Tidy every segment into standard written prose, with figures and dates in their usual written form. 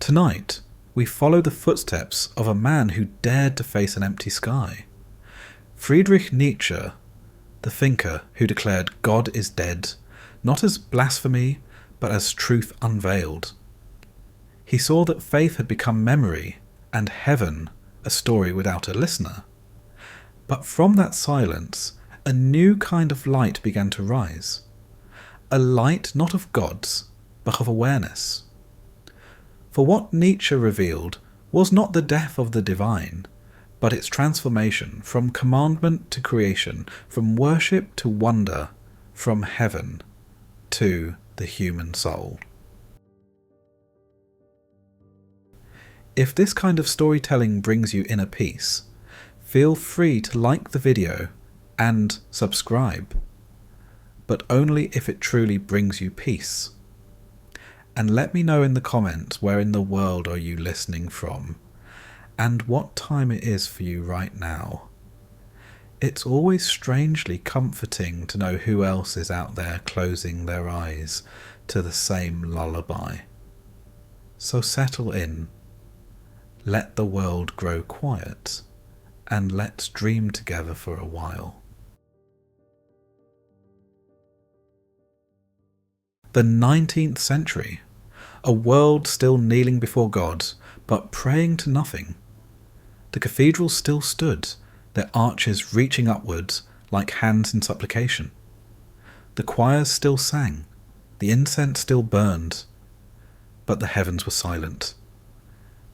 Tonight, we follow the footsteps of a man who dared to face an empty sky. Friedrich Nietzsche, the thinker who declared God is dead, not as blasphemy, but as truth unveiled. He saw that faith had become memory, and heaven a story without a listener. But from that silence, a new kind of light began to rise. A light not of gods, but of awareness. For what Nietzsche revealed was not the death of the divine, but its transformation from commandment to creation, from worship to wonder, from heaven to the human soul. If this kind of storytelling brings you inner peace, feel free to like the video and subscribe, but only if it truly brings you peace. And let me know in the comments where in the world are you listening from, and what time it is for you right now. It's always strangely comforting to know who else is out there closing their eyes to the same lullaby. So settle in, let the world grow quiet, and let's dream together for a while. The 19th century, a world still kneeling before God, but praying to nothing. The cathedrals still stood, their arches reaching upwards like hands in supplication. The choirs still sang, the incense still burned, but the heavens were silent.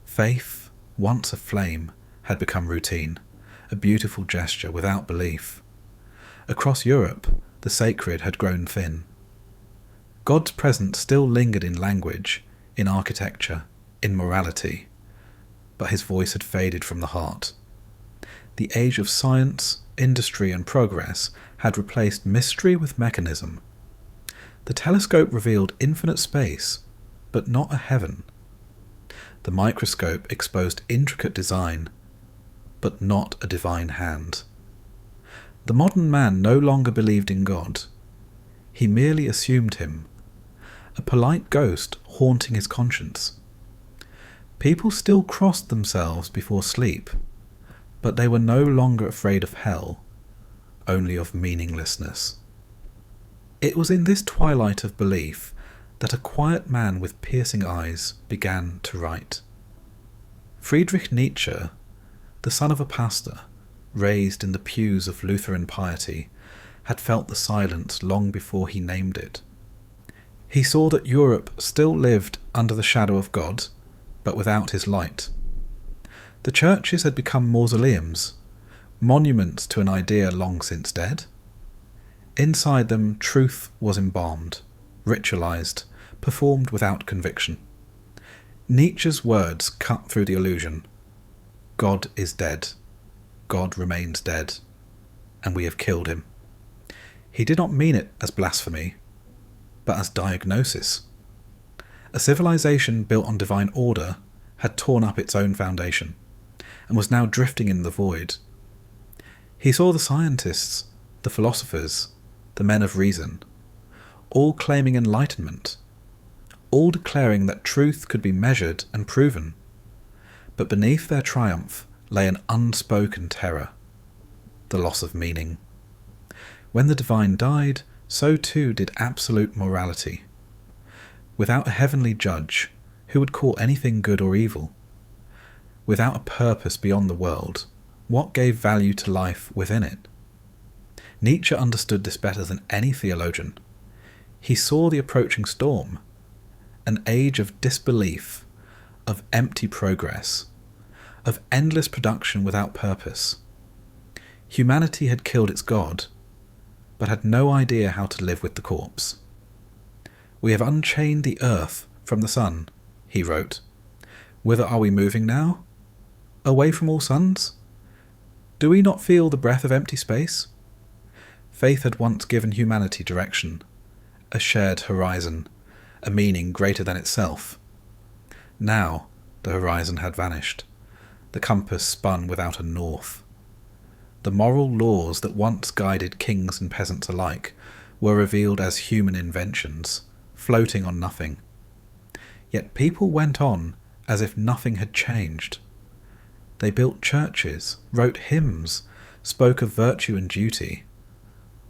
Faith, once a flame, had become routine, a beautiful gesture without belief. Across Europe, the sacred had grown thin. God's presence still lingered in language, in architecture, in morality, but his voice had faded from the heart. The age of science, industry and progress had replaced mystery with mechanism. The telescope revealed infinite space, but not a heaven. The microscope exposed intricate design, but not a divine hand. The modern man no longer believed in God. He merely assumed him, a polite ghost haunting his conscience. People still crossed themselves before sleep, but they were no longer afraid of hell, only of meaninglessness. It was in this twilight of belief that a quiet man with piercing eyes began to write. Friedrich Nietzsche, the son of a pastor, raised in the pews of Lutheran piety, had felt the silence long before he named it. He saw that Europe still lived under the shadow of God, but without his light. The churches had become mausoleums, monuments to an idea long since dead. Inside them, truth was embalmed, ritualized, performed without conviction. Nietzsche's words cut through the illusion. God is dead. God remains dead. And we have killed him. He did not mean it as blasphemy, but as diagnosis. A civilization built on divine order had torn up its own foundation, and was now drifting in the void. He saw the scientists, the philosophers, the men of reason, all claiming enlightenment, all declaring that truth could be measured and proven, but beneath their triumph lay an unspoken terror, the loss of meaning. When the divine died, so too did absolute morality. Without a heavenly judge, who would call anything good or evil? Without a purpose beyond the world, what gave value to life within it? Nietzsche understood this better than any theologian. He saw the approaching storm, an age of disbelief, of empty progress, of endless production without purpose. Humanity had killed its God, but had no idea how to live with the corpse. We have unchained the earth from the sun, he wrote. Whither are we moving now? Away from all suns? Do we not feel the breath of empty space? Faith had once given humanity direction, a shared horizon, a meaning greater than itself. Now the horizon had vanished, the compass spun without a north. The moral laws that once guided kings and peasants alike were revealed as human inventions, floating on nothing. Yet people went on as if nothing had changed. They built churches, wrote hymns, spoke of virtue and duty,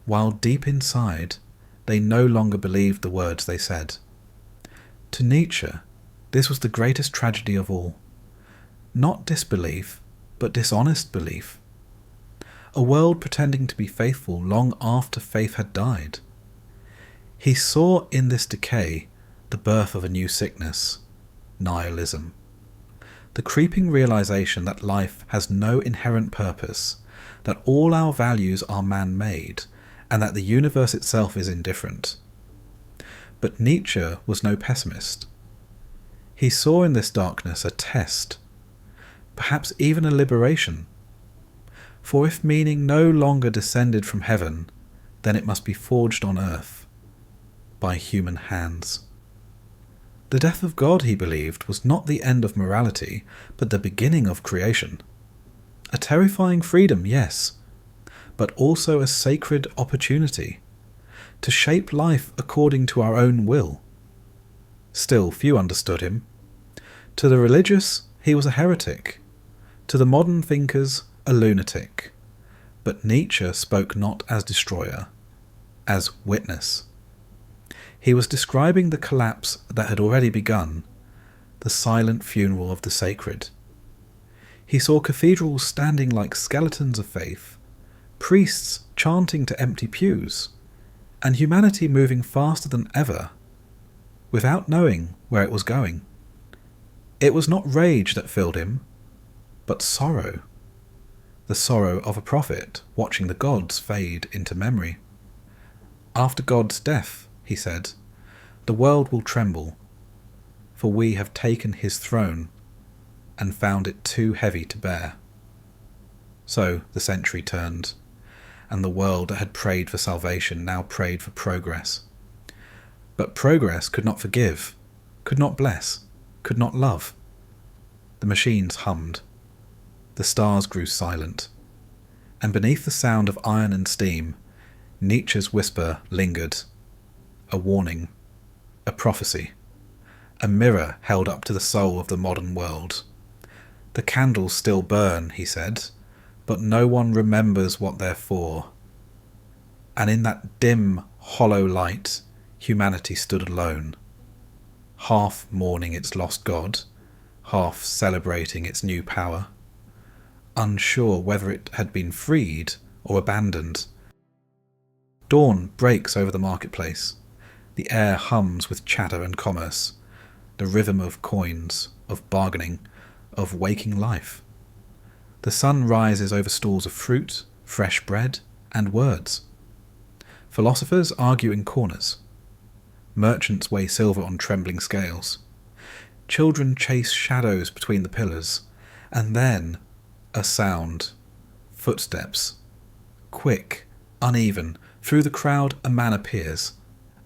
while deep inside they no longer believed the words they said. To Nietzsche, this was the greatest tragedy of all. Not disbelief, but dishonest belief. A world pretending to be faithful long after faith had died. He saw in this decay the birth of a new sickness, nihilism. The creeping realization that life has no inherent purpose, that all our values are man-made, and that the universe itself is indifferent. But Nietzsche was no pessimist. He saw in this darkness a test, perhaps even a liberation. For if meaning no longer descended from heaven, then it must be forged on earth, by human hands. The death of God, he believed, was not the end of morality, but the beginning of creation. A terrifying freedom, yes, but also a sacred opportunity to shape life according to our own will. Still, few understood him. To the religious, he was a heretic. To the modern thinkers, a lunatic. But Nietzsche spoke not as destroyer, as witness. He was describing the collapse that had already begun, the silent funeral of the sacred. He saw cathedrals standing like skeletons of faith, priests chanting to empty pews, and humanity moving faster than ever, without knowing where it was going. It was not rage that filled him, but sorrow. The sorrow of a prophet watching the gods fade into memory. After God's death, he said, the world will tremble, for we have taken his throne and found it too heavy to bear. So the century turned, and the world that had prayed for salvation now prayed for progress. But progress could not forgive, could not bless, could not love. The machines hummed. The stars grew silent, and beneath the sound of iron and steam, Nietzsche's whisper lingered. A warning, a prophecy, a mirror held up to the soul of the modern world. The candles still burn, he said, but no one remembers what they're for. And in that dim, hollow light, humanity stood alone, half mourning its lost God, half celebrating its new power, unsure whether it had been freed or abandoned. Dawn breaks over the marketplace. The air hums with chatter and commerce, the rhythm of coins, of bargaining, of waking life. The sun rises over stalls of fruit, fresh bread, and words. Philosophers argue in corners. Merchants weigh silver on trembling scales. Children chase shadows between the pillars, and then a sound, footsteps. Quick, uneven, through the crowd a man appears,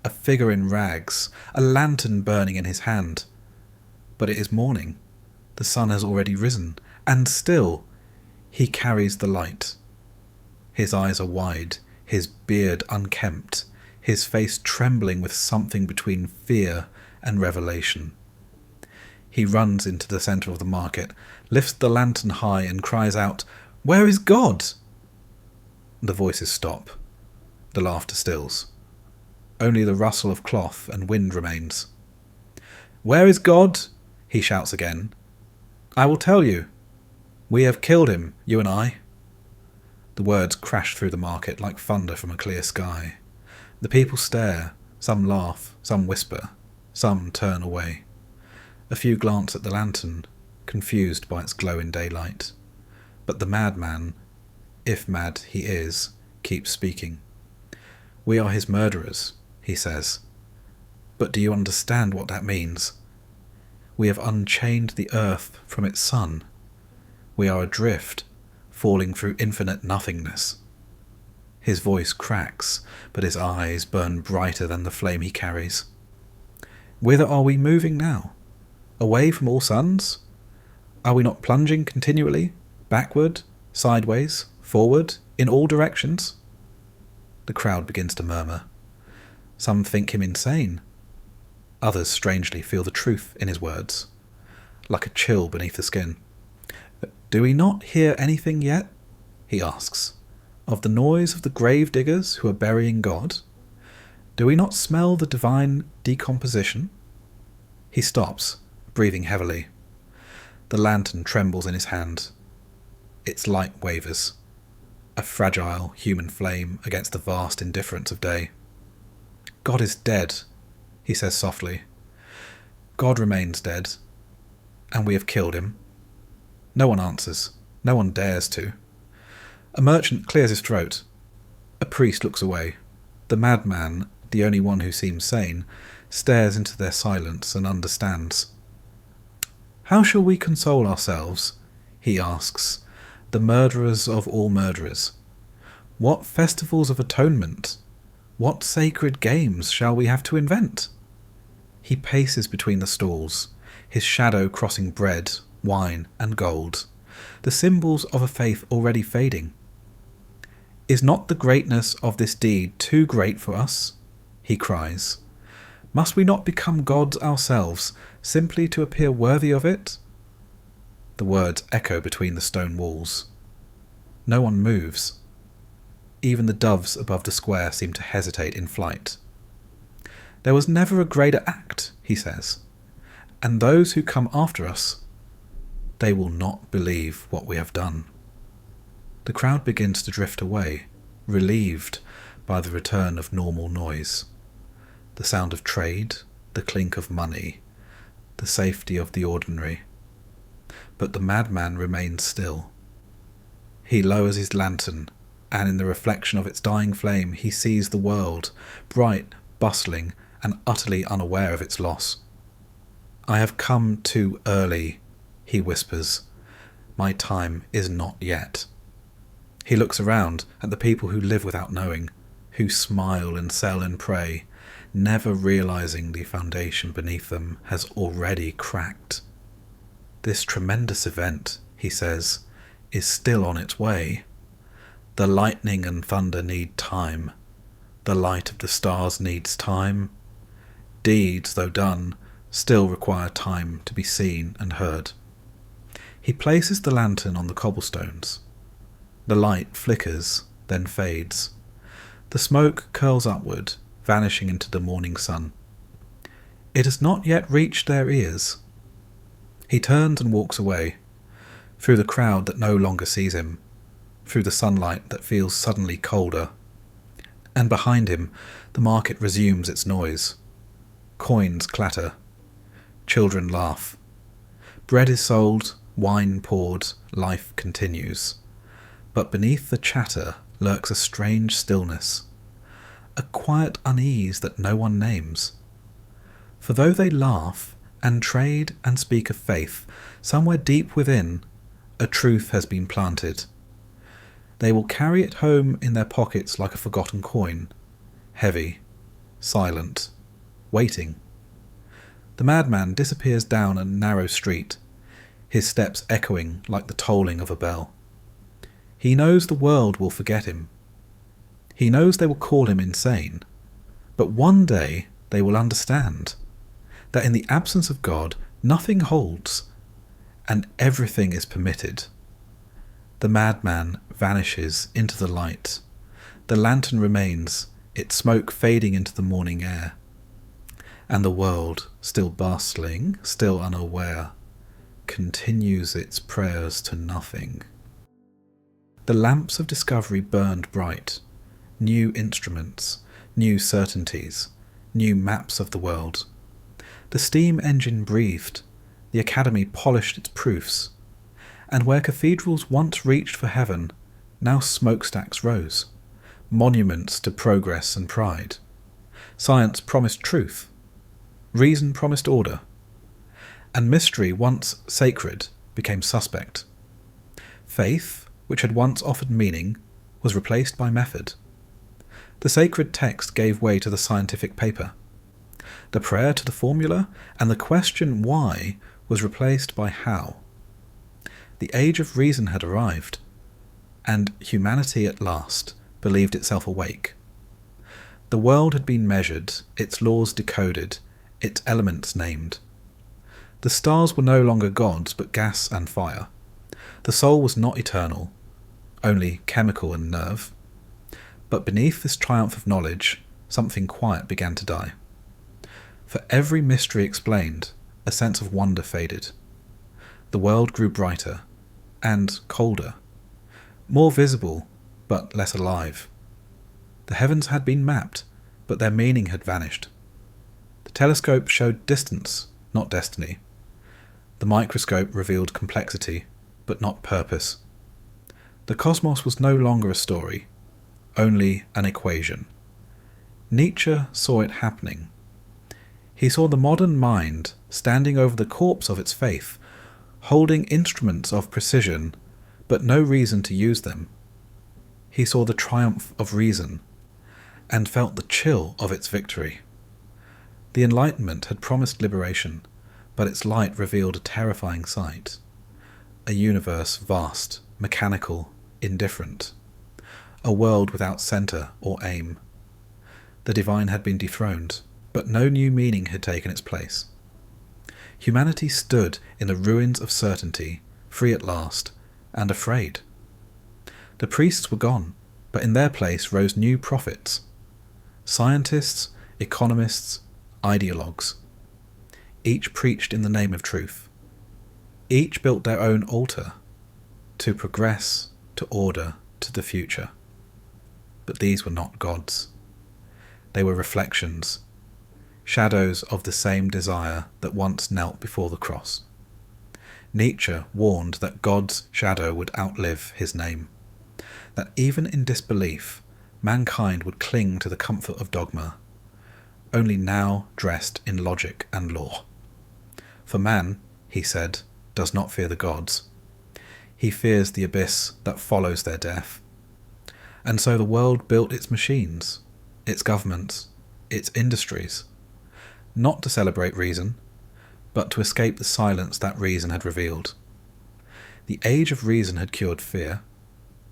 a figure in rags, a lantern burning in his hand. But it is morning. The sun has already risen, and still he carries the light. His eyes are wide, his beard unkempt, his face trembling with something between fear and revelation. He runs into the centre of the market, lifts the lantern high and cries out, "Where is God?" The voices stop. The laughter stills. Only the rustle of cloth and wind remains. "Where is God?" he shouts again. "I will tell you. We have killed him, you and I." The words crash through the market like thunder from a clear sky. The people stare, some laugh, some whisper, some turn away. A few glance at the lantern, confused by its glow in daylight. But the madman, if mad he is, keeps speaking. "We are his murderers," he says. "But do you understand what that means? We have unchained the earth from its sun. We are adrift, falling through infinite nothingness." His voice cracks, but his eyes burn brighter than the flame he carries. Whither are we moving now? Away from all suns? Are we not plunging continually, backward, sideways, forward, in all directions? The crowd begins to murmur. Some think him insane. Others strangely feel the truth in his words. like a chill beneath the skin. "Do we not hear anything yet?" he asks. "Of the noise of the grave diggers who are burying God? Do we not smell the divine decomposition?" He stops, breathing heavily. The lantern trembles in his hand. Its light wavers, a fragile human flame against the vast indifference of day. "God is dead," he says softly. "God remains dead, and we have killed him." No one answers. No one dares to. A merchant clears his throat. A priest looks away. The madman, the only one who seems sane, stares into their silence and understands. "How shall we console ourselves?" he asks, "the murderers of all murderers? What festivals of atonement, what sacred games shall we have to invent?" He paces between the stalls, his shadow crossing bread, wine, and gold, the symbols of a faith already fading. "Is not the greatness of this deed too great for us?" he cries. "Must we not become gods ourselves, simply to appear worthy of it?" The words echo between the stone walls. No one moves. Even the doves above the square seem to hesitate in flight. "There was never a greater act," he says, "and those who come after us, they will not believe what we have done." The crowd begins to drift away, relieved by the return of normal noise. The sound of trade, the clink of money, the safety of the ordinary. But the madman remains still. He lowers his lantern, and in the reflection of its dying flame he sees the world, bright, bustling, and utterly unaware of its loss. "I have come too early," he whispers. "My time is not yet." He looks around at the people who live without knowing, who smile and sell and pray, never realizing the foundation beneath them has already cracked. "This tremendous event," he says, "is still on its way. The lightning and thunder need time. The light of the stars needs time. Deeds, though done, still require time to be seen and heard." He places the lantern on the cobblestones. The light flickers, then fades. The smoke curls upward, vanishing into the morning sun. It has not yet reached their ears. He turns and walks away, through the crowd that no longer sees him, through the sunlight that feels suddenly colder. And behind him, the market resumes its noise. Coins clatter. Children laugh. Bread is sold, wine poured, life continues. But beneath the chatter lurks a strange stillness, a quiet unease that no one names. For though they laugh and trade and speak of faith, somewhere deep within, a truth has been planted. They will carry it home in their pockets like a forgotten coin, heavy, silent, waiting. The madman disappears down a narrow street, his steps echoing like the tolling of a bell. He knows the world will forget him. He knows they will call him insane. But one day they will understand that in the absence of God, nothing holds, and everything is permitted. The madman vanishes into the light. The lantern remains, its smoke fading into the morning air. And the world, still bustling, still unaware, continues its prayers to nothing. The lamps of discovery burned bright. New instruments, new certainties, new maps of the world. The steam engine breathed, the academy polished its proofs, and where cathedrals once reached for heaven, now smokestacks rose, monuments to progress and pride. Science promised truth, reason promised order, and mystery once sacred became suspect. Faith, which had once offered meaning, was replaced by method. The sacred text gave way to the scientific paper. The prayer to the formula and the question why was replaced by how. The age of reason had arrived, and humanity at last believed itself awake. The world had been measured, its laws decoded, its elements named. The stars were no longer gods, but gas and fire. The soul was not eternal, only chemical and nerve. But beneath this triumph of knowledge, something quiet began to die. For every mystery explained, a sense of wonder faded. The world grew brighter, and colder, more visible, but less alive. The heavens had been mapped, but their meaning had vanished. The telescope showed distance, not destiny. The microscope revealed complexity, but not purpose. The cosmos was no longer a story, only an equation. Nietzsche saw it happening. He saw the modern mind standing over the corpse of its faith, holding instruments of precision, but no reason to use them. He saw the triumph of reason, and felt the chill of its victory. The Enlightenment had promised liberation, but its light revealed a terrifying sight. A universe vast, mechanical, indifferent. A world without centre or aim. The divine had been dethroned, but no new meaning had taken its place. Humanity stood in the ruins of certainty, free at last, and afraid. The priests were gone, but in their place rose new prophets. Scientists, economists, ideologues. Each preached in the name of truth. Each built their own altar, to progress, to order, to the future. But these were not gods. They were reflections, shadows of the same desire that once knelt before the cross. Nietzsche warned that God's shadow would outlive his name, that even in disbelief, mankind would cling to the comfort of dogma, only now dressed in logic and law. For man, he said, does not fear the gods. He fears the abyss that follows their death. And so the world built its machines, its governments, its industries, not to celebrate reason, but to escape the silence that reason had revealed. The age of reason had cured fear,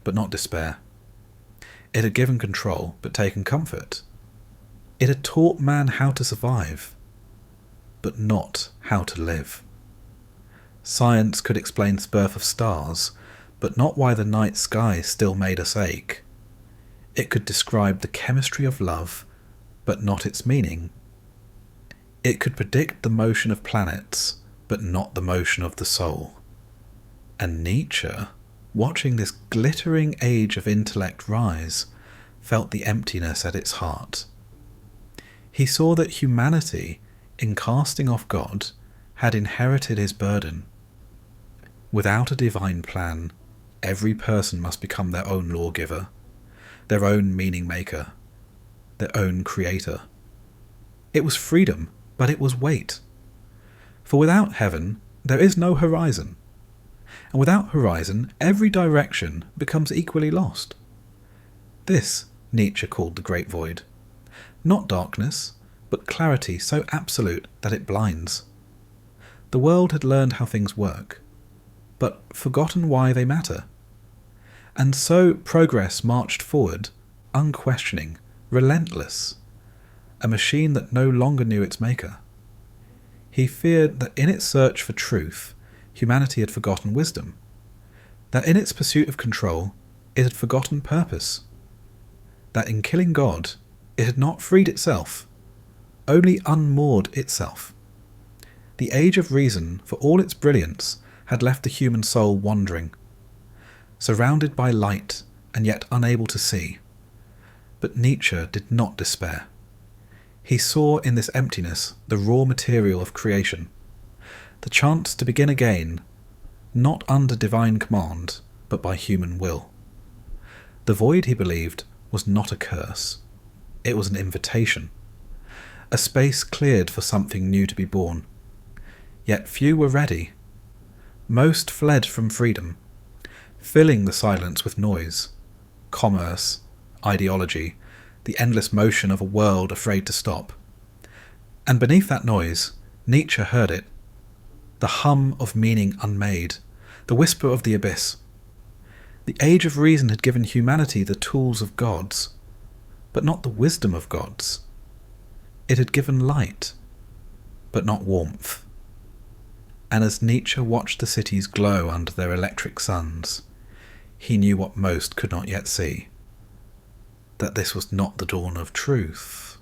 but not despair. It had given control, but taken comfort. It had taught man how to survive, but not how to live. Science could explain the birth of stars, but not why the night sky still made us ache. It could describe the chemistry of love, but not its meaning. It could predict the motion of planets, but not the motion of the soul. And Nietzsche, watching this glittering age of intellect rise, felt the emptiness at its heart. He saw that humanity, in casting off God, had inherited his burden. Without a divine plan, every person must become their own lawgiver, their own meaning maker, their own creator. It was freedom, but it was weight. For without heaven, there is no horizon. And without horizon, every direction becomes equally lost. This Nietzsche called the Great Void. Not darkness, but clarity so absolute that it blinds. The world had learned how things work, but forgotten why they matter. And so progress marched forward, unquestioning, relentless, a machine that no longer knew its maker. He feared that in its search for truth, humanity had forgotten wisdom, that in its pursuit of control, it had forgotten purpose, that in killing God, it had not freed itself, only unmoored itself. The age of reason, for all its brilliance, had left the human soul wandering, surrounded by light and yet unable to see. But Nietzsche did not despair. He saw in this emptiness the raw material of creation, the chance to begin again, not under divine command, but by human will. The void, he believed, was not a curse. It was an invitation, a space cleared for something new to be born. Yet few were ready. Most fled from freedom, filling the silence with noise, commerce, ideology, the endless motion of a world afraid to stop. And beneath that noise, Nietzsche heard it, the hum of meaning unmade, the whisper of the abyss. The age of reason had given humanity the tools of gods, but not the wisdom of gods. It had given light, but not warmth. and as Nietzsche watched the cities glow under their electric suns, he knew what most could not yet see, that this was not the dawn of truth,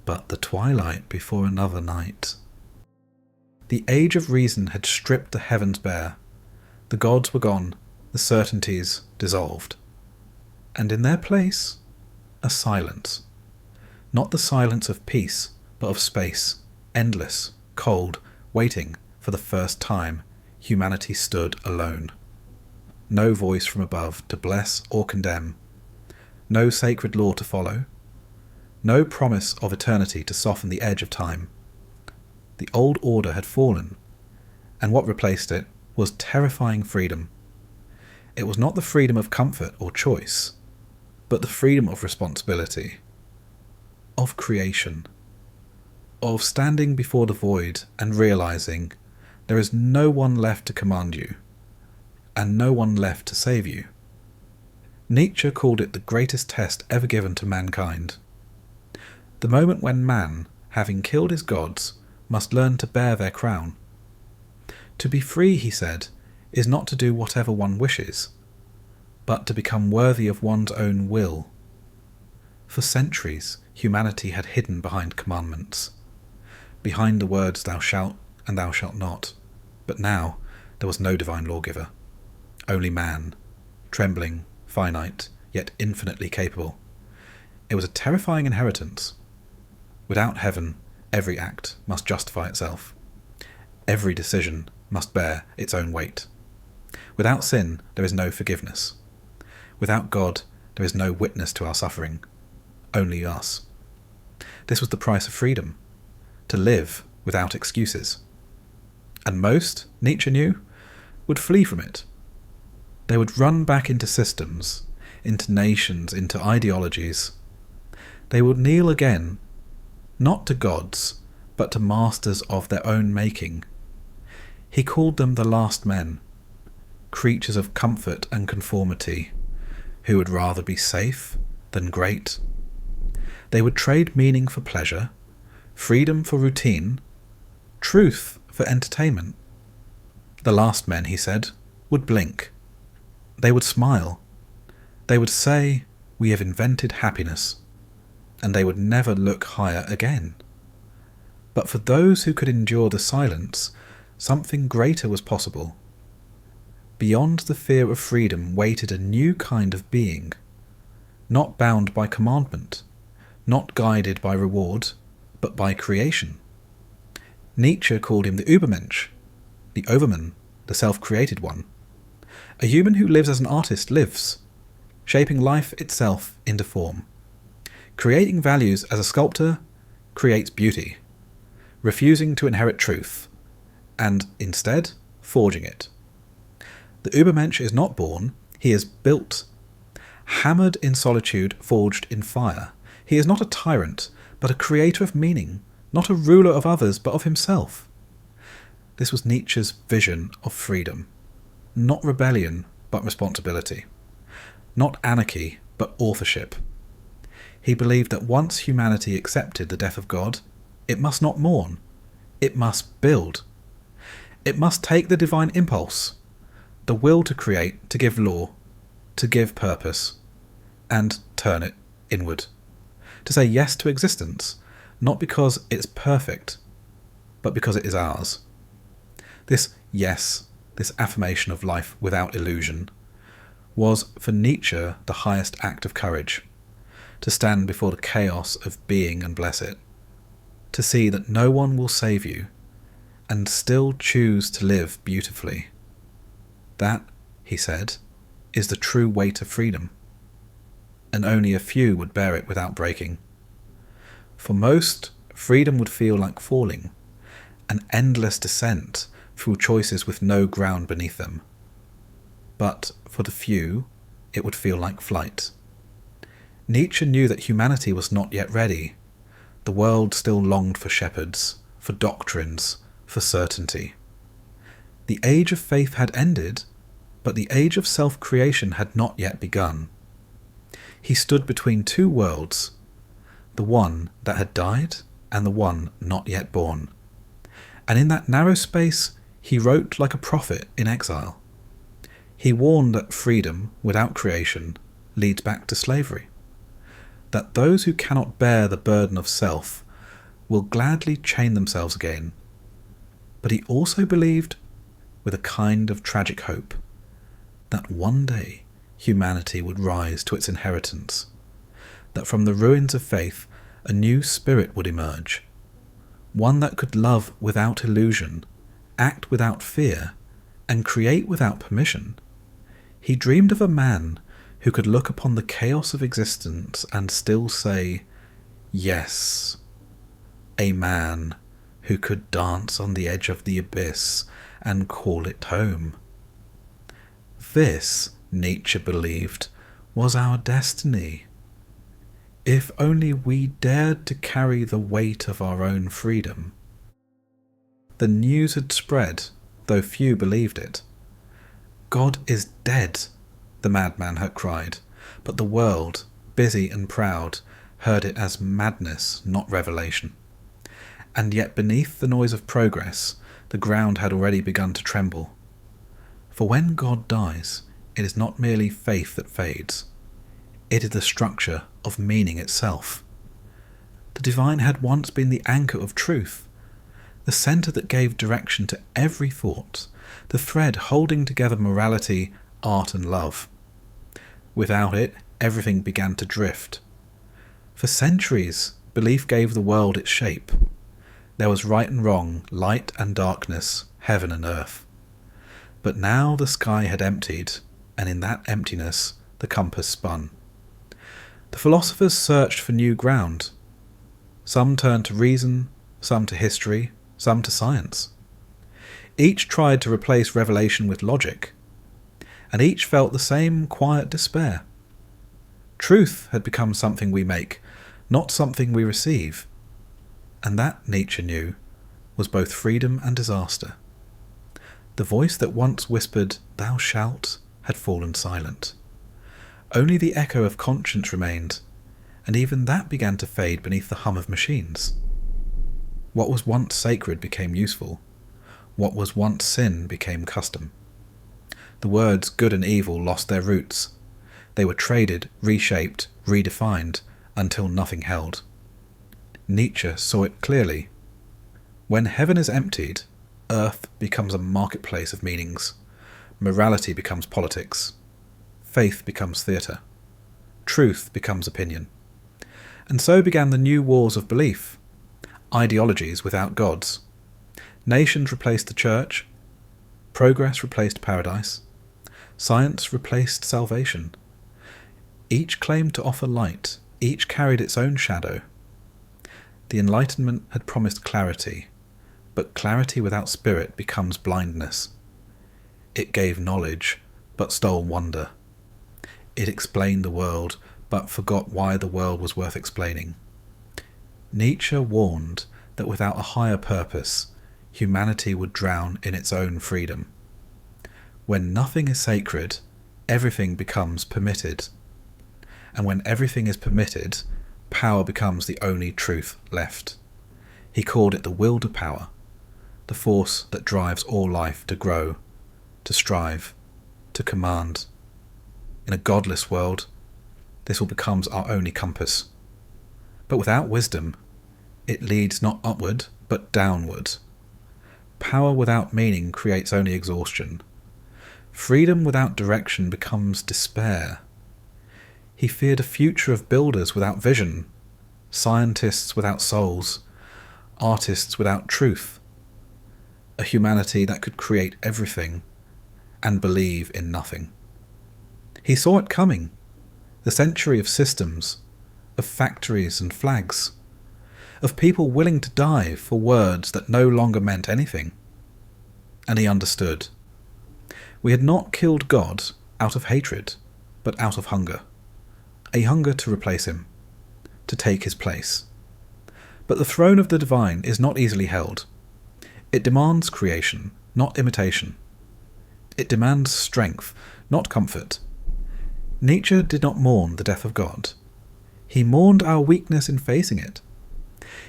but the twilight before another night. The age of reason had stripped the heavens bare, the gods were gone, the certainties dissolved, and in their place, a silence. Not the silence of peace, but of space, endless, cold, waiting. For the first time, humanity stood alone. No voice from above to bless or condemn. No sacred law to follow. No promise of eternity to soften the edge of time. The old order had fallen, and what replaced it was terrifying freedom. It was not the freedom of comfort or choice, but the freedom of responsibility, of creation, of standing before the void and realizing there is no one left to command you, and no one left to save you. Nietzsche called it the greatest test ever given to mankind. The moment when man, having killed his gods, must learn to bear their crown. To be free, he said, is not to do whatever one wishes, but to become worthy of one's own will. For centuries, humanity had hidden behind commandments, behind the words thou shalt and thou shalt not. But now there was no divine lawgiver, only man, trembling, finite, yet infinitely capable. It was a terrifying inheritance. Without heaven, every act must justify itself. Every decision must bear its own weight. Without sin, there is no forgiveness. Without God, there is no witness to our suffering, only us. This was the price of freedom, to live without excuses. And most, Nietzsche knew, would flee from it. They would run back into systems, into nations, into ideologies. They would kneel again, not to gods, but to masters of their own making. He called them the last men, creatures of comfort and conformity, who would rather be safe than great. They would trade meaning for pleasure, freedom for routine, truth for entertainment. The last men, he said, would blink. They would smile. They would say, "We have invented happiness," and they would never look higher again. But for those who could endure the silence, something greater was possible. Beyond the fear of freedom waited a new kind of being, not bound by commandment, not guided by reward, but by creation. Nietzsche called him the Übermensch, the overman, the self-created one. A human who lives as an artist lives, shaping life itself into form. Creating values as a sculptor creates beauty, refusing to inherit truth, and instead forging it. The Übermensch is not born, he is built. Hammered in solitude, forged in fire. He is not a tyrant, but a creator of meaning, not a ruler of others, but of himself. This was Nietzsche's vision of freedom. Not rebellion, but responsibility. Not anarchy, but authorship. He believed that once humanity accepted the death of God, it must not mourn. It must build. It must take the divine impulse, the will to create, to give law, to give purpose, and turn it inward. To say yes to existence, not because it's perfect, but because it is ours. This yes, this affirmation of life without illusion, was for Nietzsche the highest act of courage, to stand before the chaos of being and bless it, to see that no one will save you, and still choose to live beautifully. That, he said, is the true weight of freedom, and only a few would bear it without breaking. For most, freedom would feel like falling, an endless descent through choices with no ground beneath them. But for the few, it would feel like flight. Nietzsche knew that humanity was not yet ready. The world still longed for shepherds, for doctrines, for certainty. The age of faith had ended, but the age of self-creation had not yet begun. He stood between two worlds, the one that had died and the one not yet born. And in that narrow space, He wrote like a prophet in exile. He warned that freedom without creation leads back to slavery, that those who cannot bear the burden of self will gladly chain themselves again. But he also believed, with a kind of tragic hope, that one day humanity would rise to its inheritance, that from the ruins of faith a new spirit would emerge, one that could love without illusion, act without fear, and create without permission. He dreamed of a man who could look upon the chaos of existence and still say, yes. A man who could dance on the edge of the abyss and call it home. This, Nietzsche believed, was our destiny. If only we dared to carry the weight of our own freedom. The news had spread, though few believed it. God is dead, the madman had cried, but the world, busy and proud, heard it as madness, not revelation. And yet beneath the noise of progress, the ground had already begun to tremble. For when God dies, it is not merely faith that fades. It is the structure of meaning itself. The divine had once been the anchor of truth, the centre that gave direction to every thought, the thread holding together morality, art and love. Without it, everything began to drift. For centuries, belief gave the world its shape. There was right and wrong, light and darkness, heaven and earth. But now the sky had emptied, and in that emptiness the compass spun. The philosophers searched for new ground. Some turned to reason, some to history, some to science. Each tried to replace revelation with logic, and each felt the same quiet despair. Truth had become something we make, not something we receive. And that, Nietzsche knew, was both freedom and disaster. The voice that once whispered, "Thou shalt," had fallen silent. Only the echo of conscience remained, and even that began to fade beneath the hum of machines. What was once sacred became useful. What was once sin became custom. The words good and evil lost their roots. They were traded, reshaped, redefined, until nothing held. Nietzsche saw it clearly. When heaven is emptied, earth becomes a marketplace of meanings. Morality becomes politics. Faith becomes theatre. Truth becomes opinion. And so began the new wars of belief. Ideologies without gods. Nations replaced the church. Progress replaced paradise. Science replaced salvation. Each claimed to offer light. Each carried its own shadow. The Enlightenment had promised clarity, but clarity without spirit becomes blindness. It gave knowledge, but stole wonder. It explained the world, but forgot why the world was worth explaining. Nietzsche warned that without a higher purpose, humanity would drown in its own freedom. When nothing is sacred, everything becomes permitted. And when everything is permitted, power becomes the only truth left. He called it the will to power, the force that drives all life to grow, to strive, to command. In a godless world, this will become our only compass. But without wisdom, it leads not upward, but downward. Power without meaning creates only exhaustion. Freedom without direction becomes despair. He feared a future of builders without vision, scientists without souls, artists without truth, a humanity that could create everything and believe in nothing. He saw it coming, the century of systems, of factories and flags, of people willing to die for words that no longer meant anything. And he understood. We had not killed God out of hatred, but out of hunger. A hunger to replace him, to take his place. But the throne of the divine is not easily held. It demands creation, not imitation. It demands strength, not comfort. Nietzsche did not mourn the death of God. He mourned our weakness in facing it.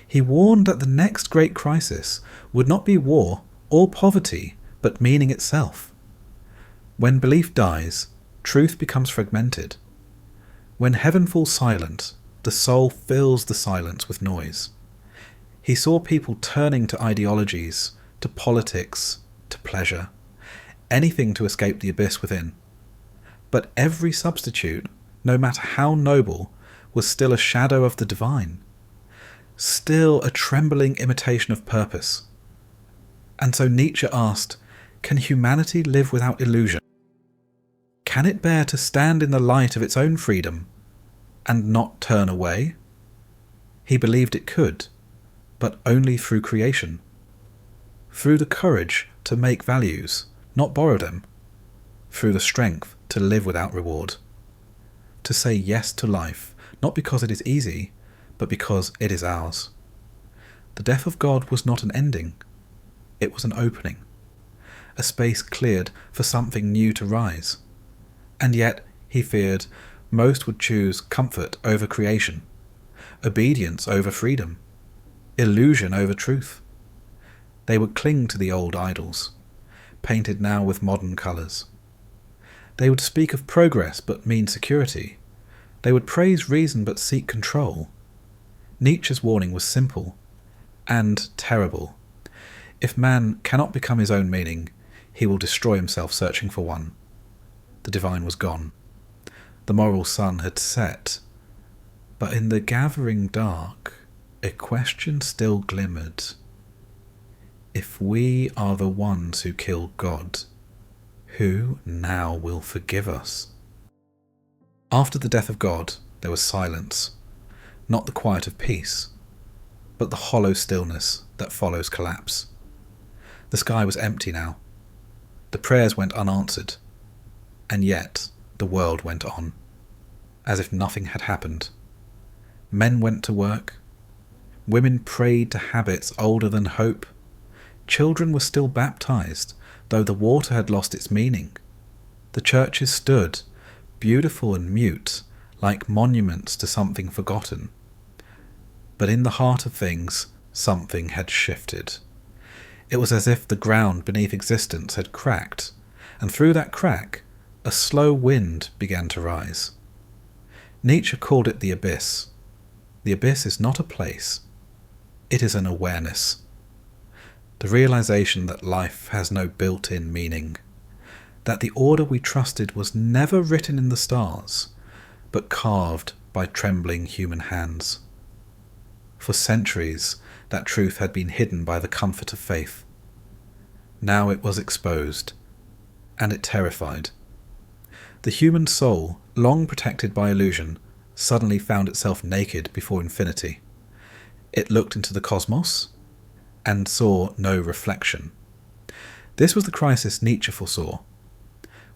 He warned that the next great crisis would not be war or poverty, but meaning itself. When belief dies, truth becomes fragmented. When heaven falls silent, the soul fills the silence with noise. He saw people turning to ideologies, to politics, to pleasure, anything to escape the abyss within. But every substitute, no matter how noble, was still a shadow of the divine, still a trembling imitation of purpose. And so Nietzsche asked, can humanity live without illusion? Can it bear to stand in the light of its own freedom and not turn away? He believed it could, but only through creation, through the courage to make values, not borrow them, through the strength to live without reward, to say yes to life, not because it is easy, but because it is ours. The death of God was not an ending, it was an opening, a space cleared for something new to rise. And yet, he feared, most would choose comfort over creation, obedience over freedom, illusion over truth. They would cling to the old idols, painted now with modern colours. They would speak of progress but mean security. They would praise reason but seek control. Nietzsche's warning was simple and terrible. If man cannot become his own meaning, he will destroy himself searching for one. The divine was gone. The moral sun had set. But in the gathering dark, a question still glimmered. If we are the ones who killed God, who now will forgive us? After the death of God, there was silence, not the quiet of peace, but the hollow stillness that follows collapse. The sky was empty now. The prayers went unanswered, and yet the world went on, as if nothing had happened. Men went to work. Women prayed to habits older than hope. Children were still baptized, though the water had lost its meaning. The churches stood, beautiful and mute, like monuments to something forgotten. But in the heart of things, something had shifted. It was as if the ground beneath existence had cracked, and through that crack, a slow wind began to rise. Nietzsche called it the abyss. The abyss is not a place. It is an awareness. The realization that life has no built-in meaning, that the order we trusted was never written in the stars, but carved by trembling human hands. For centuries, that truth had been hidden by the comfort of faith. Now it was exposed, and it terrified. The human soul, long protected by illusion, suddenly found itself naked before infinity. It looked into the cosmos and saw no reflection. This was the crisis Nietzsche foresaw.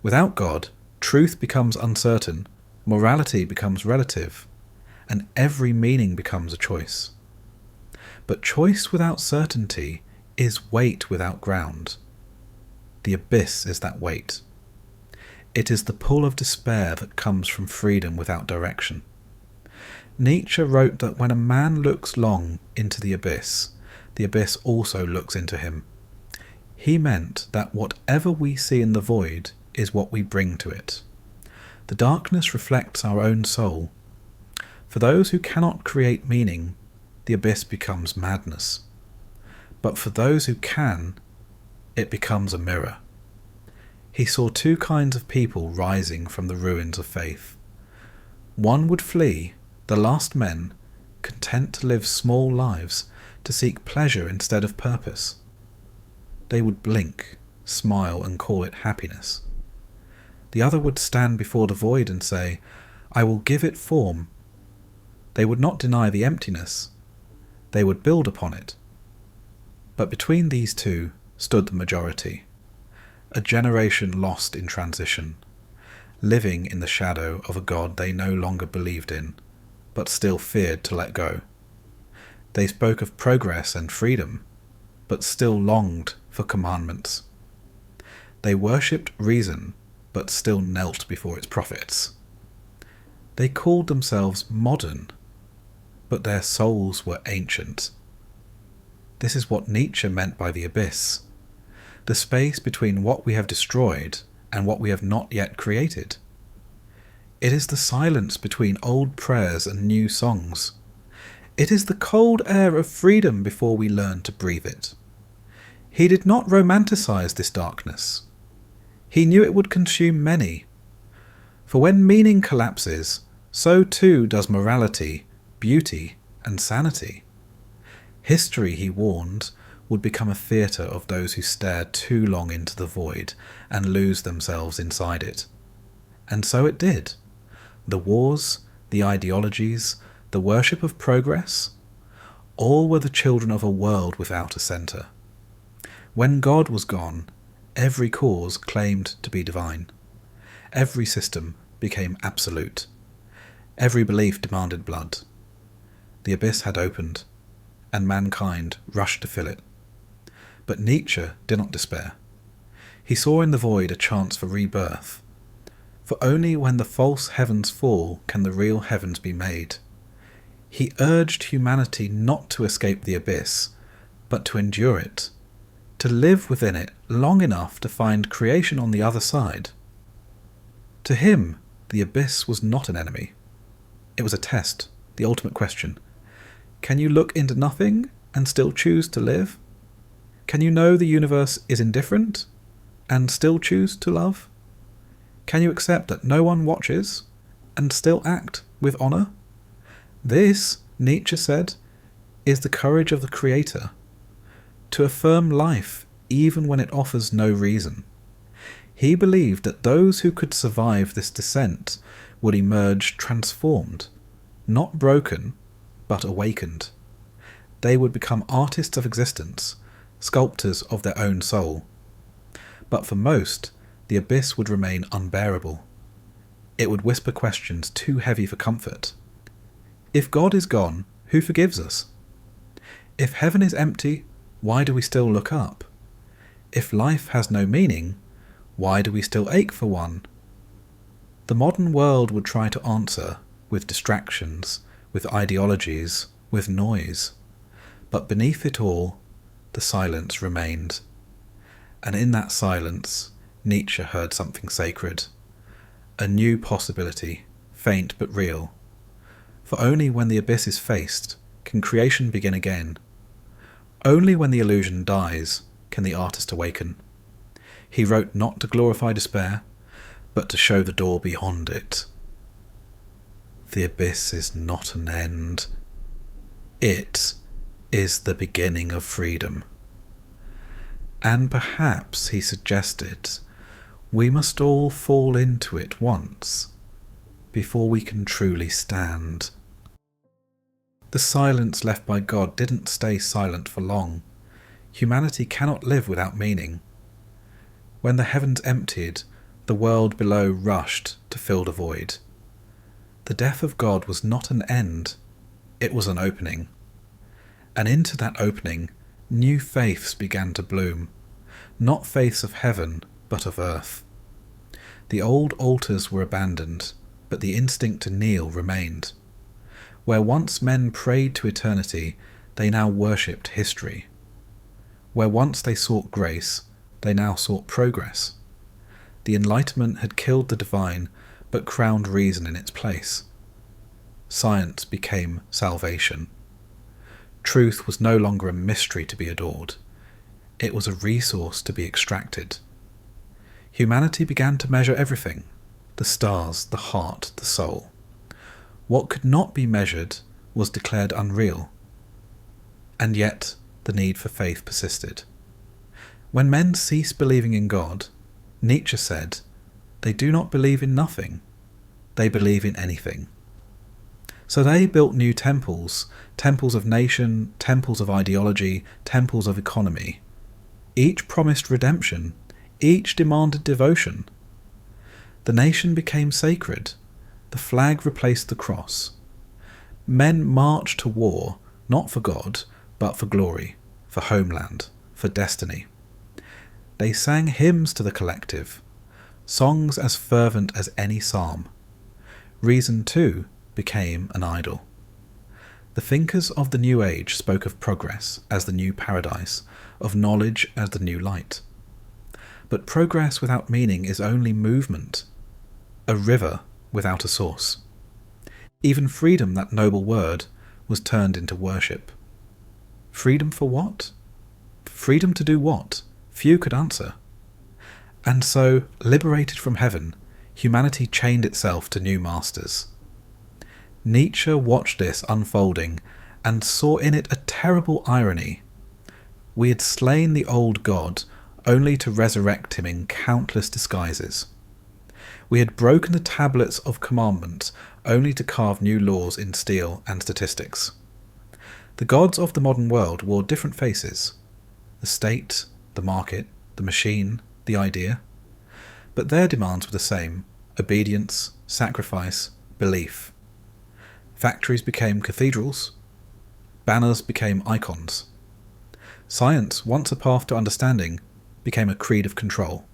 Without God, truth becomes uncertain, morality becomes relative, and every meaning becomes a choice. But choice without certainty is weight without ground. The abyss is that weight. It is the pull of despair that comes from freedom without direction. Nietzsche wrote that when a man looks long into the abyss also looks into him. He meant that whatever we see in the void is what we bring to it. The darkness reflects our own soul. For those who cannot create meaning, the abyss becomes madness. But for those who can, it becomes a mirror. He saw two kinds of people rising from the ruins of faith. One would flee, the last men, content to live small lives, to seek pleasure instead of purpose. They would blink, smile, and call it happiness. The other would stand before the void and say, I will give it form. They would not deny the emptiness. They would build upon it. But between these two stood the majority, a generation lost in transition, living in the shadow of a God they no longer believed in, but still feared to let go. They spoke of progress and freedom, but still longed for commandments. They worshipped reason, but still knelt before its prophets. They called themselves modern, but their souls were ancient. This is what Nietzsche meant by the abyss. the space between what we have destroyed and what we have not yet created. It is the silence between old prayers and new songs. It is the cold air of freedom before we learn to breathe it. He did not romanticize this darkness. He knew it would consume many. For when meaning collapses, so too does morality, beauty, and sanity. History, he warned, would become a theatre of those who stare too long into the void and lose themselves inside it. And so it did. The wars, the ideologies, the worship of progress, all were the children of a world without a centre. When God was gone, every cause claimed to be divine. Every system became absolute. Every belief demanded blood. The abyss had opened, and mankind rushed to fill it. But Nietzsche did not despair. He saw in the void a chance for rebirth. For only when the false heavens fall can the real heavens be made. He urged humanity not to escape the abyss, but to endure it, to live within it long enough to find creation on the other side. To him, the abyss was not an enemy. It was a test, the ultimate question. Can you look into nothing and still choose to live? Can you know the universe is indifferent and still choose to love? Can you accept that no one watches and still act with honour? This, Nietzsche said, is the courage of the Creator, to affirm life even when it offers no reason. He believed that those who could survive this descent would emerge transformed, not broken, but awakened. They would become artists of existence, sculptors of their own soul. But for most, the abyss would remain unbearable. It would whisper questions too heavy for comfort. If God is gone, who forgives us? If heaven is empty, why do we still look up? If life has no meaning, why do we still ache for one? The modern world would try to answer with distractions, with ideologies, with noise. But beneath it all, the silence remained. And in that silence, Nietzsche heard something sacred. A new possibility, faint but real. For only when the abyss is faced can creation begin again. Only when the illusion dies can the artist awaken. He wrote not to glorify despair, but to show the door beyond it. The abyss is not an end. It is the beginning of freedom. And perhaps, he suggested, we must all fall into it once, before we can truly stand. The silence left by God didn't stay silent for long. Humanity cannot live without meaning. When the heavens emptied, the world below rushed to fill the void. The death of God was not an end, it was an opening. And into that opening, new faiths began to bloom, not faiths of heaven, but of earth. The old altars were abandoned, but the instinct to kneel remained. Where once men prayed to eternity, they now worshipped history. Where once they sought grace, they now sought progress. The Enlightenment had killed the divine, but crowned reason in its place. Science became salvation. Truth was no longer a mystery to be adored. It was a resource to be extracted. Humanity began to measure everything: the stars, the heart, the soul. What could not be measured was declared unreal. And yet the need for faith persisted. When men cease believing in God, Nietzsche said, they do not believe in nothing, they believe in anything. So they built new temples, temples of nation, temples of ideology, temples of economy. Each promised redemption, each demanded devotion. The nation became sacred, the flag replaced the cross. Men marched to war, not for God, but for glory, for homeland, for destiny. They sang hymns to the collective, songs as fervent as any psalm. Reason, too, became an idol. The thinkers of the New Age spoke of progress as the new paradise, of knowledge as the new light. But progress without meaning is only movement, a river without a source. Even freedom, that noble word, was turned into worship. Freedom for what? Freedom to do what? Few could answer. And so, liberated from heaven, humanity chained itself to new masters. Nietzsche watched this unfolding and saw in it a terrible irony. We had slain the old God only to resurrect him in countless disguises. We had broken the tablets of commandments only to carve new laws in steel and statistics. The gods of the modern world wore different faces: the state, the market, the machine, the idea. But their demands were the same: obedience, sacrifice, belief. Factories became cathedrals. Banners became icons. Science, once a path to understanding, became a creed of control.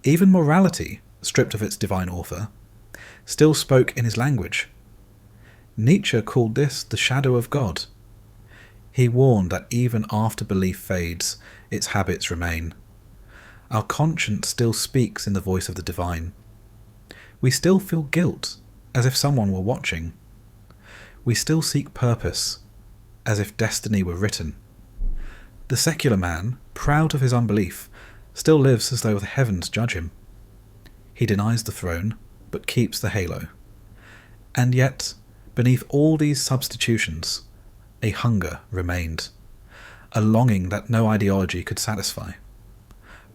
Even morality, stripped of its divine author, still spoke in his language. Nietzsche called this the shadow of God. He warned that even after belief fades, its habits remain. Our conscience still speaks in the voice of the divine. We still feel guilt, as if someone were watching. We still seek purpose, as if destiny were written. The secular man, proud of his unbelief, still lives as though the heavens judge him. He denies the throne, but keeps the halo. And yet, beneath all these substitutions, a hunger remained, a longing that no ideology could satisfy.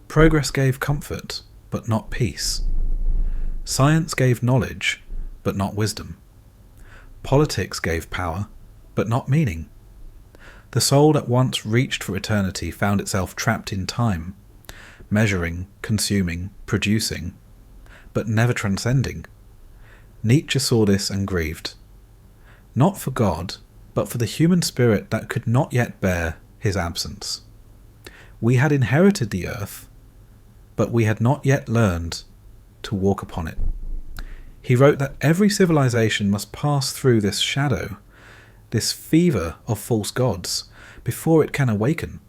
Progress gave comfort, but not peace. Science gave knowledge, but not wisdom. Politics gave power, but not meaning. The soul that once reached for eternity found itself trapped in time, measuring, consuming, producing, but never transcending. Nietzsche saw this and grieved. Not for God, but for the human spirit that could not yet bear his absence. We had inherited the earth, but we had not yet learned to walk upon it. He wrote that every civilization must pass through this shadow, this fever of false gods, before it can awaken,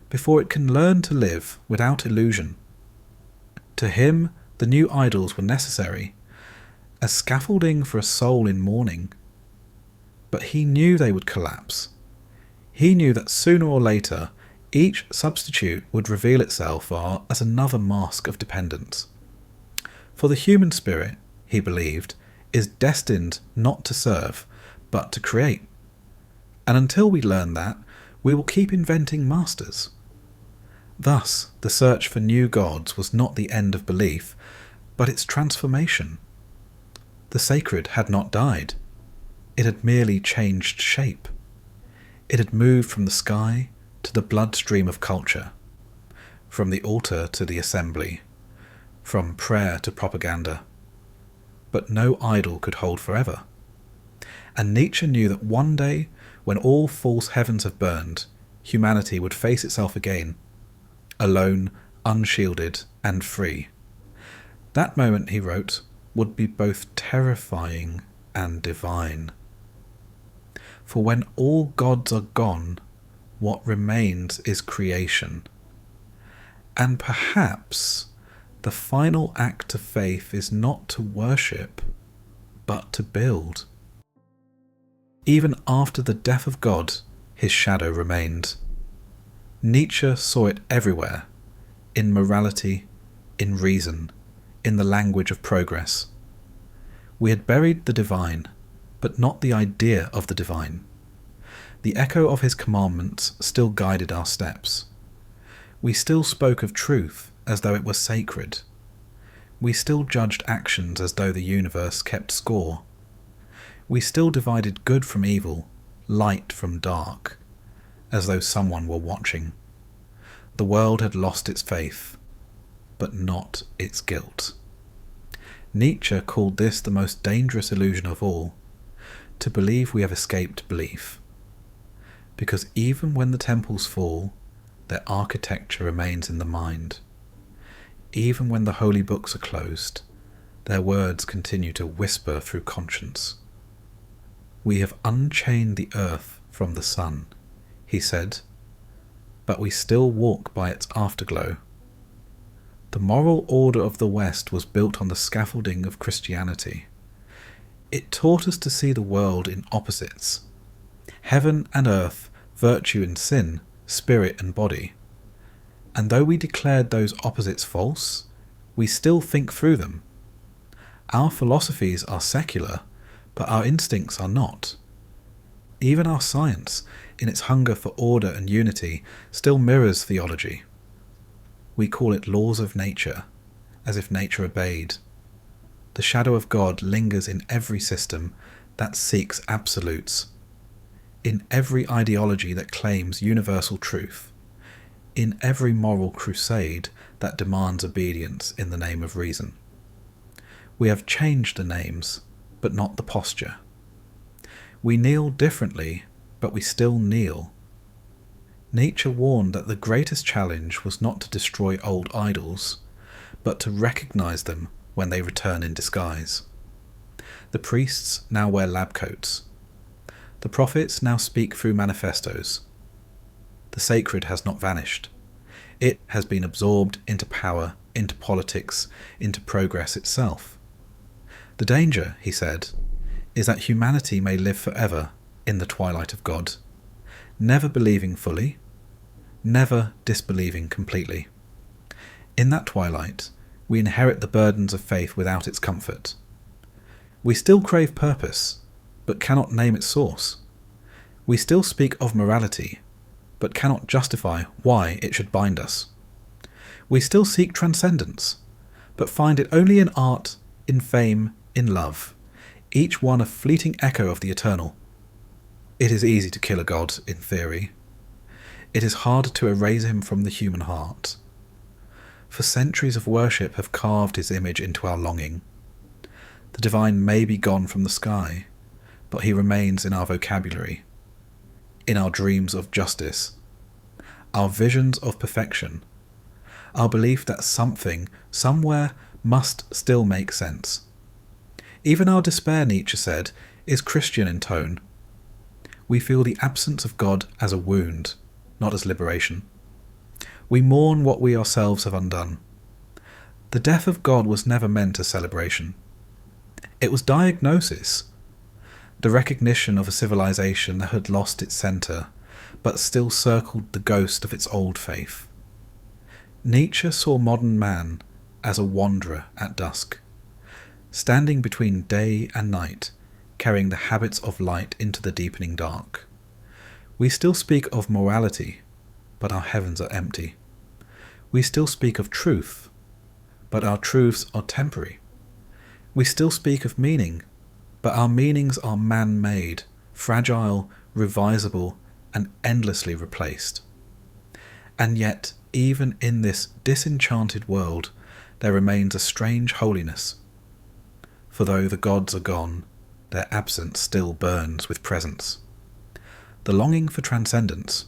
before it can learn to live without illusion. To him, the new idols were necessary, as scaffolding for a soul in mourning. But he knew they would collapse. He knew that sooner or later, each substitute would reveal itself as another mask of dependence. For the human spirit, he believed, is destined not to serve, but to create. And until we learn that, we will keep inventing masters. Thus, the search for new gods was not the end of belief, but its transformation. The sacred had not died. It had merely changed shape. It had moved from the sky to the bloodstream of culture, from the altar to the assembly, from prayer to propaganda. But no idol could hold forever. And Nietzsche knew that one day, when all false heavens have burned, humanity would face itself again, alone, unshielded, and free. That moment, he wrote, would be both terrifying and divine. For when all gods are gone, what remains is creation. And perhaps the final act of faith is not to worship, but to build. Even after the death of God, his shadow remained. Nietzsche saw it everywhere, in morality, in reason, in the language of progress. We had buried the divine, but not the idea of the divine. The echo of his commandments still guided our steps. We still spoke of truth as though it were sacred. We still judged actions as though the universe kept score. We still divided good from evil, light from dark, as though someone were watching. The world had lost its faith, but not its guilt. Nietzsche called this the most dangerous illusion of all, to believe we have escaped belief. Because even when the temples fall, their architecture remains in the mind. Even when the holy books are closed, their words continue to whisper through conscience. We have unchained the earth from the sun, he said, but we still walk by its afterglow, The moral order of the West was built on the scaffolding of Christianity. It taught us to see the world in opposites. Heaven and earth, virtue and sin, spirit and body. And though we declared those opposites false, we still think through them. Our philosophies are secular, but our instincts are not. Even our science, in its hunger for order and unity, still mirrors theology. We call it laws of nature, as if nature obeyed. The shadow of God lingers in every system that seeks absolutes, in every ideology that claims universal truth, in every moral crusade that demands obedience in the name of reason. We have changed the names, but not the posture. We kneel differently, but we still kneel. Nietzsche warned that the greatest challenge was not to destroy old idols, but to recognize them when they return in disguise. The priests now wear lab coats. The prophets now speak through manifestos. The sacred has not vanished. It has been absorbed into power, into politics, into progress itself. The danger, he said, is that humanity may live forever in the twilight of God, never believing fully, never disbelieving completely. In that twilight, we inherit the burdens of faith without its comfort. We still crave purpose, but cannot name its source. We still speak of morality, but cannot justify why it should bind us. We still seek transcendence, but find it only in art, in fame, in love, each one a fleeting echo of the eternal. It is easy to kill a god, in theory. It is harder to erase him from the human heart. For centuries of worship have carved his image into our longing. The divine may be gone from the sky, but he remains in our vocabulary, in our dreams of justice, our visions of perfection, our belief that something, somewhere, must still make sense. Even our despair, Nietzsche said, is Christian in tone. We feel the absence of God as a wound, not as liberation. We mourn what we ourselves have undone. The death of God was never meant as celebration. It was diagnosis, the recognition of a civilization that had lost its centre, but still circled the ghost of its old faith. Nietzsche saw modern man as a wanderer at dusk, standing between day and night, carrying the habits of light into the deepening dark. We still speak of morality, but our heavens are empty. We still speak of truth, but our truths are temporary. We still speak of meaning, but our meanings are man-made, fragile, revisable, and endlessly replaced. And yet, even in this disenchanted world, there remains a strange holiness. For though the gods are gone, their absence still burns with presence. The longing for transcendence,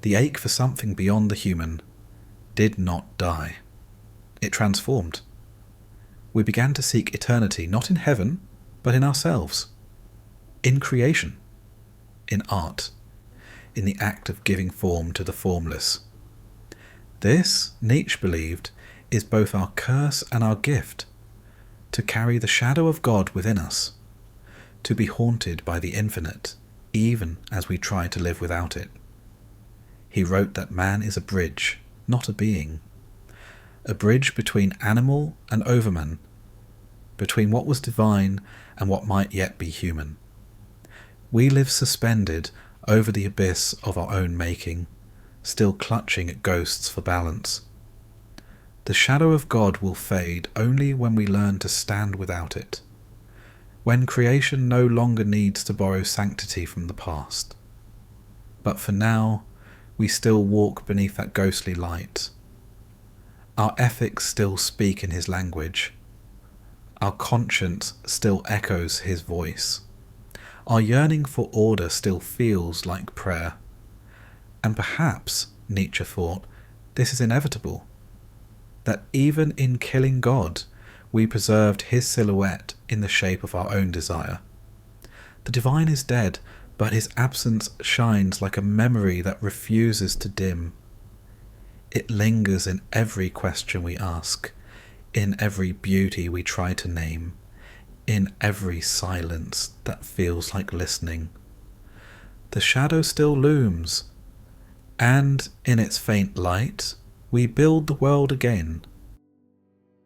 the ache for something beyond the human, did not die. It transformed. We began to seek eternity not in heaven, but in ourselves, in creation, in art, in the act of giving form to the formless. This, Nietzsche believed, is both our curse and our gift, to carry the shadow of God within us, to be haunted by the infinite, even as we try to live without it. He wrote that man is a bridge, not a being, a bridge between animal and overman, between what was divine and what might yet be human. We live suspended over the abyss of our own making, still clutching at ghosts for balance. The shadow of God will fade only when we learn to stand without it, when creation no longer needs to borrow sanctity from the past. But for now, we still walk beneath that ghostly light. Our ethics still speak in his language. Our conscience still echoes his voice. Our yearning for order still feels like prayer. And perhaps, Nietzsche thought, this is inevitable. That even in killing God, we preserved his silhouette in the shape of our own desire. The divine is dead, but his absence shines like a memory that refuses to dim. It lingers in every question we ask, in every beauty we try to name, in every silence that feels like listening. The shadow still looms, and in its faint light we build the world again.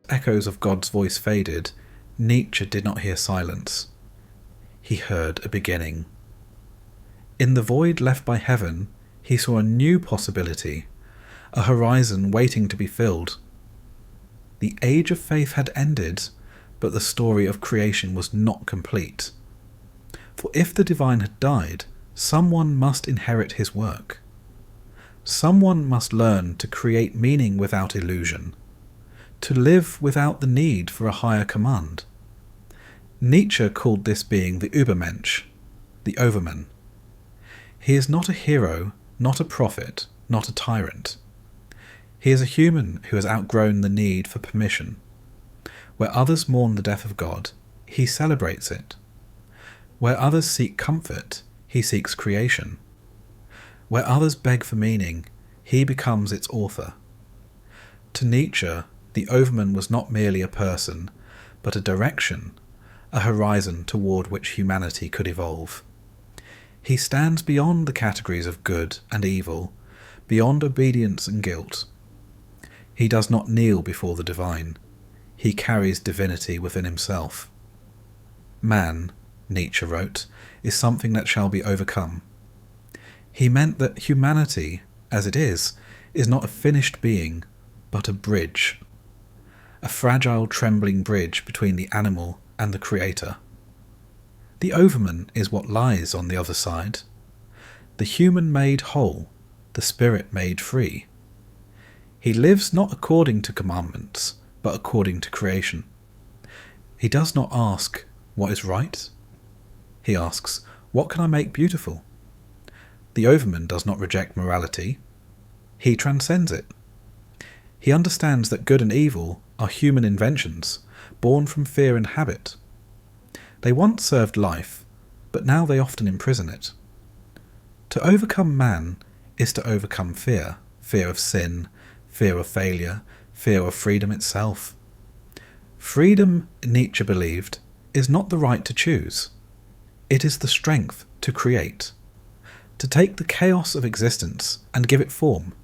Echoes of God's voice faded. Nietzsche did not hear silence. He heard a beginning. In the void left by heaven, he saw a new possibility, a horizon waiting to be filled. The age of faith had ended, but the story of creation was not complete. For if the divine had died, someone must inherit his work. Someone must learn to create meaning without illusion, to live without the need for a higher command. Nietzsche called this being the Übermensch, the Overman. He is not a hero, not a prophet, not a tyrant. He is a human who has outgrown the need for permission. Where others mourn the death of God, he celebrates it. Where others seek comfort, he seeks creation. Where others beg for meaning, he becomes its author. To Nietzsche, the Overman was not merely a person, but a direction, a horizon toward which humanity could evolve. He stands beyond the categories of good and evil, beyond obedience and guilt. He does not kneel before the divine. He carries divinity within himself. Man, Nietzsche wrote, is something that shall be overcome. He meant that humanity, as it is not a finished being, but a bridge. A fragile, trembling bridge between the animal and the creator. The Overman is what lies on the other side. The human made whole, the spirit made free. He lives not according to commandments, but according to creation. He does not ask, what is right? He asks, what can I make beautiful? The Overman does not reject morality. He transcends it. He understands that good and evil are human inventions, born from fear and habit. They once served life, but now they often imprison it. To overcome man is to overcome fear, fear of sin, fear of failure, fear of freedom itself. Freedom, Nietzsche believed, is not the right to choose. It is the strength to create, to take the chaos of existence and give it form,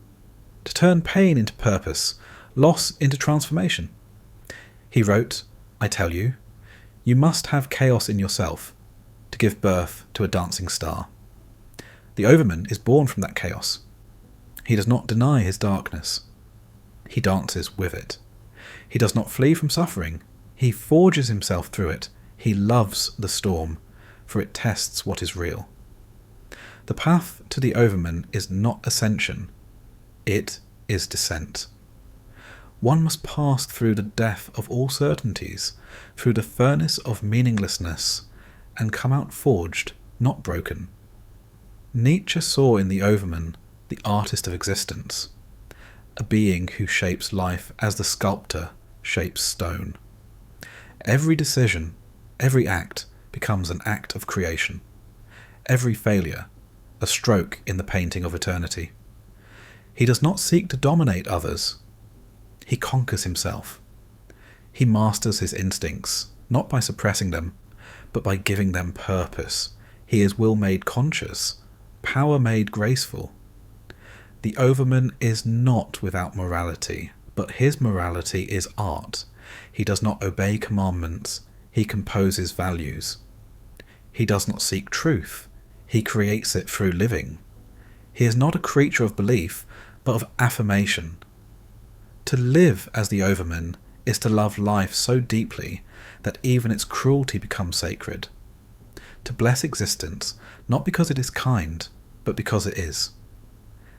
to turn pain into purpose, loss into transformation. He wrote, I tell you, you must have chaos in yourself to give birth to a dancing star. The Overman is born from that chaos. He does not deny his darkness. He dances with it. He does not flee from suffering. He forges himself through it. He loves the storm, for it tests what is real. The path to the Overman is not ascension. It is descent. One must pass through the death of all certainties, through the furnace of meaninglessness, and come out forged, not broken. Nietzsche saw in the Overman the artist of existence, a being who shapes life as the sculptor shapes stone. Every decision, every act becomes an act of creation. Every failure, a stroke in the painting of eternity. He does not seek to dominate others. He conquers himself. He masters his instincts, not by suppressing them, but by giving them purpose. He is will made conscious, power made graceful. The Overman is not without morality, but his morality is art. He does not obey commandments, he composes values. He does not seek truth, he creates it through living. He is not a creature of belief, but of affirmation. To live as the Overman is to love life so deeply that even its cruelty becomes sacred. To bless existence, not because it is kind, but because it is.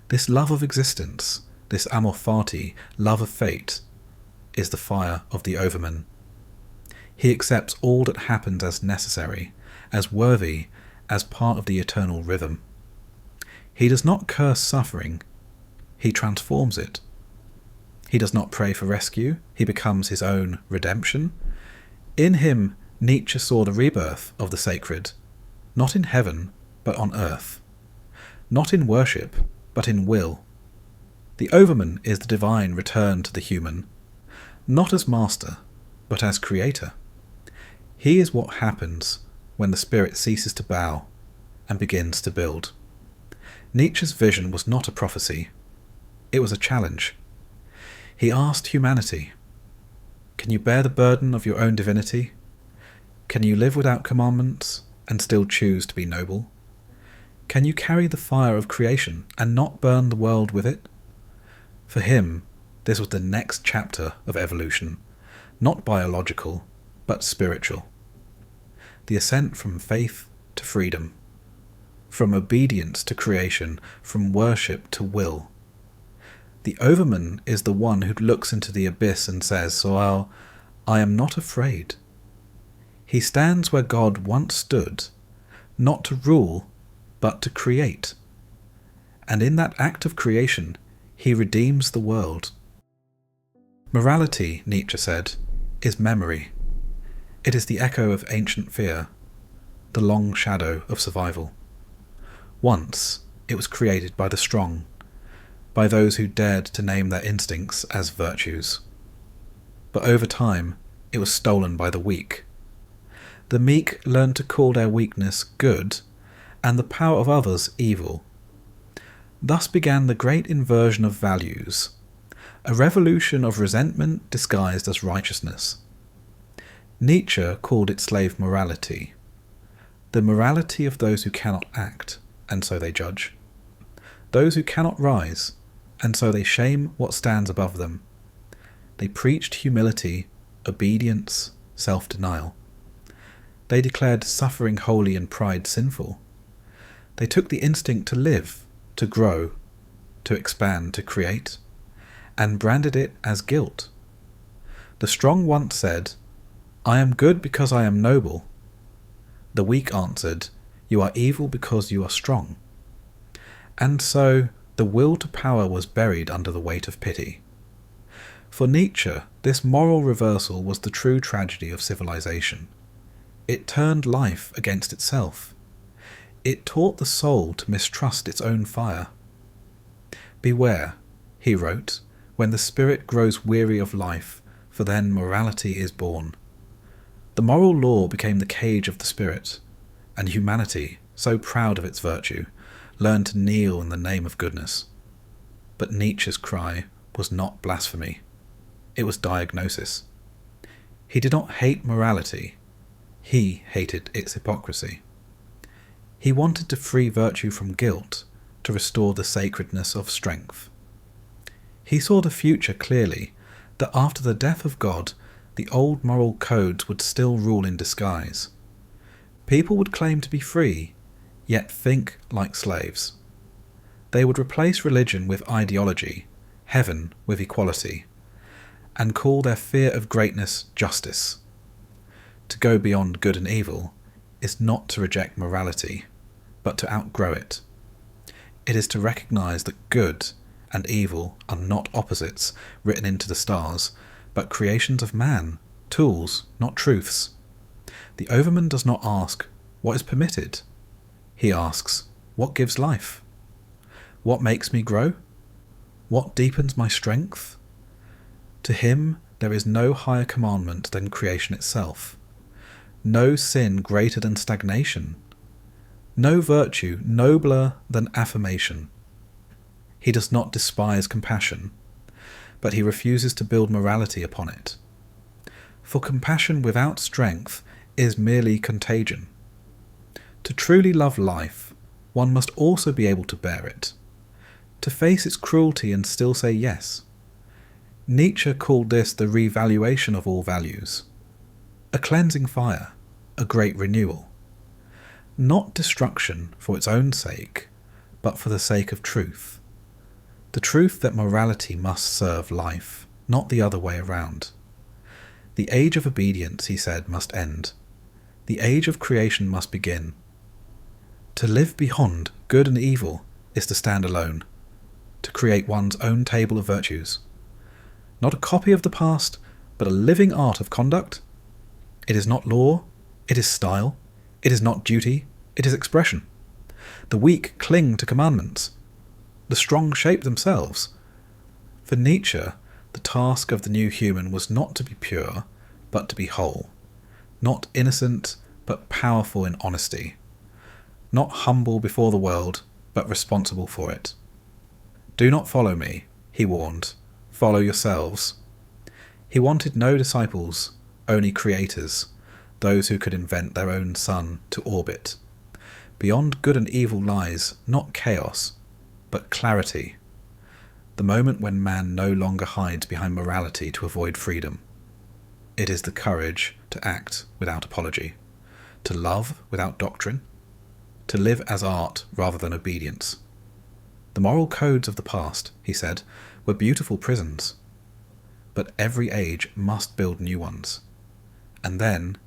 This love of existence, this amor fati, love of fate, is the fire of the Overman. He accepts all that happens as necessary, as worthy, as part of the eternal rhythm. He does not curse suffering, he transforms it. He does not pray for rescue, he becomes his own redemption. In him, Nietzsche saw the rebirth of the sacred, not in heaven, but on earth. Not in worship, but in will. The overman is the divine returned to the human, not as master, but as creator. He is what happens when the spirit ceases to bow and begins to build. Nietzsche's vision was not a prophecy, it was a challenge. He asked humanity, can you bear the burden of your own divinity? Can you live without commandments and still choose to be noble? Can you carry the fire of creation and not burn the world with it? For him, this was the next chapter of evolution, not biological, but spiritual. The ascent from faith to freedom, from obedience to creation, from worship to will. The overman is the one who looks into the abyss and says, well, I am not afraid. He stands where God once stood, not to rule, but to create. And in that act of creation, he redeems the world. Morality, Nietzsche said, is memory. It is the echo of ancient fear, the long shadow of survival. Once, it was created by the strong, by those who dared to name their instincts as virtues. But over time, it was stolen by the weak. The meek learned to call their weakness good, and the power of others evil. Thus began the great inversion of values, a revolution of resentment disguised as righteousness. Nietzsche called it slave morality, the morality of those who cannot act, and so they judge, those who cannot rise, and so they shame what stands above them. They preached humility, obedience, self-denial. They declared suffering holy and pride sinful. They took the instinct to live, to grow, to expand, to create, and branded it as guilt. The strong once said, I am good because I am noble. The weak answered, you are evil because you are strong. And so the will to power was buried under the weight of pity. For Nietzsche, this moral reversal was the true tragedy of civilization. It turned life against itself. It taught the soul to mistrust its own fire. Beware, he wrote, when the spirit grows weary of life, for then morality is born. The moral law became the cage of the spirit, and humanity, so proud of its virtue, learned to kneel in the name of goodness. But Nietzsche's cry was not blasphemy. It was diagnosis. He did not hate morality. He hated its hypocrisy. He wanted to free virtue from guilt, to restore the sacredness of strength. He saw the future clearly, that after the death of God, the old moral codes would still rule in disguise. People would claim to be free, yet think like slaves. They would replace religion with ideology, heaven with equality, and call their fear of greatness justice. To go beyond good and evil is not to reject morality, but to outgrow it. It is to recognize that good and evil are not opposites written into the stars, but creations of man, tools, not truths. The overman does not ask, what is permitted? He asks, what gives life? What makes me grow? What deepens my strength? To him there is no higher commandment than creation itself, no sin greater than stagnation, no virtue nobler than affirmation. He does not despise compassion, but he refuses to build morality upon it. For compassion without strength is merely contagion. To truly love life, one must also be able to bear it, to face its cruelty and still say yes. Nietzsche called this the revaluation of all values, a cleansing fire, a great renewal. Not destruction for its own sake, but for the sake of truth. The truth that morality must serve life, not the other way around. The age of obedience, he said, must end. The age of creation must begin. To live beyond good and evil is to stand alone, to create one's own table of virtues. Not a copy of the past, but a living art of conduct. It is not law, it is style. It is not duty, it is expression. The weak cling to commandments. The strong shape themselves. For Nietzsche, the task of the new human was not to be pure, but to be whole, not innocent, but powerful in honesty, not humble before the world, but responsible for it. Do not follow me, he warned, follow yourselves. He wanted no disciples, only creators, those who could invent their own sun to orbit. Beyond good and evil lies not chaos, but clarity, the moment when man no longer hides behind morality to avoid freedom. It is the courage to act without apology, to love without doctrine, to live as art rather than obedience. The moral codes of the past, he said, were beautiful prisons, but every age must build new ones, and then,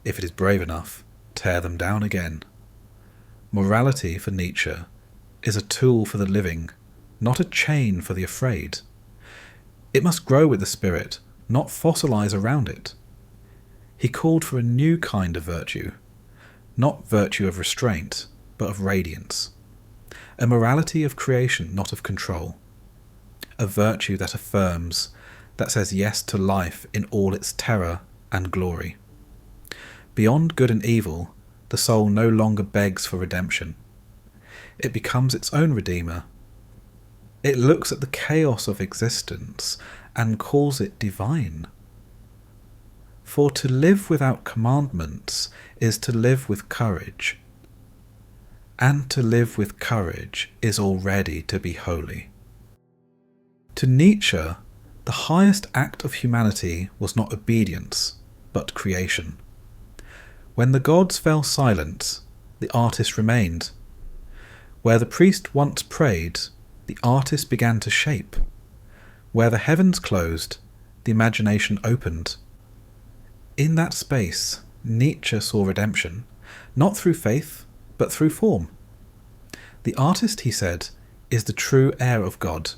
if it is brave enough, tear them down again. Morality, for Nietzsche, is a tool for the living, not a chain for the afraid. It must grow with the spirit, not fossilize around it. He called for a new kind of virtue, not virtue of restraint, but of radiance. A morality of creation, not of control. A virtue that affirms, that says yes to life in all its terror and glory. Beyond good and evil, the soul no longer begs for redemption. It becomes its own redeemer. It looks at the chaos of existence and calls it divine. For to live without commandments is to live with courage, and to live with courage is already to be holy. To Nietzsche, the highest act of humanity was not obedience, but creation. When the gods fell silent, the artist remained. Where the priest once prayed, the artist began to shape. Where the heavens closed, the imagination opened. In that space, Nietzsche saw redemption, not through faith, but through form. The artist, he said, is the true heir of God.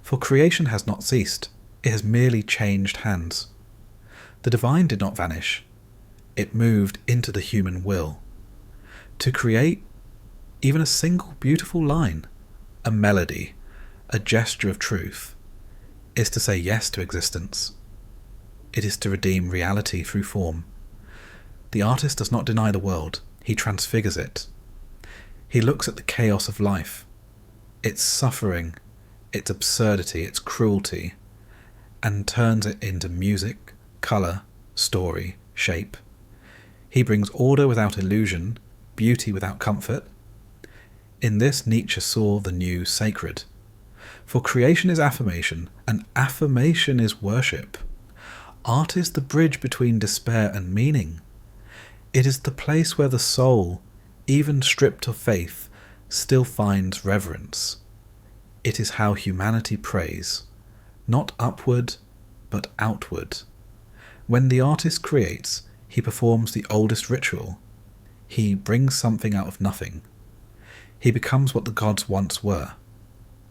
For creation has not ceased, it has merely changed hands. The divine did not vanish, it moved into the human will. To create even a single beautiful line, a melody, a gesture of truth, is to say yes to existence. It is to redeem reality through form. The artist does not deny the world, he transfigures it. He looks at the chaos of life, its suffering, its absurdity, its cruelty, and turns it into music, colour, story, shape. He brings order without illusion, beauty without comfort. In this Nietzsche saw the new sacred. For creation is affirmation, and affirmation is worship. Art is the bridge between despair and meaning. It is the place where the soul, even stripped of faith, still finds reverence. It is how humanity prays, not upward, but outward. When the artist creates, he performs the oldest ritual. He brings something out of nothing. He becomes what the gods once were,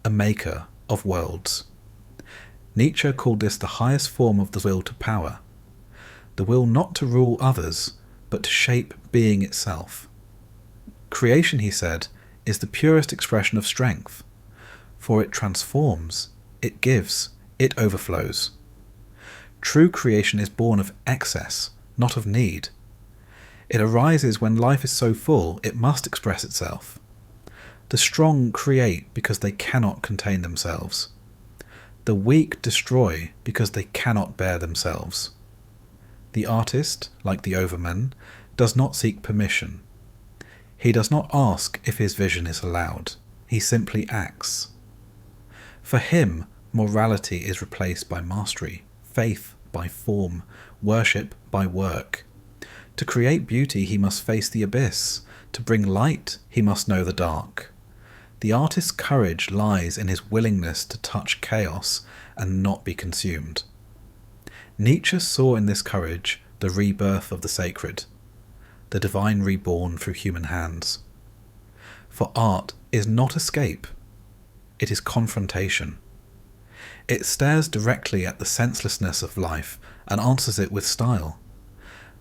a maker of worlds. Nietzsche called this the highest form of the will to power, the will not to rule others, but to shape being itself. Creation, he said, is the purest expression of strength, for it transforms, it gives, it overflows. True creation is born of excess, not of need. It arises when life is so full it must express itself. The strong create because they cannot contain themselves. The weak destroy because they cannot bear themselves. The artist, like the overman, does not seek permission. He does not ask if his vision is allowed. He simply acts. For him, morality is replaced by mastery, faith by form, worship by work. To create beauty he must face the abyss. To bring light he must know the dark. The artist's courage lies in his willingness to touch chaos and not be consumed. Nietzsche saw in this courage the rebirth of the sacred, the divine reborn through human hands. For art is not escape, it is confrontation. It stares directly at the senselessness of life and answers it with style.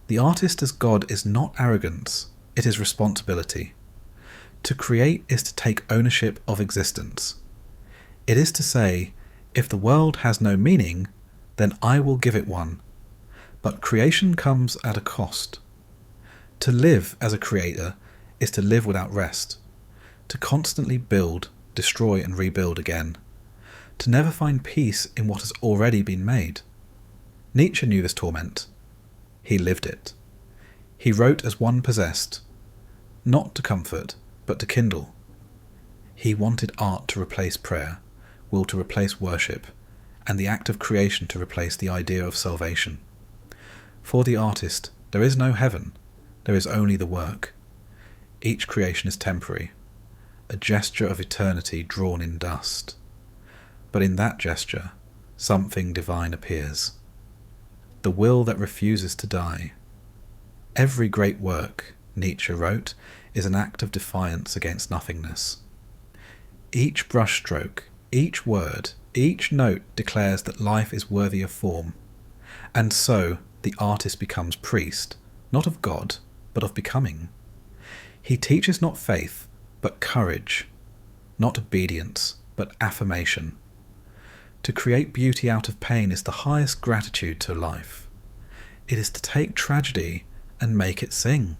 The artist as God is not arrogance, it is responsibility. To create is to take ownership of existence. It is to say, If the world has no meaning, then I will give it one. But creation comes at a cost. To live as a creator is to live without rest, to constantly build, destroy and rebuild again, to never find peace in what has already been made. Nietzsche knew this torment. He lived it. He wrote as one possessed, not to comfort, but to kindle. He wanted art to replace prayer, will to replace worship, and the act of creation to replace the idea of salvation. For the artist, there is no heaven, there is only the work. Each creation is temporary, a gesture of eternity drawn in dust. But in that gesture, something divine appears. The will that refuses to die. Every great work, Nietzsche wrote, is an act of defiance against nothingness. Each brushstroke, each word, each note declares that life is worthy of form, and so the artist becomes priest, not of God, but of becoming. He teaches not faith, but courage, not obedience, but affirmation. To create beauty out of pain is the highest gratitude to life. It is to take tragedy and make it sing.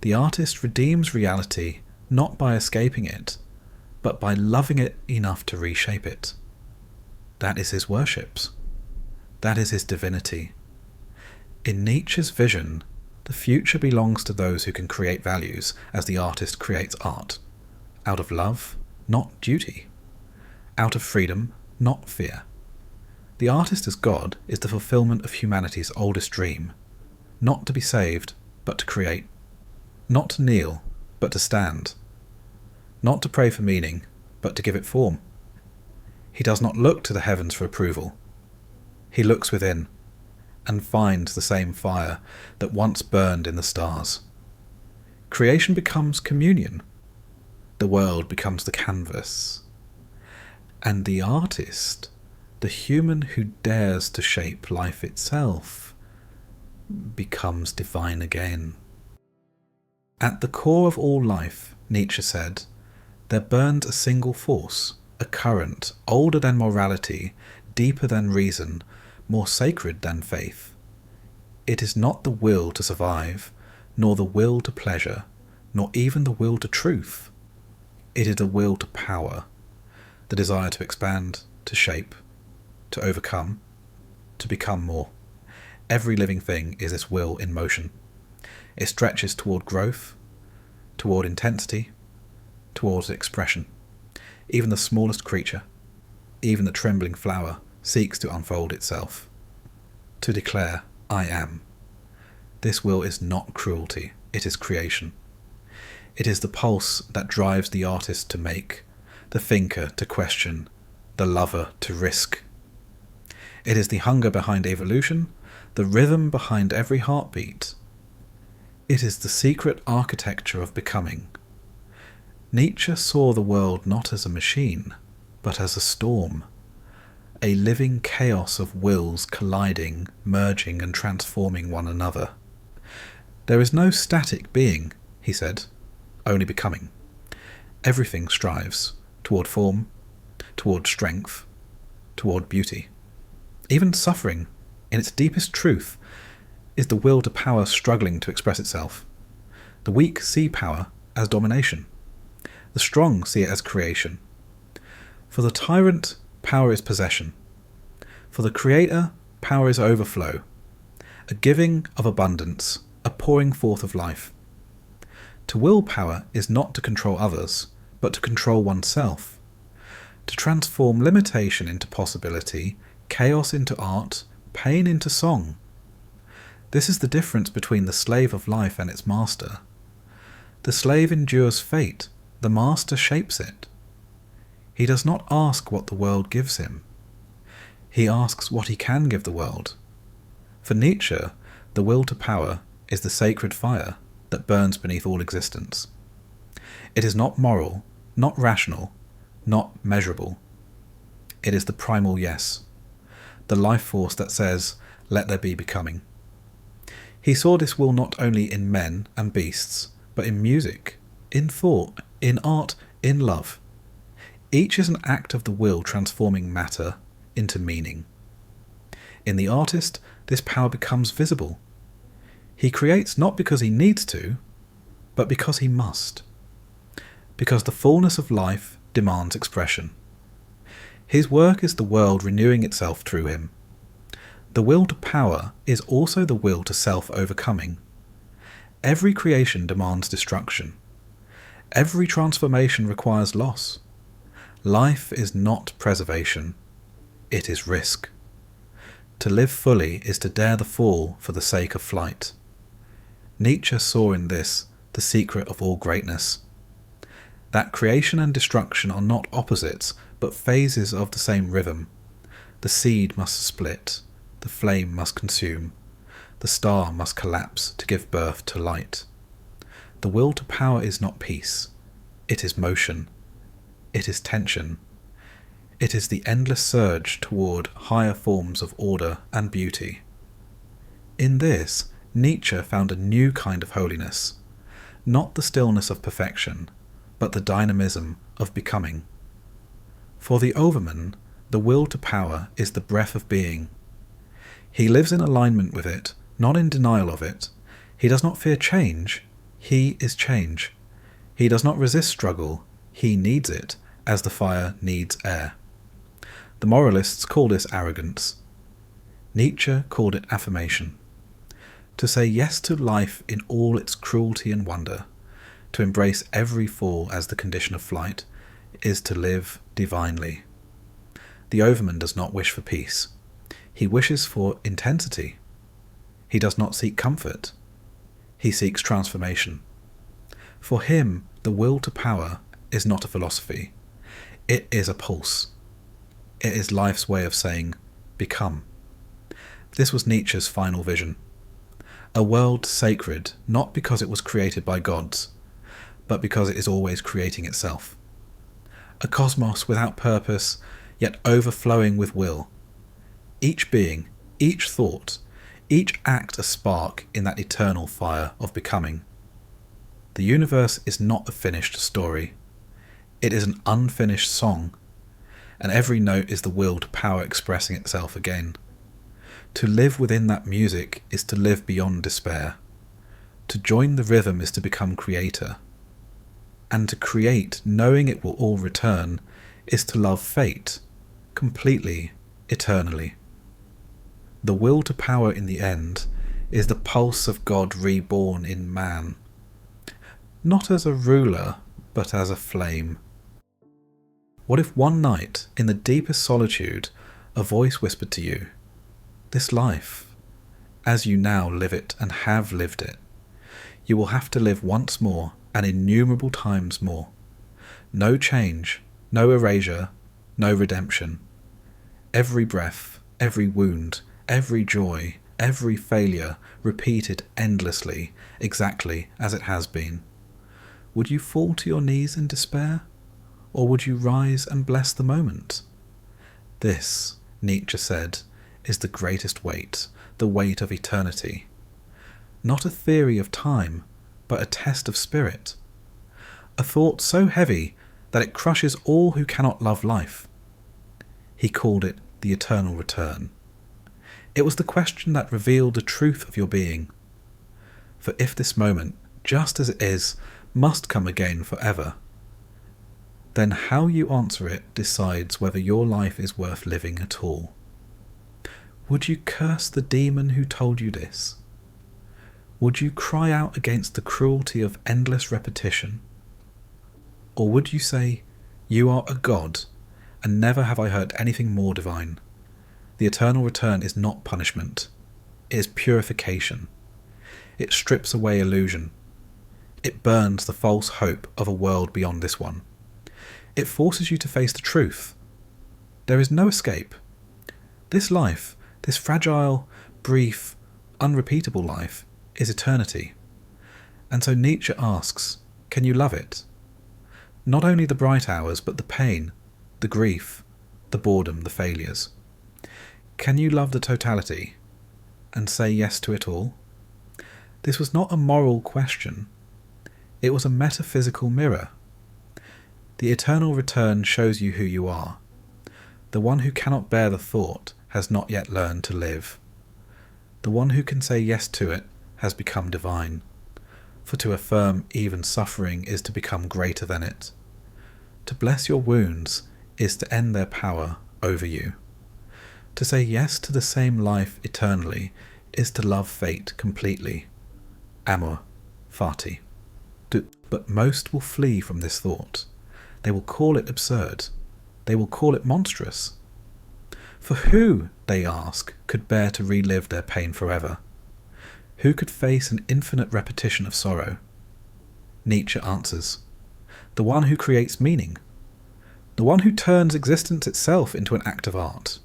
The artist redeems reality not by escaping it, but by loving it enough to reshape it. That is his worships. That is his divinity. In Nietzsche's vision, the future belongs to those who can create values as the artist creates art. Out of love, not duty. Out of freedom, not fear. The artist as God is the fulfillment of humanity's oldest dream. Not to be saved, but to create. Not to kneel, but to stand. Not to pray for meaning, but to give it form. He does not look to the heavens for approval. He looks within, and finds the same fire that once burned in the stars. Creation becomes communion. The world becomes the canvas. And the artist, the human who dares to shape life itself, becomes divine again. At the core of all life, Nietzsche said, there burns a single force, a current older than morality, deeper than reason, more sacred than faith. It is not the will to survive, nor the will to pleasure, nor even the will to truth. It is the will to power, the desire to expand, to shape, to overcome, to become more. Every living thing is this will in motion. It stretches toward growth, toward intensity, towards expression. Even the smallest creature, even the trembling flower, seeks to unfold itself, to declare, I am. This will is not cruelty, it is creation. It is the pulse that drives the artist to make, the thinker to question, the lover to risk. It is the hunger behind evolution, the rhythm behind every heartbeat. It is the secret architecture of becoming. Nietzsche saw the world not as a machine, but as a storm, a living chaos of wills colliding, merging and transforming one another. There is no static being, he said, only becoming. Everything strives toward form, toward strength, toward beauty. Even suffering, in its deepest truth, is the will to power struggling to express itself. The weak see power as domination. The strong see it as creation. For the tyrant, power is possession. For the creator, power is overflow, a giving of abundance, a pouring forth of life. To will power is not to control others, but to control oneself. To transform limitation into possibility, chaos into art, pain into song. This is the difference between the slave of life and its master. The slave endures fate, the master shapes it. He does not ask what the world gives him. He asks what he can give the world. For Nietzsche, the will to power is the sacred fire that burns beneath all existence. It is not moral, not rational, not measurable. It is the primal yes, the life force that says, let there be becoming. He saw this will not only in men and beasts, but in music, in thought, in art, in love. Each is an act of the will transforming matter, into meaning. In the artist, this power becomes visible. He creates not because he needs to, but because he must. Because the fullness of life demands expression. His work is the world renewing itself through him. The will to power is also the will to self-overcoming. Every creation demands destruction. Every transformation requires loss. Life is not preservation. It is risk. To live fully is to dare the fall for the sake of flight. Nietzsche saw in this the secret of all greatness. That creation and destruction are not opposites, but phases of the same rhythm. The seed must split, the flame must consume, the star must collapse to give birth to light. The will to power is not peace. It is motion. It is tension. It is the endless surge toward higher forms of order and beauty. In this, Nietzsche found a new kind of holiness, not the stillness of perfection, but the dynamism of becoming. For the Overman, the will to power is the breath of being. He lives in alignment with it, not in denial of it. He does not fear change. He is change. He does not resist struggle. He needs it, as the fire needs air. The moralists call this arrogance. Nietzsche called it affirmation. To say yes to life in all its cruelty and wonder, to embrace every fall as the condition of flight, is to live divinely. The Overman does not wish for peace. He wishes for intensity. He does not seek comfort. He seeks transformation. For him, the will to power is not a philosophy. It is a pulse. It is life's way of saying, become. This was Nietzsche's final vision. A world sacred, not because it was created by gods, but because it is always creating itself. A cosmos without purpose, yet overflowing with will. Each being, each thought, each act a spark in that eternal fire of becoming. The universe is not a finished story. It is an unfinished song, and every note is the will to power expressing itself again. To live within that music is to live beyond despair. To join the rhythm is to become creator. And to create, knowing it will all return, is to love fate, completely, eternally. The will to power in the end is the pulse of God reborn in man, not as a ruler, but as a flame. What if one night, in the deepest solitude, a voice whispered to you, "This life, as you now live it and have lived it, you will have to live once more and innumerable times more. No change, no erasure, no redemption. Every breath, every wound, every joy, every failure repeated endlessly, exactly as it has been. Would you fall to your knees in despair? Or would you rise and bless the moment? This," Nietzsche said, "is the greatest weight, the weight of eternity. Not a theory of time, but a test of spirit. A thought so heavy that it crushes all who cannot love life." He called it the eternal return. It was the question that revealed the truth of your being. For if this moment, just as it is, must come again forever, then how you answer it decides whether your life is worth living at all. Would you curse the demon who told you this? Would you cry out against the cruelty of endless repetition? Or would you say, "You are a god, and never have I heard anything more divine. The eternal return is not punishment. It is purification. It strips away illusion. It burns the false hope of a world beyond this one. It forces you to face the truth. There is no escape. This life, this fragile, brief, unrepeatable life, is eternity. And so Nietzsche asks, can you love it? Not only the bright hours, but the pain, the grief, the boredom, the failures. Can you love the totality and say yes to it all? This was not a moral question. It was a metaphysical mirror. The eternal return shows you who you are. The one who cannot bear the thought has not yet learned to live. The one who can say yes to it has become divine. For to affirm even suffering is to become greater than it. To bless your wounds is to end their power over you. To say yes to the same life eternally is to love fate completely. Amor fati. But most will flee from this thought. They will call it absurd. They will call it monstrous. For who, they ask, could bear to relive their pain forever? Who could face an infinite repetition of sorrow? Nietzsche answers, the one who creates meaning, the one who turns existence itself into an act of art.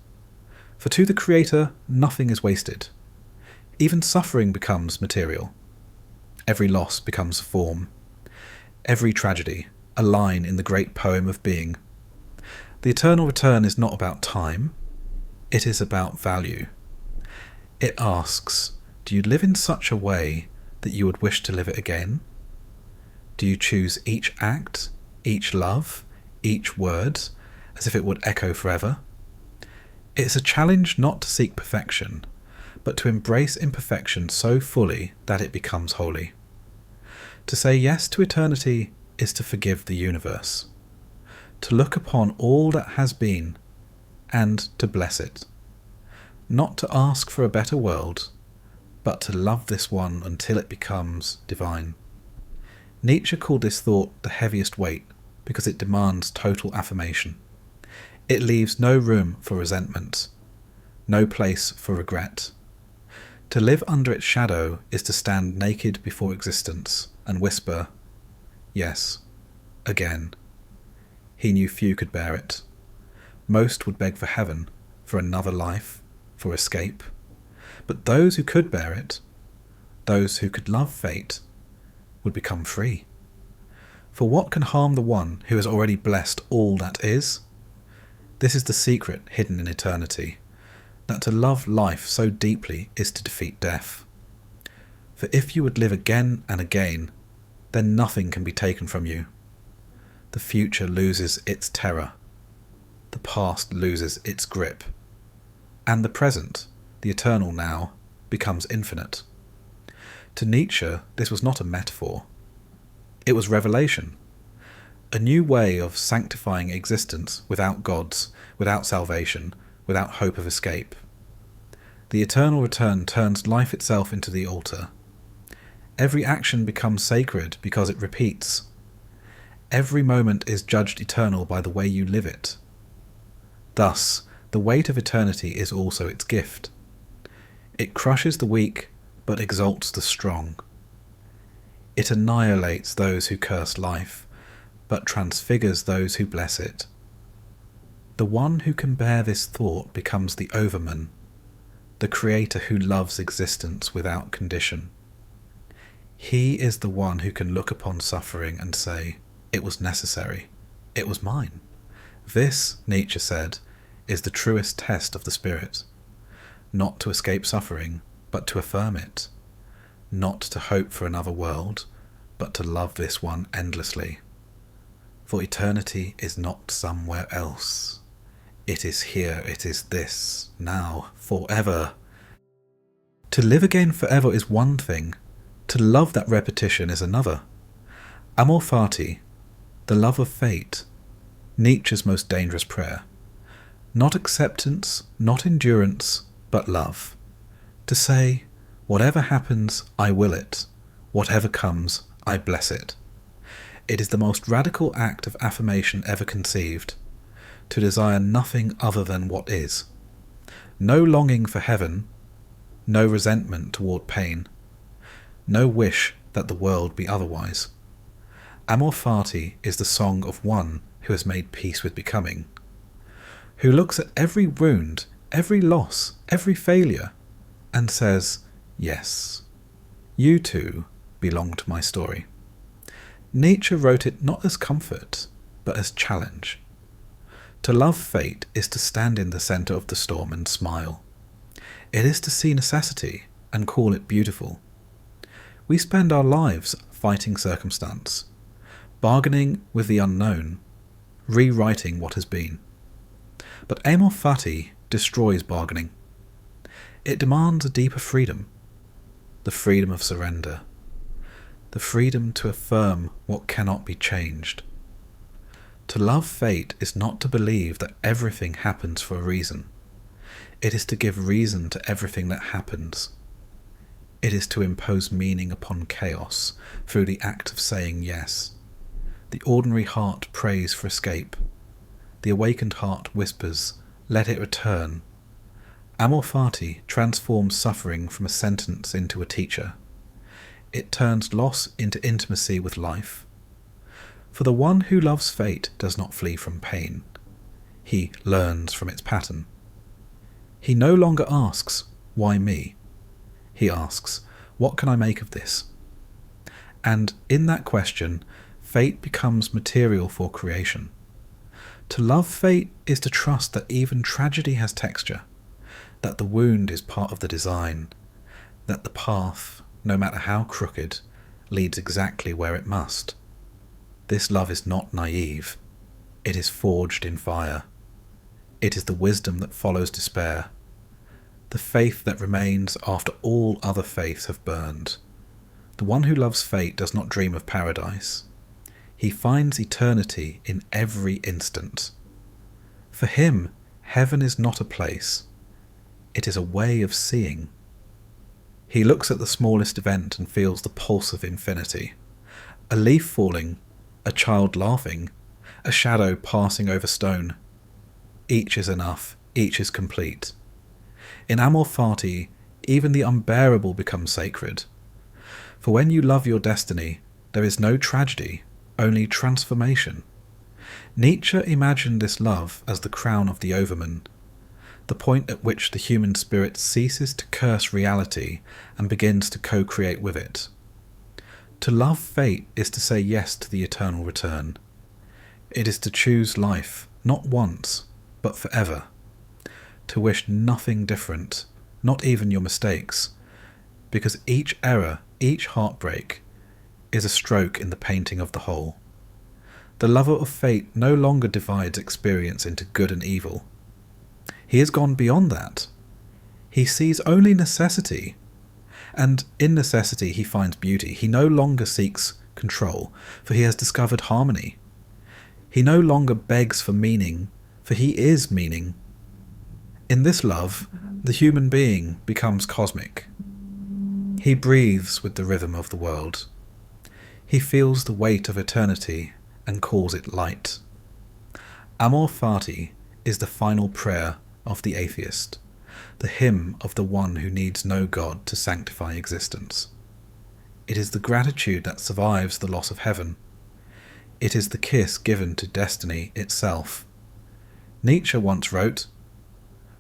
For to the creator, nothing is wasted. Even suffering becomes material. Every loss becomes form. Every tragedy, a line in the great poem of being. The eternal return is not about time, it is about value. It asks, do you live in such a way that you would wish to live it again? Do you choose each act, each love, each word, as if it would echo forever? It's a challenge not to seek perfection, but to embrace imperfection so fully that it becomes holy. To say yes to eternity is to forgive the universe, to look upon all that has been, and to bless it. Not to ask for a better world, but to love this one until it becomes divine. Nietzsche called this thought the heaviest weight because it demands total affirmation. It leaves no room for resentment, no place for regret. To live under its shadow is to stand naked before existence and whisper, yes, again. He knew few could bear it. Most would beg for heaven, for another life, for escape. But those who could bear it, those who could love fate, would become free. For what can harm the one who has already blessed all that is? This is the secret hidden in eternity, that to love life so deeply is to defeat death. For if you would live again and again, then nothing can be taken from you. The future loses its terror. The past loses its grip. And the present, the eternal now, becomes infinite. To Nietzsche, this was not a metaphor. It was revelation. A new way of sanctifying existence without gods, without salvation, without hope of escape. The eternal return turns life itself into the altar. Every action becomes sacred because it repeats. Every moment is judged eternal by the way you live it. Thus, the weight of eternity is also its gift. It crushes the weak, but exalts the strong. It annihilates those who curse life, but transfigures those who bless it. The one who can bear this thought becomes the overman, the creator who loves existence without condition. He is the one who can look upon suffering and say, it was necessary, it was mine. This, Nietzsche said, is the truest test of the spirit. Not to escape suffering, but to affirm it. Not to hope for another world, but to love this one endlessly. For eternity is not somewhere else. It is here, it is this, now, forever. To live again forever is one thing, to love that repetition is another. Amor fati, the love of fate, Nietzsche's most dangerous prayer. Not acceptance, not endurance, but love. To say, whatever happens, I will it. Whatever comes, I bless it. It is the most radical act of affirmation ever conceived, to desire nothing other than what is. No longing for heaven, no resentment toward pain, no wish that the world be otherwise. Amor fati is the song of one who has made peace with becoming, who looks at every wound, every loss, every failure, and says, yes, you too belong to my story. Nietzsche wrote it not as comfort, but as challenge. To love fate is to stand in the centre of the storm and smile. It is to see necessity and call it beautiful. We spend our lives fighting circumstance, bargaining with the unknown, rewriting what has been. But amor fati destroys bargaining. It demands a deeper freedom, the freedom of surrender, the freedom to affirm what cannot be changed. To love fate is not to believe that everything happens for a reason. It is to give reason to everything that happens. It is to impose meaning upon chaos through the act of saying yes. The ordinary heart prays for escape. The awakened heart whispers, "Let it return." Amor fati transforms suffering from a sentence into a teacher. It turns loss into intimacy with life. For the one who loves fate does not flee from pain. He learns from its pattern. He no longer asks, "Why me?" He asks, "What can I make of this?" And in that question, fate becomes material for creation. To love fate is to trust that even tragedy has texture, that the wound is part of the design, that the path, no matter how crooked, leads exactly where it must. This love is not naive. It is forged in fire. It is the wisdom that follows despair, the faith that remains after all other faiths have burned. The one who loves fate does not dream of paradise. He finds eternity in every instant. For him, heaven is not a place. It is a way of seeing. He looks at the smallest event and feels the pulse of infinity. A leaf falling, a child laughing, a shadow passing over stone. Each is enough, each is complete. In amor fati, even the unbearable becomes sacred. For when you love your destiny, there is no tragedy, only transformation. Nietzsche imagined this love as the crown of the overman, the point at which the human spirit ceases to curse reality and begins to co-create with it. To love fate is to say yes to the eternal return. It is to choose life, not once, but forever. To wish nothing different, not even your mistakes, because each error, each heartbreak, is a stroke in the painting of the whole. The lover of fate no longer divides experience into good and evil. He has gone beyond that. He sees only necessity, and in necessity he finds beauty. He no longer seeks control, for he has discovered harmony. He no longer begs for meaning, for he is meaning. In this love, the human being becomes cosmic. He breathes with the rhythm of the world. He feels the weight of eternity and calls it light. Amor fati is the final prayer of the atheist, the hymn of the one who needs no God to sanctify existence. It is the gratitude that survives the loss of heaven. It is the kiss given to destiny itself. Nietzsche once wrote,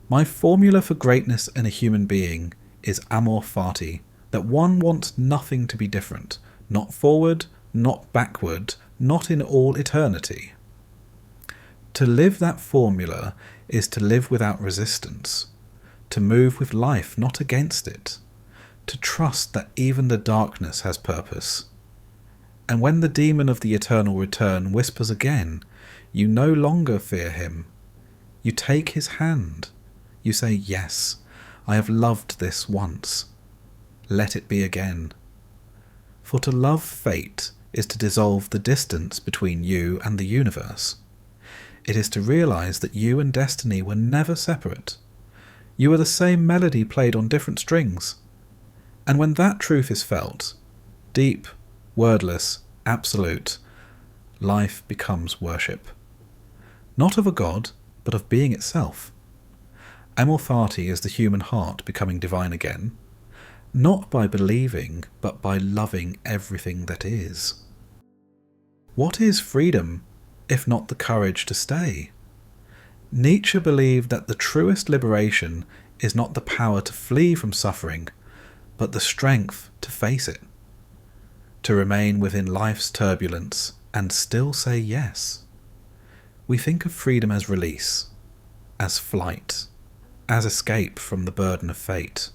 "My formula for greatness in a human being is amor fati, that one wants nothing to be different, not forward, not backward, not in all eternity." To live that formula is to live without resistance, to move with life, not against it, to trust that even the darkness has purpose. And when the demon of the eternal return whispers again, you no longer fear him. You take his hand. You say, "Yes, I have loved this once. Let it be again." For to love fate is to dissolve the distance between you and the universe. It is to realize that you and destiny were never separate. You are the same melody played on different strings. And when that truth is felt, deep, wordless, absolute, life becomes worship. Not of a god, but of being itself. Amor fati is the human heart becoming divine again, not by believing, but by loving everything that is. What is freedom, if not the courage to stay? Nietzsche believed that the truest liberation is not the power to flee from suffering, but the strength to face it, to remain within life's turbulence and still say yes. We think of freedom as release, as flight, as escape from the burden of fate.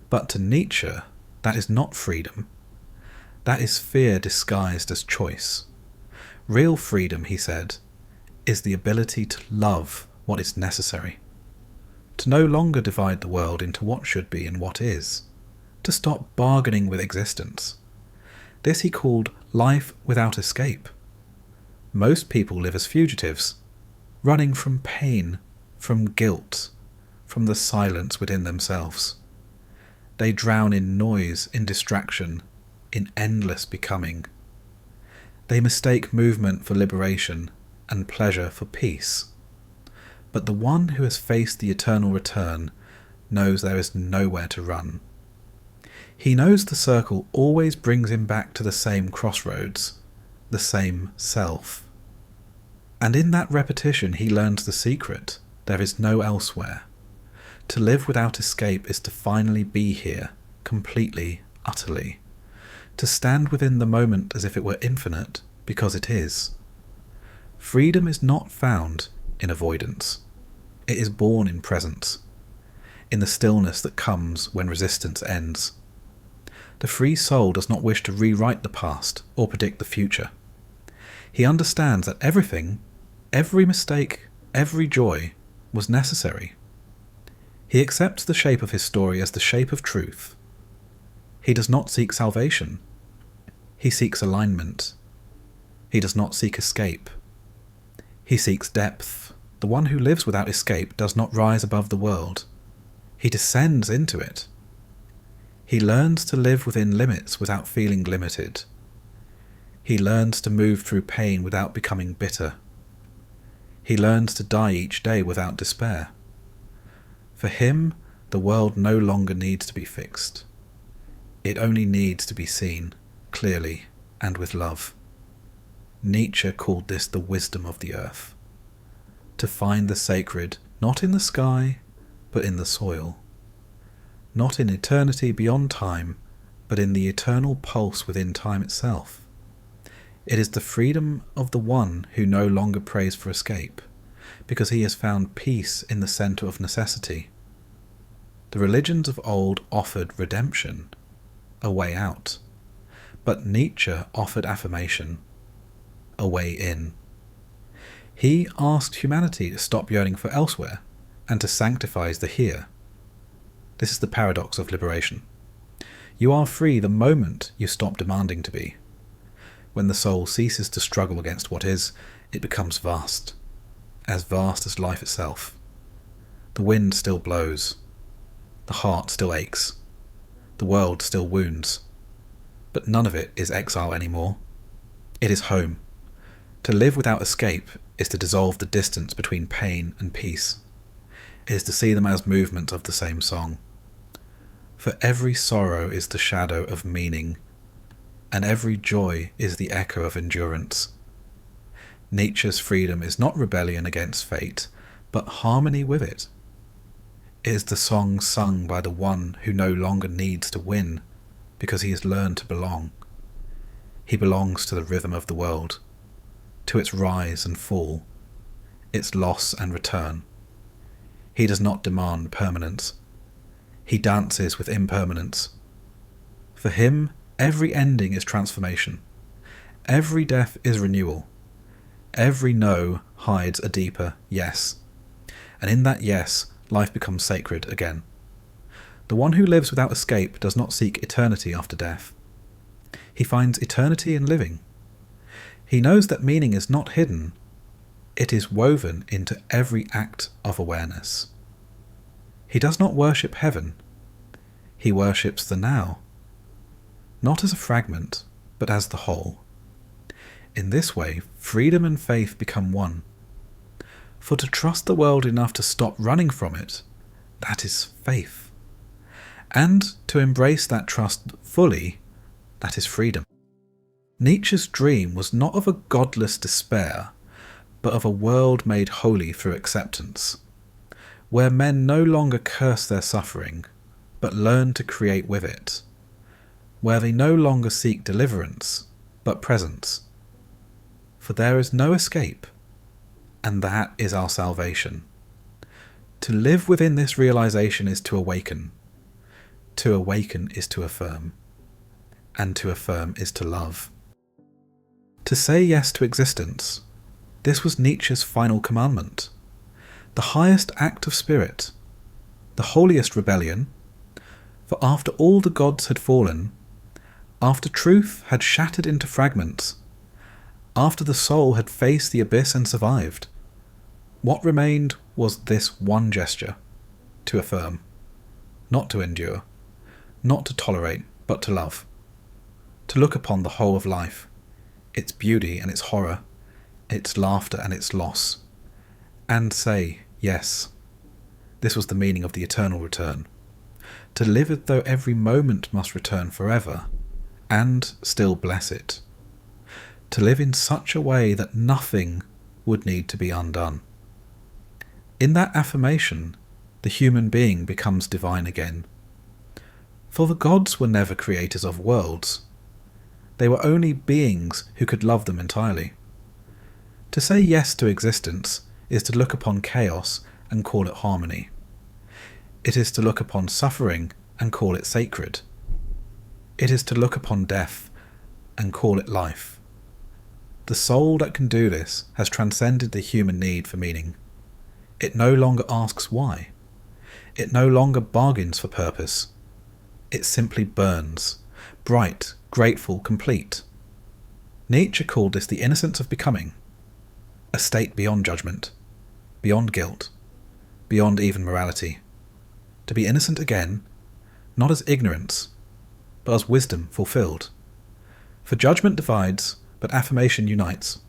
But to Nietzsche, that is not freedom. That is fear disguised as choice. Real freedom, he said, is the ability to love what is necessary. To no longer divide the world into what should be and what is. To stop bargaining with existence. This he called life without escape. Most people live as fugitives, running from pain, from guilt, from the silence within themselves. They drown in noise, in distraction, in endless becoming. They mistake movement for liberation and pleasure for peace. But the one who has faced the eternal return knows there is nowhere to run. He knows the circle always brings him back to the same crossroads, the same self. And in that repetition he learns the secret: there is no elsewhere. To live without escape is to finally be here, completely, utterly. To stand within the moment as if it were infinite, because it is. Freedom is not found in avoidance. It is born in presence, in the stillness that comes when resistance ends. The free soul does not wish to rewrite the past or predict the future. He understands that everything, every mistake, every joy, was necessary. He accepts the shape of his story as the shape of truth. He does not seek salvation. He seeks alignment. He does not seek escape. He seeks depth. The one who lives without escape does not rise above the world. He descends into it. He learns to live within limits without feeling limited. He learns to move through pain without becoming bitter. He learns to die each day without despair. For him, the world no longer needs to be fixed. It only needs to be seen, clearly, and with love. Nietzsche called this the wisdom of the earth. To find the sacred, not in the sky, but in the soil. Not in eternity beyond time, but in the eternal pulse within time itself. It is the freedom of the one who no longer prays for escape, because he has found peace in the centre of necessity. The religions of old offered redemption, a way out, but Nietzsche offered affirmation, a way in. He asked humanity to stop yearning for elsewhere and to sanctify the here. This is the paradox of liberation. You are free the moment you stop demanding to be. When the soul ceases to struggle against what is, it becomes vast as life itself. The wind still blows. The heart still aches. The world still wounds. But none of it is exile anymore. It is home. To live without escape is to dissolve the distance between pain and peace. It is to see them as movements of the same song. For every sorrow is the shadow of meaning, and every joy is the echo of endurance. Nietzsche's freedom is not rebellion against fate, but harmony with it. It is the song sung by the one who no longer needs to win, because he has learned to belong. He belongs to the rhythm of the world, to its rise and fall, its loss and return. He does not demand permanence. He dances with impermanence. For him, every ending is transformation. Every death is renewal. Every no hides a deeper yes. And in that yes, life becomes sacred again. The one who lives without escape does not seek eternity after death. He finds eternity in living. He knows that meaning is not hidden. It is woven into every act of awareness. He does not worship heaven. He worships the now. Not as a fragment, but as the whole. In this way, freedom and faith become one. For to trust the world enough to stop running from it, that is faith. And to embrace that trust fully, that is freedom. Nietzsche's dream was not of a godless despair, but of a world made holy through acceptance, where men no longer curse their suffering, but learn to create with it, where they no longer seek deliverance, but presence. For there is no escape, and that is our salvation. To live within this realization is to awaken. To awaken is to affirm, and to affirm is to love. To say yes to existence, this was Nietzsche's final commandment. the highest act of spirit, the holiest rebellion, for after all the gods had fallen, after truth had shattered into fragments, after the soul had faced the abyss and survived, what remained was this one gesture, to affirm, not to endure, not to tolerate, but to love, to look upon the whole of life, its beauty and its horror, its laughter and its loss, and say, yes, this was the meaning of the eternal return, to live as though every moment must return forever, and still bless it, to live in such a way that nothing would need to be undone. In that affirmation, the human being becomes divine again. For the gods were never creators of worlds. They were only beings who could love them entirely. To say yes to existence is to look upon chaos and call it harmony. It is to look upon suffering and call it sacred. It is to look upon death and call it life. The soul that can do this has transcended the human need for meaning. It no longer asks why. It no longer bargains for purpose. It simply burns, bright, grateful, complete. Nietzsche called this the innocence of becoming, a state beyond judgment, beyond guilt, beyond even morality. To be innocent again, not as ignorance, but as wisdom fulfilled. For judgment divides, but affirmation unites.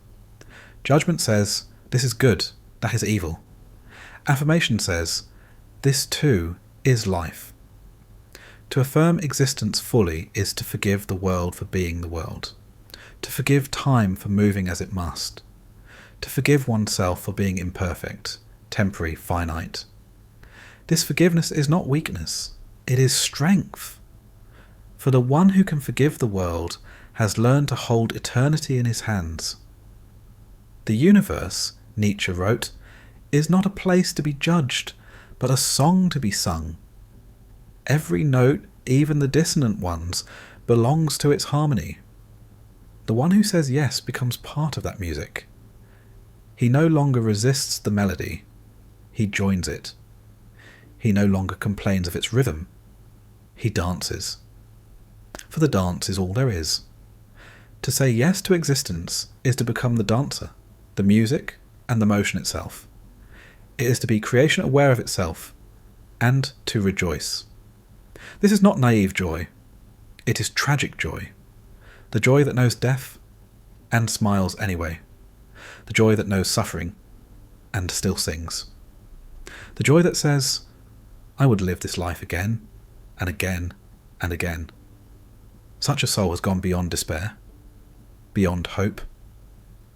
Judgment says, this is good, that is evil. Affirmation says, this too is life. To affirm existence fully is to forgive the world for being the world, to forgive time for moving as it must, to forgive oneself for being imperfect, temporary, finite. This forgiveness is not weakness, it is strength. For the one who can forgive the world has learned to hold eternity in his hands. The universe, Nietzsche wrote, is not a place to be judged, but a song to be sung. Every note, even the dissonant ones, belongs to its harmony. The one who says yes becomes part of that music. He no longer resists the melody, he joins it. He no longer complains of its rhythm, he dances. For the dance is all there is. To say yes to existence is to become the dancer, the music, and the motion itself. It is to be creation aware of itself, and to rejoice. This is not naive joy. It is tragic joy. The joy that knows death, and smiles anyway. The joy that knows suffering, and still sings. The joy that says, I would live this life again, and again, and again. Such a soul has gone beyond despair, beyond hope.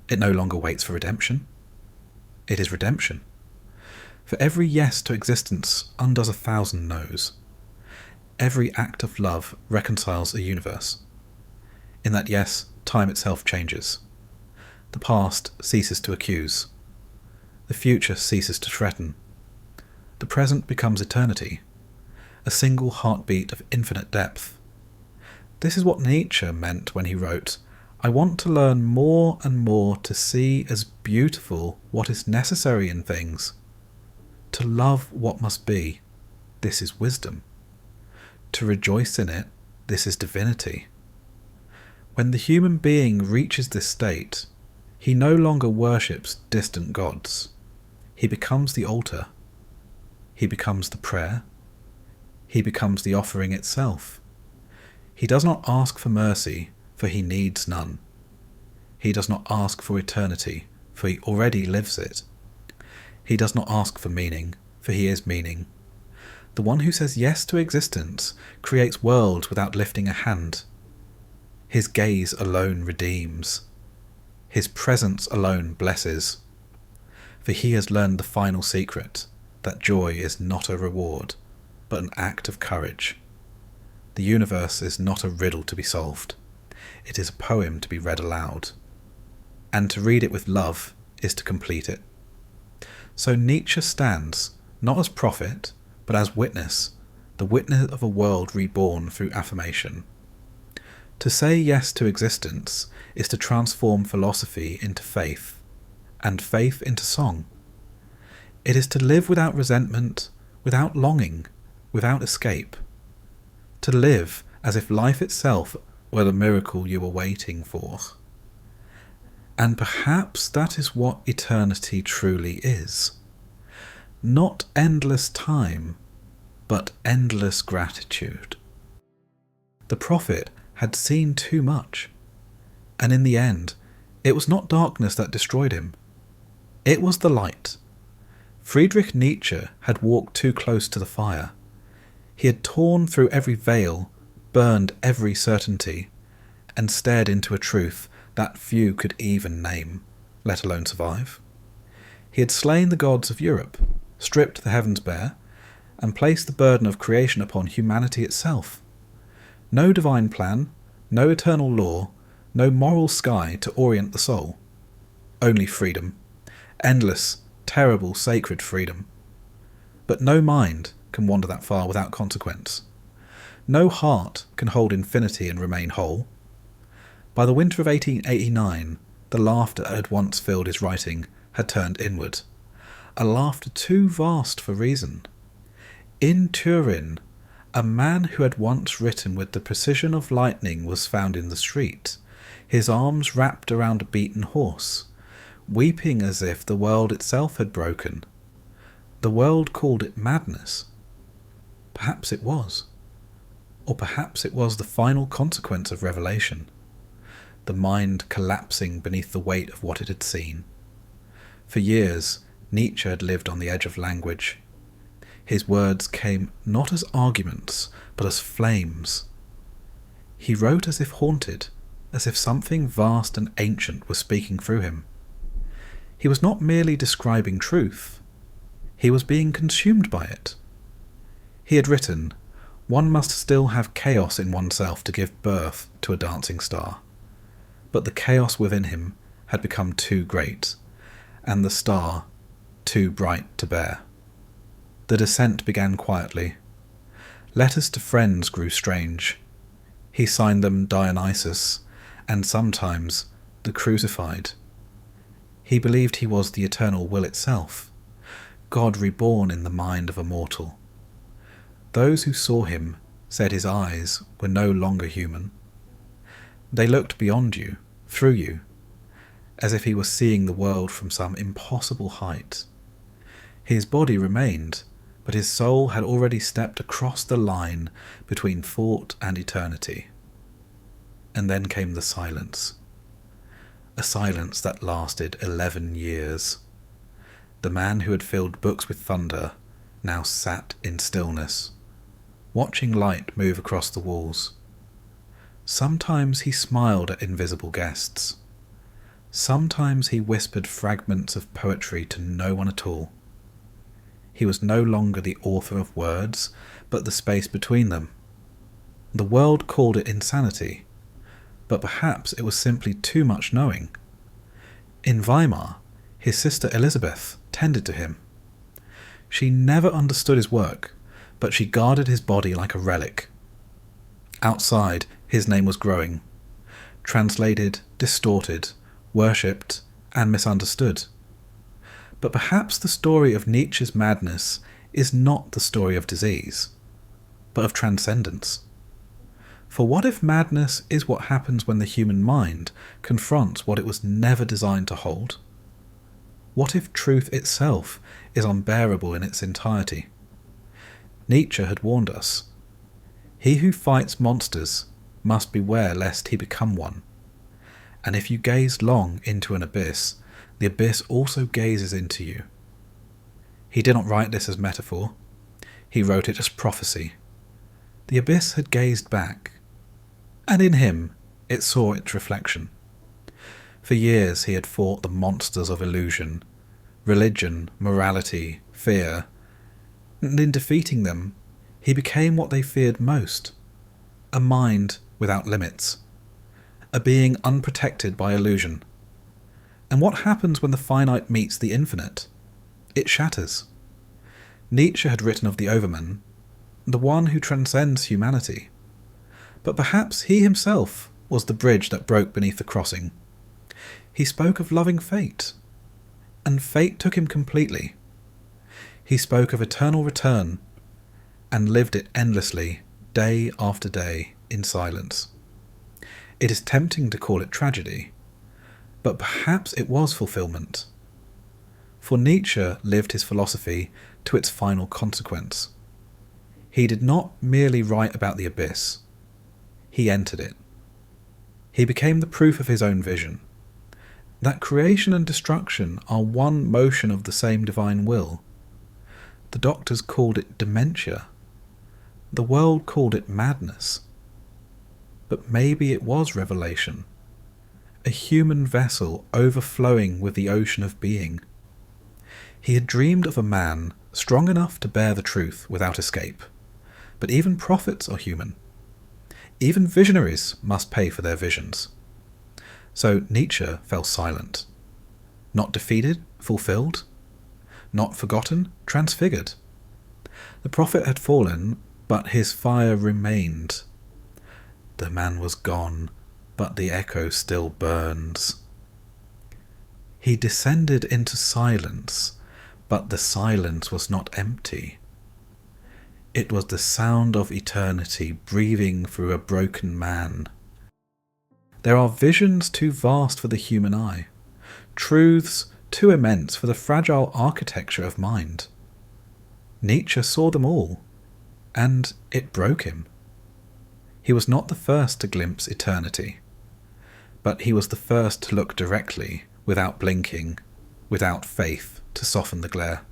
It no longer waits for redemption. It is redemption. For every yes to existence undoes 1,000 no's. Every act of love reconciles a universe. In that yes, time itself changes. The past ceases to accuse. The future ceases to threaten. The present becomes eternity, a single heartbeat of infinite depth. This is what Nietzsche meant when he wrote, I want to learn more and more to see as beautiful what is necessary in things. To love what must be, this is wisdom. To rejoice in it, this is divinity. When the human being reaches this state, he no longer worships distant gods. He becomes the altar. He becomes the prayer. He becomes the offering itself. He does not ask for mercy, for he needs none. He does not ask for eternity, for he already lives it. He does not ask for meaning, for he is meaning. The one who says yes to existence creates worlds without lifting a hand. His gaze alone redeems. His presence alone blesses. For he has learned the final secret, that joy is not a reward, but an act of courage. The universe is not a riddle to be solved. It is a poem to be read aloud. And to read it with love is to complete it. So Nietzsche stands, not as prophet, but as witness, the witness of a world reborn through affirmation. To say yes to existence is to transform philosophy into faith, and faith into song. It is to live without resentment, without longing, without escape. To live as if life itself were the miracle you were waiting for. And perhaps that is what eternity truly is. Not endless time, but endless gratitude. The prophet had seen too much, and in the end, it was not darkness that destroyed him. It was the light. Friedrich Nietzsche had walked too close to the fire. He had torn through every veil, burned every certainty, and stared into a truth that few could even name, let alone survive. He had slain the gods of Europe, stripped the heavens bare, and placed the burden of creation upon humanity itself. No divine plan, no eternal law, no moral sky to orient the soul. Only freedom. Endless, terrible, sacred freedom. But no mind can wander that far without consequence. No heart can hold infinity and remain whole. By the winter of 1889, the laughter that had once filled his writing had turned inward. A laughter too vast for reason. In Turin, a man who had once written with the precision of lightning was found in the street, his arms wrapped around a beaten horse, weeping as if the world itself had broken. The world called it madness. Perhaps it was. Or perhaps it was the final consequence of revelation, the mind collapsing beneath the weight of what it had seen. For years, Nietzsche had lived on the edge of language. His words came not as arguments, but as flames. He wrote as if haunted, as if something vast and ancient was speaking through him. He was not merely describing truth. He was being consumed by it. He had written, "One must still have chaos in oneself to give birth to a dancing star." But the chaos within him had become too great, and the star too bright to bear. The descent began quietly. Letters to friends grew strange. He signed them Dionysus, and sometimes the Crucified. He believed he was the eternal will itself, God reborn in the mind of a mortal. Those who saw him said his eyes were no longer human. They looked beyond you, through you, as if he was seeing the world from some impossible height. His body remained, but his soul had already stepped across the line between thought and eternity. And then came the silence. A silence that lasted 11 years. The man who had filled books with thunder now sat in stillness, watching light move across the walls. Sometimes he smiled at invisible guests. Sometimes he whispered fragments of poetry to no one at all. He was no longer the author of words, but the space between them. The world called it insanity, but perhaps it was simply too much knowing. In Weimar, his sister Elizabeth tended to him. She never understood his work, but she guarded his body like a relic. Outside, his name was growing, translated, distorted, worshipped, and misunderstood. But perhaps the story of Nietzsche's madness is not the story of disease, but of transcendence. For what if madness is what happens when the human mind confronts what it was never designed to hold? What if truth itself is unbearable in its entirety? Nietzsche had warned us. He who fights monsters must beware lest he become one. And if you gaze long into an abyss, the abyss also gazes into you. He did not write this as metaphor. He wrote it as prophecy. The abyss had gazed back, and in him it saw its reflection. For years he had fought the monsters of illusion, religion, morality, fear, and in defeating them, he became what they feared most, a mind without limits, a being unprotected by illusion. And what happens when the finite meets the infinite? It shatters. Nietzsche had written of the Overman, the one who transcends humanity. But perhaps he himself was the bridge that broke beneath the crossing. He spoke of loving fate, and fate took him completely. He spoke of eternal return and lived it endlessly, day after day, in silence. It is tempting to call it tragedy, but perhaps it was fulfillment. For Nietzsche lived his philosophy to its final consequence. He did not merely write about the abyss. He entered it. He became the proof of his own vision, that creation and destruction are one motion of the same divine will. The doctors called it dementia. The world called it madness. But maybe it was revelation, a human vessel overflowing with the ocean of being. He had dreamed of a man strong enough to bear the truth without escape. But even prophets are human. Even visionaries must pay for their visions. So Nietzsche fell silent. Not defeated, fulfilled. Not forgotten, transfigured. The prophet had fallen, but his fire remained. The man was gone, but the echo still burns. He descended into silence, but the silence was not empty. It was the sound of eternity breathing through a broken man. There are visions too vast for the human eye, truths too immense for the fragile architecture of mind. Nietzsche saw them all, and it broke him. He was not the first to glimpse eternity, but he was the first to look directly, without blinking, without faith to soften the glare.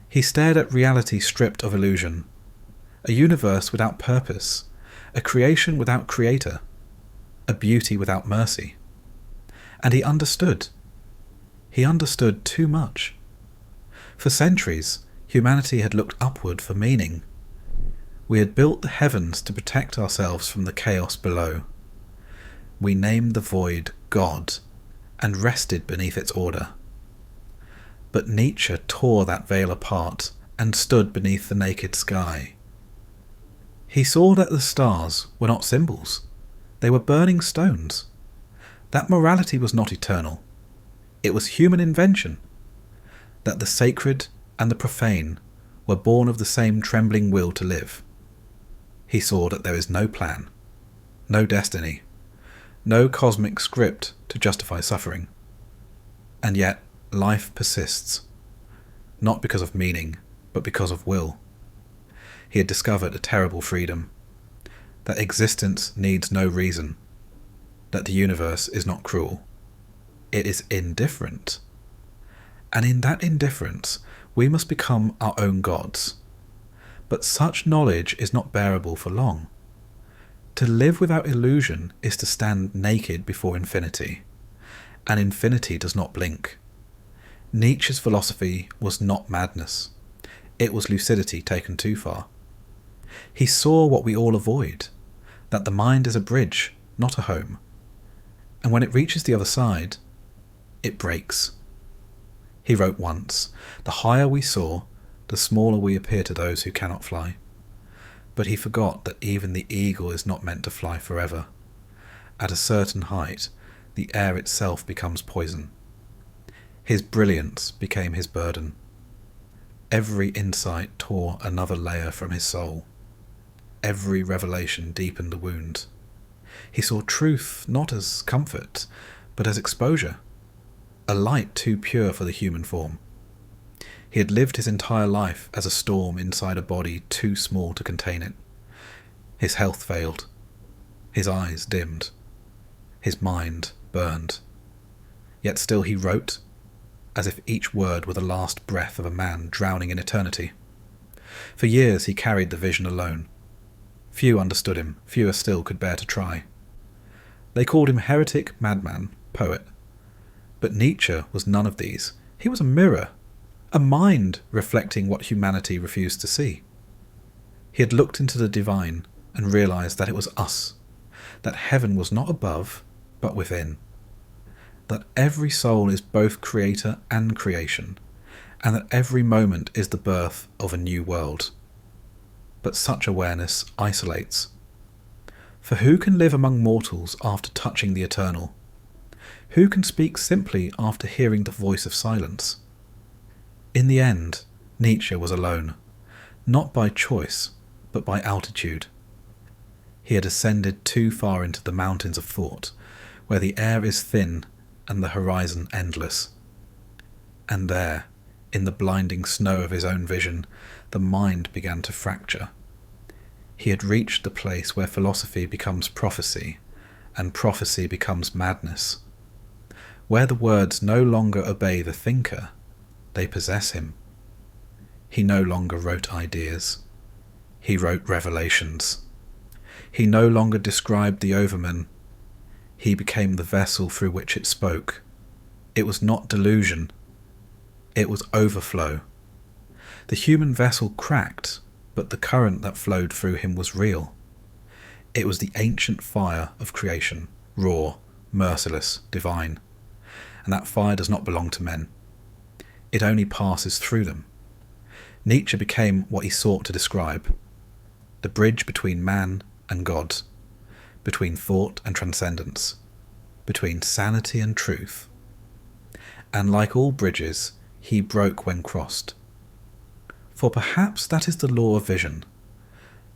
He stared at reality stripped of illusion, a universe without purpose, a creation without creator, a beauty without mercy. And he understood. He understood too much. For centuries, humanity had looked upward for meaning. We had built the heavens to protect ourselves from the chaos below. We named the void God and rested beneath its order. But Nietzsche tore that veil apart and stood beneath the naked sky. He saw that the stars were not symbols. They were burning stones. That morality was not eternal. It was human invention. That the sacred and the profane were born of the same trembling will to live. He saw that there is no plan, no destiny, no cosmic script to justify suffering. And yet, life persists, not because of meaning, but because of will. He had discovered a terrible freedom, that existence needs no reason, that the universe is not cruel. It is indifferent. And in that indifference, we must become our own gods. But such knowledge is not bearable for long. To live without illusion is to stand naked before infinity, and infinity does not blink. Nietzsche's philosophy was not madness. It was lucidity taken too far. He saw what we all avoid, that the mind is a bridge, not a home. And when it reaches the other side, it breaks. He wrote once, "The higher we soar, the smaller we appear to those who cannot fly." But he forgot that even the eagle is not meant to fly forever. At a certain height, the air itself becomes poison. His brilliance became his burden. Every insight tore another layer from his soul. Every revelation deepened the wound. He saw truth not as comfort, but as exposure, a light too pure for the human form. He had lived his entire life as a storm inside a body too small to contain it. His health failed. His eyes dimmed. His mind burned. Yet still he wrote, as if each word were the last breath of a man drowning in eternity. For years he carried the vision alone. Few understood him, fewer still could bear to try. They called him heretic, madman, poet. But Nietzsche was none of these. He was a mirror, a mind reflecting what humanity refused to see. He had looked into the divine and realized that it was us, that heaven was not above, but within, that every soul is both creator and creation, and that every moment is the birth of a new world. But such awareness isolates. For who can live among mortals after touching the eternal? Who can speak simply after hearing the voice of silence? In the end, Nietzsche was alone, not by choice, but by altitude. He had ascended too far into the mountains of thought, where the air is thin and the horizon endless. And there, in the blinding snow of his own vision, the mind began to fracture. He had reached the place where philosophy becomes prophecy, and prophecy becomes madness. Where the words no longer obey the thinker, they possess him. He no longer wrote ideas. He wrote revelations. He no longer described the overman. He became the vessel through which it spoke. It was not delusion. It was overflow. The human vessel cracked, but the current that flowed through him was real. It was the ancient fire of creation, raw, merciless, divine. And that fire does not belong to men. It only passes through them. Nietzsche became what he sought to describe: the bridge between man and God, between thought and transcendence, between sanity and truth. And like all bridges, he broke when crossed. For perhaps that is the law of vision,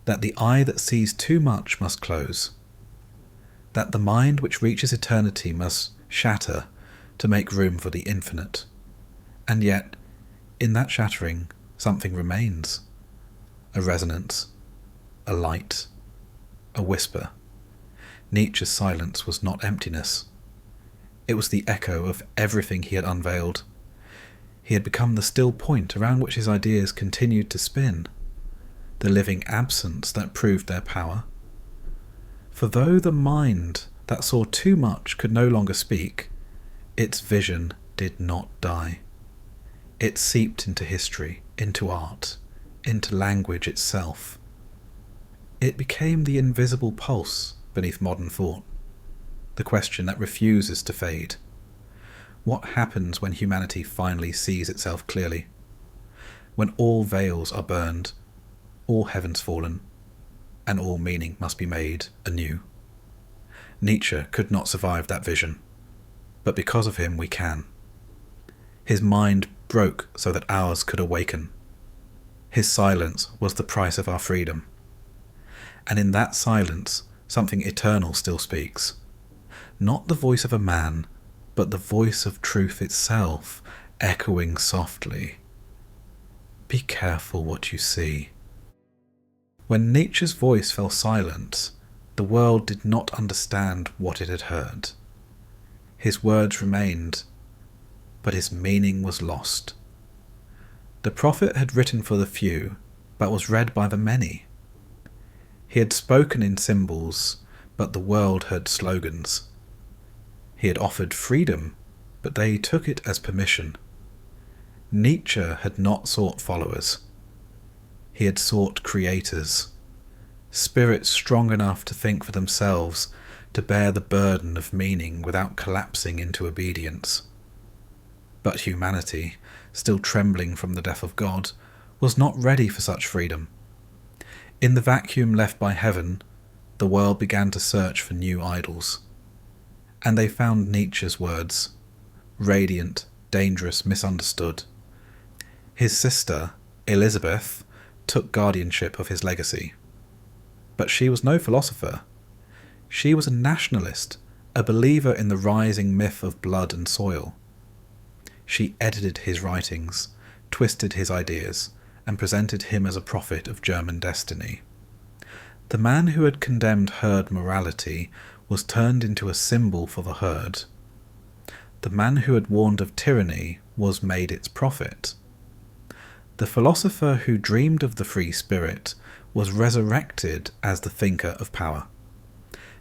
that the eye that sees too much must close, that the mind which reaches eternity must shatter to make room for the infinite. And yet, in that shattering, something remains: a resonance, a light, a whisper. Nietzsche's silence was not emptiness. It was the echo of everything he had unveiled. He had become the still point around which his ideas continued to spin, the living absence that proved their power. For though the mind that saw too much could no longer speak, its vision did not die. It seeped into history, into art, into language itself. It became the invisible pulse beneath modern thought, the question that refuses to fade. What happens when humanity finally sees itself clearly? When all veils are burned, all heavens fallen, and all meaning must be made anew? Nietzsche could not survive that vision, but because of him we can. His mind broke so that ours could awaken. His silence was the price of our freedom. And in that silence, something eternal still speaks. Not the voice of a man, but the voice of truth itself, echoing softly. Be careful what you see. When Nietzsche's voice fell silent, the world did not understand what it had heard. His words remained, but his meaning was lost. The prophet had written for the few, but was read by the many. He had spoken in symbols, but the world heard slogans. He had offered freedom, but they took it as permission. Nietzsche had not sought followers. He had sought creators, spirits strong enough to think for themselves, to bear the burden of meaning without collapsing into obedience. But humanity, still trembling from the death of God, was not ready for such freedom. In the vacuum left by heaven, the world began to search for new idols. And they found Nietzsche's words, radiant, dangerous, misunderstood. His sister, Elizabeth, took guardianship of his legacy. But she was no philosopher. She was a nationalist, a believer in the rising myth of blood and soil. She edited his writings, twisted his ideas, and presented him as a prophet of German destiny. The man who had condemned herd morality was turned into a symbol for the herd. The man who had warned of tyranny was made its prophet. The philosopher who dreamed of the free spirit was resurrected as the thinker of power.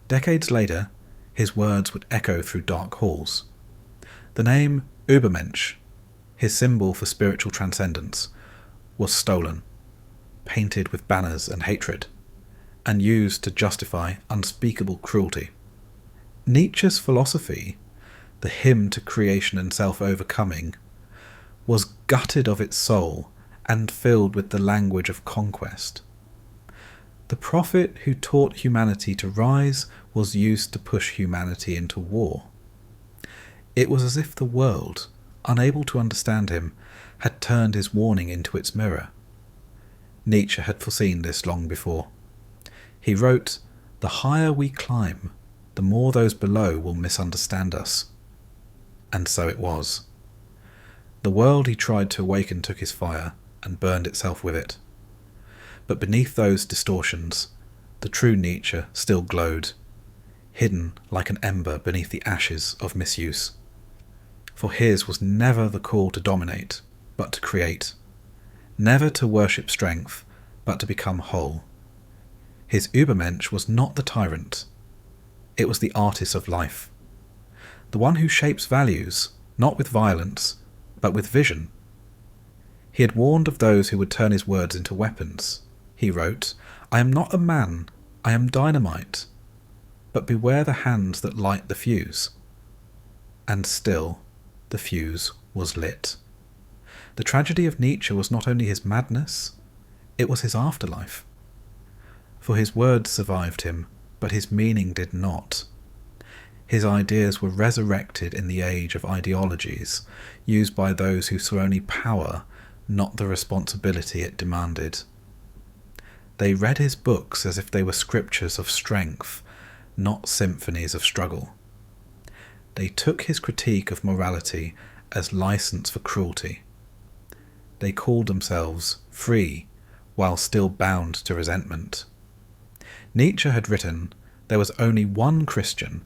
Decades later, his words would echo through dark halls. The name Übermensch, his symbol for spiritual transcendence, was stolen, painted with banners and hatred, and used to justify unspeakable cruelty. Nietzsche's philosophy, the hymn to creation and self-overcoming, was gutted of its soul and filled with the language of conquest. The prophet who taught humanity to rise was used to push humanity into war. It was as if the world, unable to understand him, had turned his warning into its mirror. Nietzsche had foreseen this long before. He wrote, "The higher we climb, the more those below will misunderstand us." And so it was. The world he tried to awaken took his fire and burned itself with it. But beneath those distortions, the true Nietzsche still glowed, hidden like an ember beneath the ashes of misuse. For his was never the call to dominate, but to create, never to worship strength, but to become whole. His Übermensch was not the tyrant, it was the artist of life, the one who shapes values, not with violence, but with vision. He had warned of those who would turn his words into weapons. He wrote, "I am not a man, I am dynamite, but beware the hands that light the fuse." And still, the fuse was lit. The tragedy of Nietzsche was not only his madness, it was his afterlife. For his words survived him, but his meaning did not. His ideas were resurrected in the age of ideologies, used by those who saw only power, not the responsibility it demanded. They read his books as if they were scriptures of strength, not symphonies of struggle. They took his critique of morality as license for cruelty. They called themselves free, while still bound to resentment. Nietzsche had written, "There was only one Christian,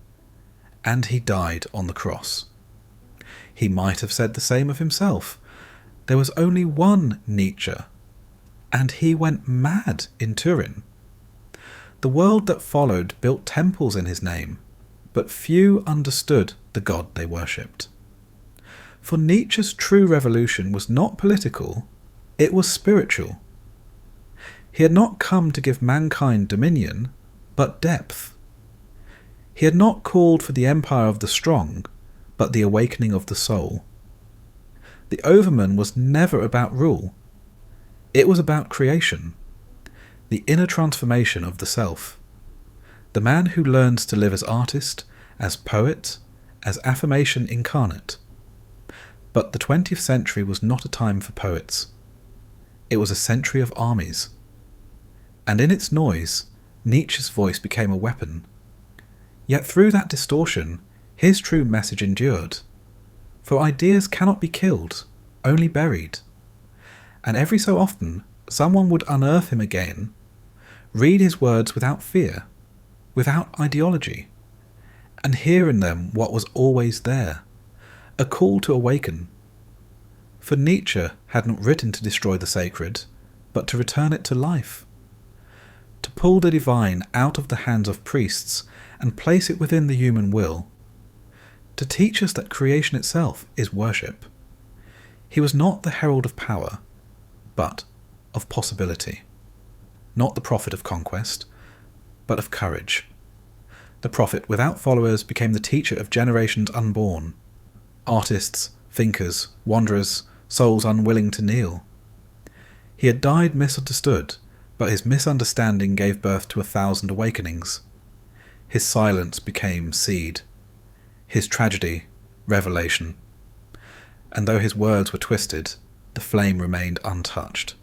and he died on the cross." He might have said the same of himself. There was only one Nietzsche, and he went mad in Turin. The world that followed built temples in his name, but few understood the God they worshipped. For Nietzsche's true revolution was not political, it was spiritual. He had not come to give mankind dominion, but depth. He had not called for the empire of the strong, but the awakening of the soul. The Overman was never about rule. It was about creation, the inner transformation of the self. The man who learns to live as artist, as poet, as affirmation incarnate. But the 20th century was not a time for poets. It was a century of armies. And in its noise, Nietzsche's voice became a weapon. Yet through that distortion, his true message endured. For ideas cannot be killed, only buried. And every so often, someone would unearth him again, read his words without fear, without ideology, and hear in them what was always there, a call to awaken. For Nietzsche hadn't written to destroy the sacred, but to return it to life. To pull the divine out of the hands of priests and place it within the human will. To teach us that creation itself is worship. He was not the herald of power, but of possibility. Not the prophet of conquest, but of courage. The prophet without followers became the teacher of generations unborn. Artists, thinkers, wanderers, souls unwilling to kneel. He had died misunderstood, but his misunderstanding gave birth to 1,000 awakenings. His silence became seed. His tragedy, revelation. And though his words were twisted, the flame remained untouched.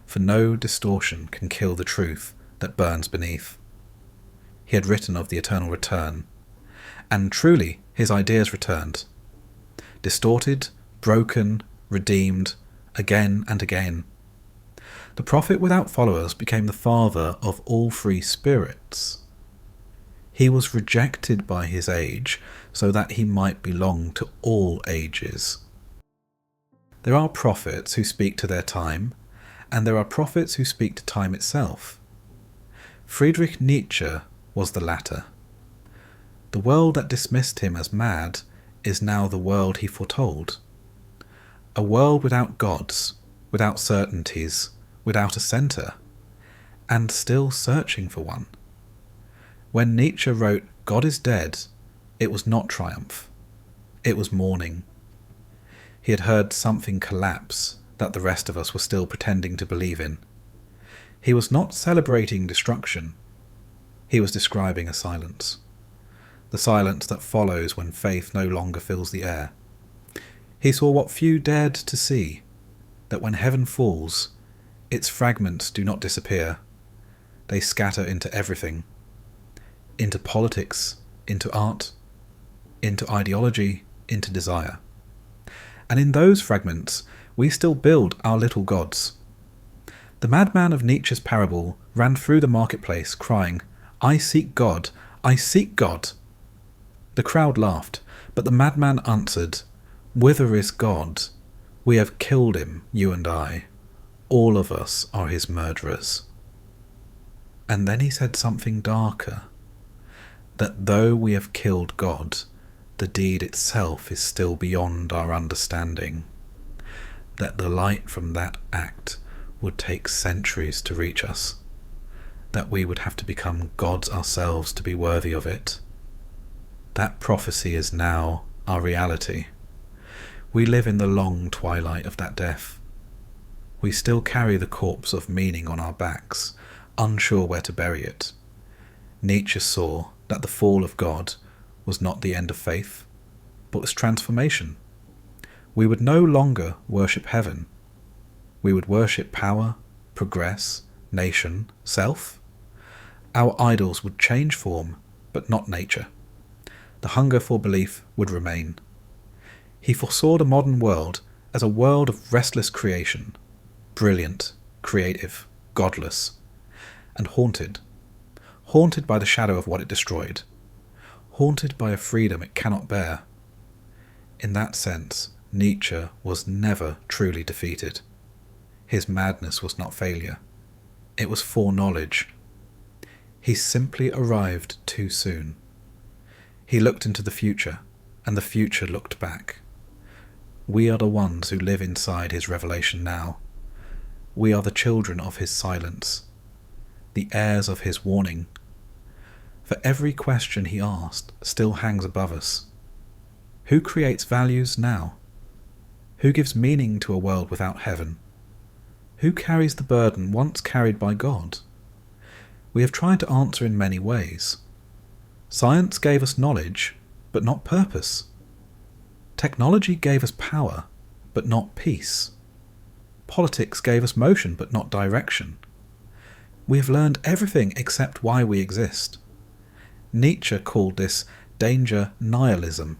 For no distortion can kill the truth that burns beneath. He had written of the eternal return, and truly his ideas returned. Distorted, broken, redeemed, again and again. The prophet without followers became the father of all free spirits. He was rejected by his age so that he might belong to all ages. There are prophets who speak to their time, and there are prophets who speak to time itself. Friedrich Nietzsche was the latter. The world that dismissed him as mad is now the world he foretold. A world without gods, without certainties, without a centre, and still searching for one. When Nietzsche wrote, "God is dead," it was not triumph. It was mourning. He had heard something collapse that the rest of us were still pretending to believe in. He was not celebrating destruction. He was describing a silence. The silence that follows when faith no longer fills the air. He saw what few dared to see, that when heaven falls, its fragments do not disappear. They scatter into everything, into politics, into art, into ideology, into desire. And in those fragments, we still build our little gods. The madman of Nietzsche's parable ran through the marketplace crying, "I seek God, I seek God." The crowd laughed, but the madman answered, "Whither is God? We have killed him, you and I. All of us are his murderers." And then he said something darker, that though we have killed God, the deed itself is still beyond our understanding, that the light from that act would take centuries to reach us, that we would have to become gods ourselves to be worthy of it. That prophecy is now our reality. We live in the long twilight of that death. We still carry the corpse of meaning on our backs, unsure where to bury it. Nietzsche saw that the fall of God was not the end of faith, but was transformation. We would no longer worship heaven. We would worship power, progress, nation, self. Our idols would change form, but not nature. The hunger for belief would remain. He foresaw the modern world as a world of restless creation, brilliant, creative, godless, and haunted by the shadow of what it destroyed, haunted by a freedom it cannot bear. In that sense, Nietzsche was never truly defeated. His madness was not failure. It was foreknowledge. He simply arrived too soon. He looked into the future, and the future looked back. We are the ones who live inside his revelation now. We are the children of his silence, the heirs of his warning. For every question he asked still hangs above us. Who creates values now? Who gives meaning to a world without heaven? Who carries the burden once carried by God? We have tried to answer in many ways. Science gave us knowledge, but not purpose. Technology gave us power, but not peace. Politics gave us motion, but not direction. We have learned everything except why we exist. Nietzsche called this danger nihilism,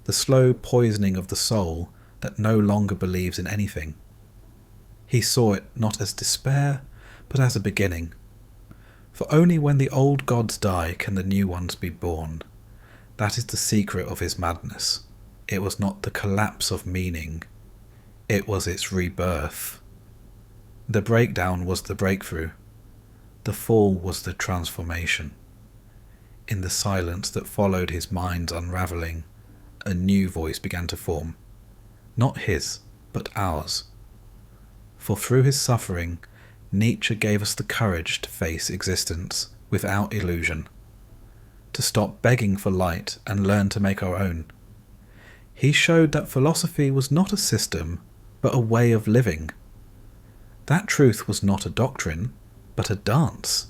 the slow poisoning of the soul that no longer believes in anything. He saw it not as despair, but as a beginning. For only when the old gods die can the new ones be born. That is the secret of his madness. It was not the collapse of meaning. It was its rebirth. The breakdown was the breakthrough. The fall was the transformation. In the silence that followed his mind's unravelling, a new voice began to form. Not his, but ours. For through his suffering, Nietzsche gave us the courage to face existence without illusion, to stop begging for light and learn to make our own. He showed that philosophy was not a system, but a way of living. That truth was not a doctrine, but a dance.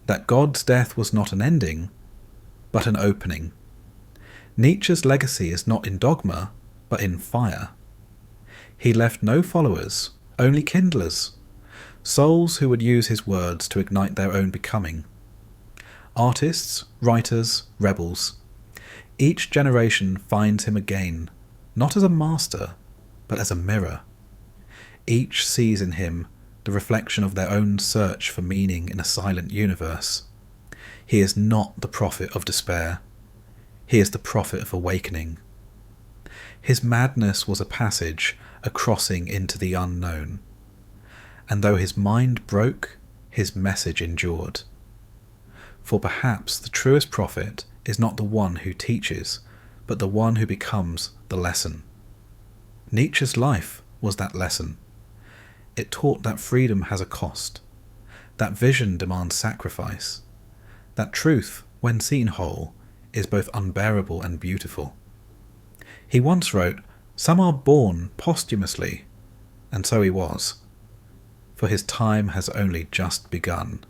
That God's death was not an ending, but an opening. Nietzsche's legacy is not in dogma, but in fire. He left no followers, only kindlers, souls who would use his words to ignite their own becoming. Artists, writers, rebels. Each generation finds him again, not as a master, but as a mirror. Each sees in him the reflection of their own search for meaning in a silent universe. He is not the prophet of despair. He is the prophet of awakening. His madness was a passage, a crossing into the unknown. And though his mind broke, his message endured. For perhaps the truest prophet is not the one who teaches, but the one who becomes the lesson. Nietzsche's life was that lesson. It taught that freedom has a cost, that vision demands sacrifice, that truth, when seen whole, is both unbearable and beautiful. He once wrote, "Some are born posthumously," and so he was. For his time has only just begun.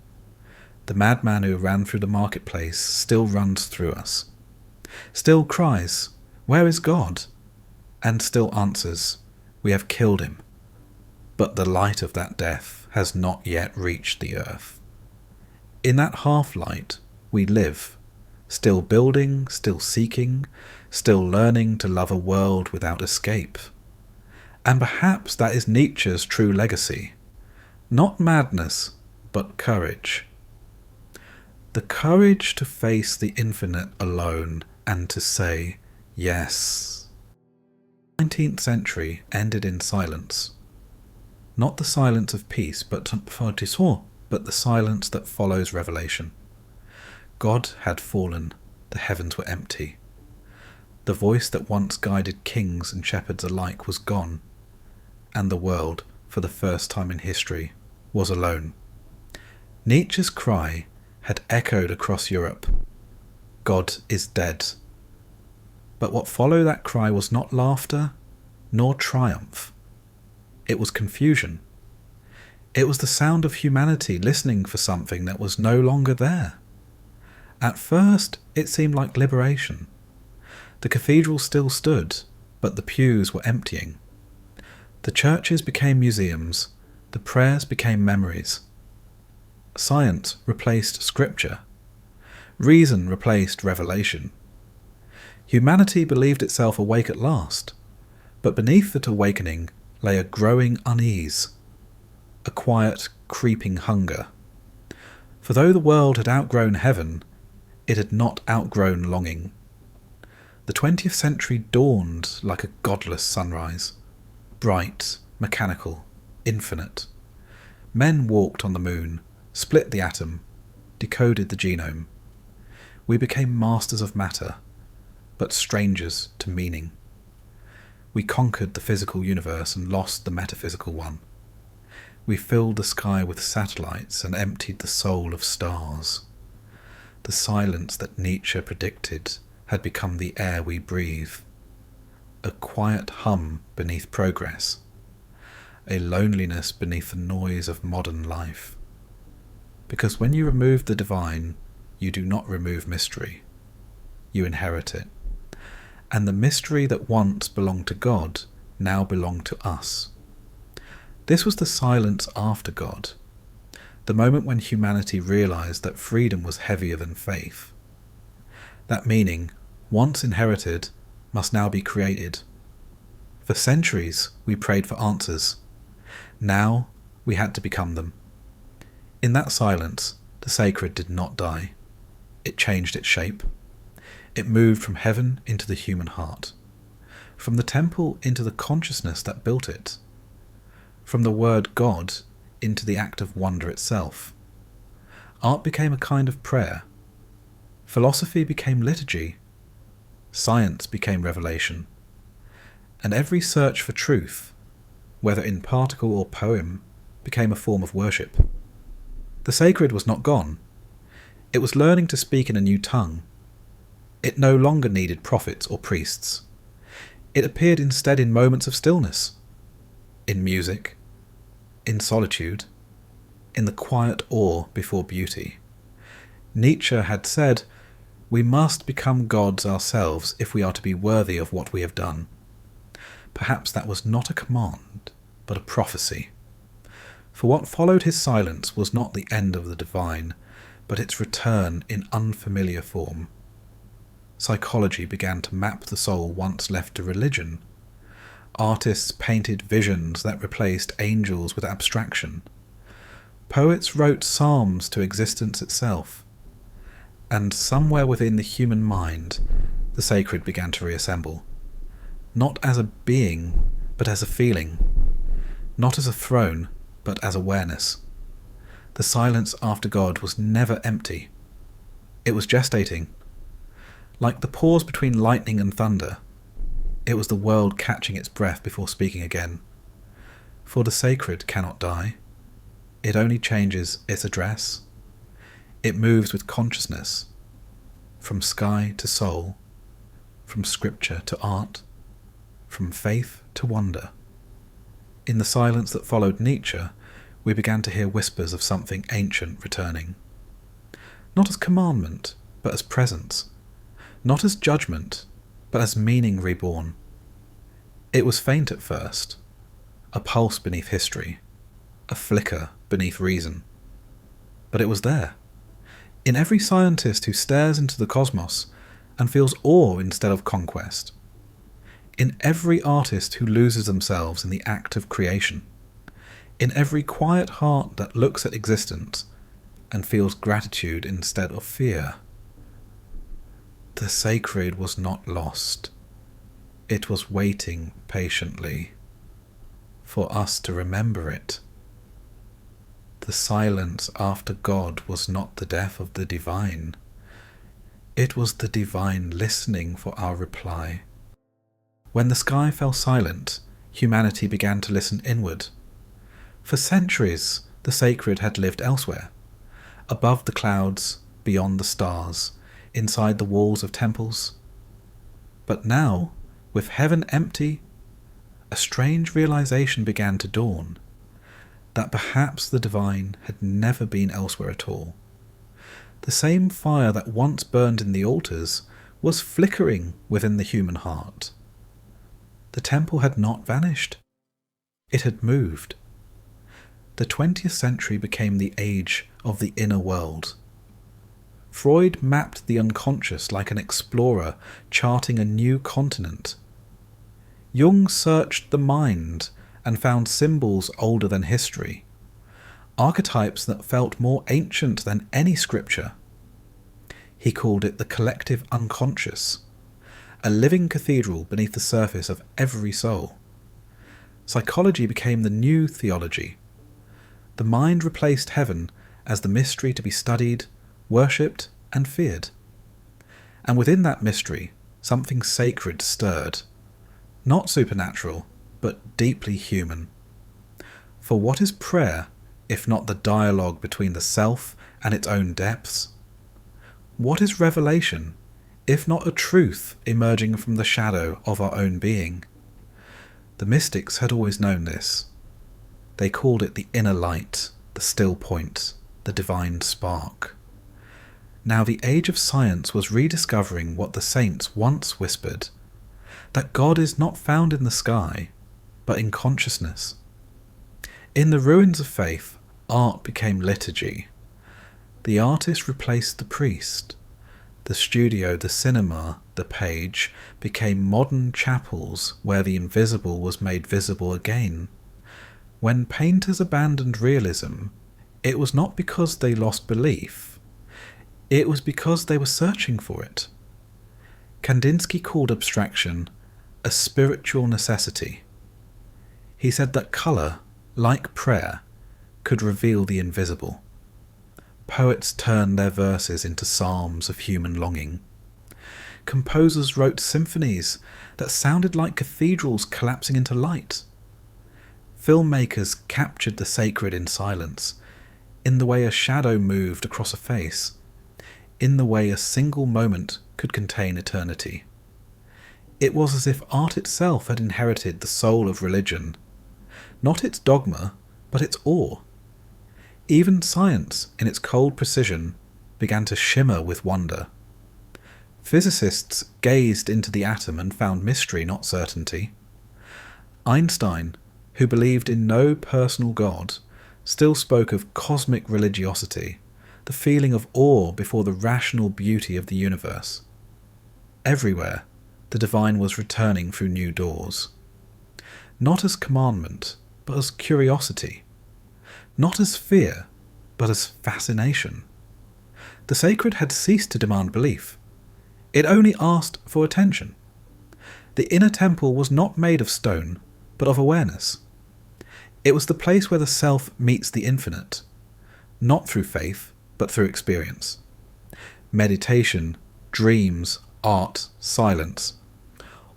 The madman who ran through the marketplace still runs through us, still cries, "Where is God?" and still answers, "We have killed him, but the light of that death has not yet reached the earth." In that half-light we live, still building, still seeking, still learning to love a world without escape. And perhaps that is Nietzsche's true legacy. Not madness, but courage. The courage to face the infinite alone and to say, yes. The 19th century ended in silence. Not the silence of peace, but the silence that follows revelation. God had fallen, the heavens were empty. The voice that once guided kings and shepherds alike was gone, and the world, for the first time in history, was alone. Nietzsche's cry had echoed across Europe. God is dead. But what followed that cry was not laughter, nor triumph. It was confusion. It was the sound of humanity listening for something that was no longer there. At first, it seemed like liberation. The cathedral still stood, but the pews were emptying. The churches became museums, the prayers became memories. Science replaced scripture. Reason replaced revelation. Humanity believed itself awake at last, but beneath that awakening lay a growing unease, a quiet, creeping hunger. For though the world had outgrown heaven, it had not outgrown longing. The 20th century dawned like a godless sunrise, bright, mechanical, infinite. Men walked on the moon, split the atom, decoded the genome. We became masters of matter, but strangers to meaning. We conquered the physical universe and lost the metaphysical one. We filled the sky with satellites and emptied the soul of stars. The silence that Nietzsche predicted had become the air we breathe. A quiet hum beneath progress. A loneliness beneath the noise of modern life. Because when you remove the divine, you do not remove mystery. You inherit it. And the mystery that once belonged to God now belonged to us. This was the silence after God, the moment when humanity realized that freedom was heavier than faith. That meaning, once inherited, must now be created. For centuries we prayed for answers. Now we had to become them. In that silence, the sacred did not die. It changed its shape. It moved from heaven into the human heart, from the temple into the consciousness that built it, from the word God into the act of wonder itself. Art became a kind of prayer. Philosophy became liturgy. Science became revelation. And every search for truth, whether in particle or poem, became a form of worship. The sacred was not gone. It was learning to speak in a new tongue. It no longer needed prophets or priests. It appeared instead in moments of stillness, in music, in solitude, in the quiet awe before beauty. Nietzsche had said, "We must become gods ourselves if we are to be worthy of what we have done." Perhaps that was not a command, but a prophecy. For what followed his silence was not the end of the divine, but its return in unfamiliar form. Psychology began to map the soul once left to religion. Artists painted visions that replaced angels with abstraction. Poets wrote psalms to existence itself. And somewhere within the human mind, the sacred began to reassemble. Not as a being, but as a feeling. Not as a throne, but as awareness. The silence after God was never empty. It was gestating. Like the pause between lightning and thunder, it was the world catching its breath before speaking again. For the sacred cannot die. It only changes its address. It moves with consciousness, from sky to soul, from scripture to art, from faith to wonder. In the silence that followed Nietzsche, we began to hear whispers of something ancient returning. Not as commandment, but as presence. Not as judgment, but as meaning reborn. It was faint at first, a pulse beneath history, a flicker beneath reason. But it was there, in every scientist who stares into the cosmos and feels awe instead of conquest, in every artist who loses themselves in the act of creation, in every quiet heart that looks at existence and feels gratitude instead of fear. The sacred was not lost. It was waiting patiently for us to remember it. The silence after God was not the death of the divine. It was the divine listening for our reply. When the sky fell silent, humanity began to listen inward. For centuries, the sacred had lived elsewhere, above the clouds, beyond the stars, inside the walls of temples. But now, with heaven empty, a strange realization began to dawn, that perhaps the divine had never been elsewhere at all. The same fire that once burned in the altars was flickering within the human heart. The temple had not vanished. It had moved. The 20th century became the age of the inner world. Freud mapped the unconscious like an explorer charting a new continent. Jung searched the mind and found symbols older than history, archetypes that felt more ancient than any scripture. He called it the collective unconscious, a living cathedral beneath the surface of every soul. Psychology became the new theology. The mind replaced heaven as the mystery to be studied, worshipped, and feared. And within that mystery, something sacred stirred. Not supernatural, but deeply human. For what is prayer, if not the dialogue between the self and its own depths? What is revelation, if not a truth emerging from the shadow of our own being? The mystics had always known this. They called it the inner light, the still point, the divine spark. Now the age of science was rediscovering what the saints once whispered, that God is not found in the sky, but in consciousness. In the ruins of faith, art became liturgy. The artist replaced the priest. The studio, the cinema, the page became modern chapels where the invisible was made visible again. When painters abandoned realism, it was not because they lost belief. It was because they were searching for it. Kandinsky called abstraction a spiritual necessity. He said that colour, like prayer, could reveal the invisible. Poets turned their verses into psalms of human longing. Composers wrote symphonies that sounded like cathedrals collapsing into light. Filmmakers captured the sacred in silence, in the way a shadow moved across a face, in the way a single moment could contain eternity. It was as if art itself had inherited the soul of religion, not its dogma, but its awe. Even science, in its cold precision, began to shimmer with wonder. Physicists gazed into the atom and found mystery, not certainty. Einstein, who believed in no personal God, still spoke of cosmic religiosity, the feeling of awe before the rational beauty of the universe. Everywhere, the divine was returning through new doors. Not as commandment, but as curiosity. Not as fear, but as fascination. The sacred had ceased to demand belief. It only asked for attention. The inner temple was not made of stone, but of awareness. It was the place where the self meets the infinite, not through faith, but through experience. Meditation, dreams, art, silence,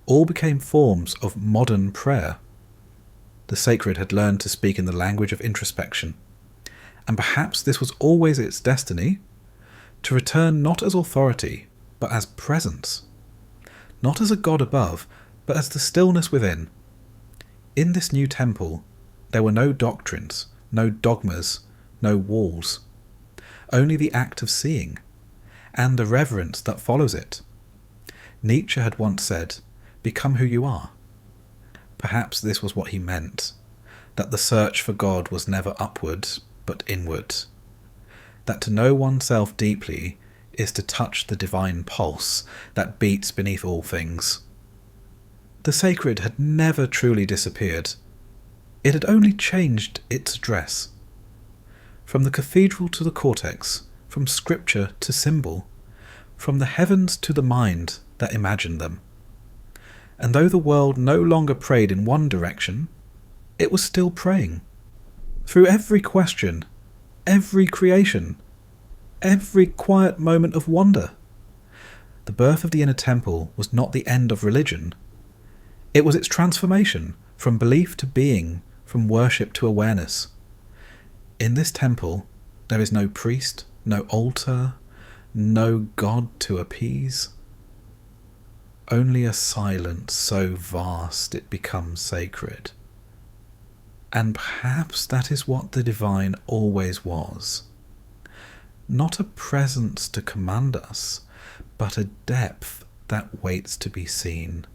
all became forms of modern prayer. The sacred had learned to speak in the language of introspection, and perhaps this was always its destiny, to return not as authority, but as presence, not as a God above, but as the stillness within. In this new temple, there were no doctrines, no dogmas, no walls, only the act of seeing, and the reverence that follows it. Nietzsche had once said, "Become who you are." Perhaps this was what he meant, that the search for God was never upward, but inward. That to know oneself deeply is to touch the divine pulse that beats beneath all things. The sacred had never truly disappeared. It had only changed its address. From the cathedral to the cortex, from scripture to symbol, from the heavens to the mind that imagined them. And though the world no longer prayed in one direction, it was still praying. Through every question, every creation, every quiet moment of wonder. The birth of the inner temple was not the end of religion. It was its transformation from belief to being, from worship to awareness. In this temple, there is no priest, no altar, no God to appease. Only a silence so vast it becomes sacred. And perhaps that is what the divine always was. Not a presence to command us, but a depth that waits to be seen.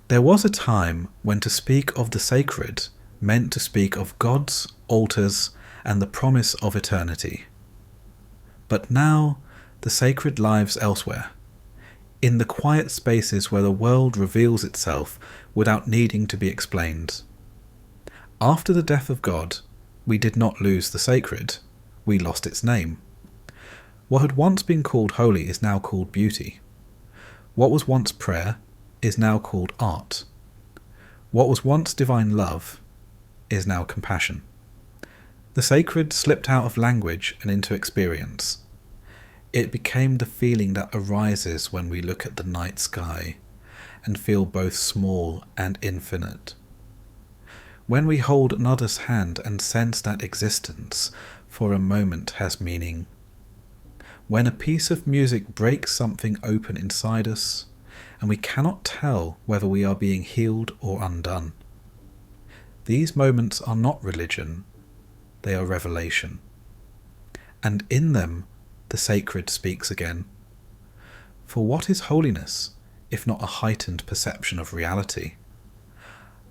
There was a time when to speak of the sacred meant to speak of gods, altars, and the promise of eternity. But now the sacred lives elsewhere, in the quiet spaces where the world reveals itself without needing to be explained. After the death of God, we did not lose the sacred, we lost its name. What had once been called holy is now called beauty. What was once prayer is now called art. What was once divine love is now compassion. The sacred slipped out of language and into experience. It became the feeling that arises when we look at the night sky and feel both small and infinite. When we hold another's hand and sense that existence for a moment has meaning. When a piece of music breaks something open inside us and we cannot tell whether we are being healed or undone. These moments are not religion, they are revelation. And in them, the sacred speaks again. For what is holiness, if not a heightened perception of reality?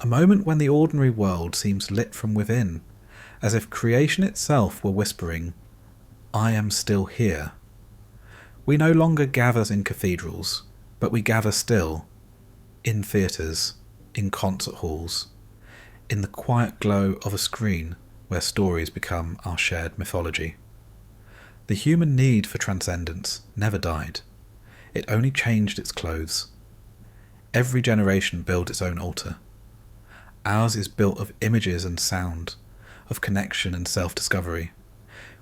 A moment when the ordinary world seems lit from within, as if creation itself were whispering, I am still here. We no longer gather in cathedrals, but we gather still, in theatres, in concert halls, in the quiet glow of a screen where stories become our shared mythology. The human need for transcendence never died. It only changed its clothes. Every generation builds its own altar. Ours is built of images and sound, of connection and self-discovery.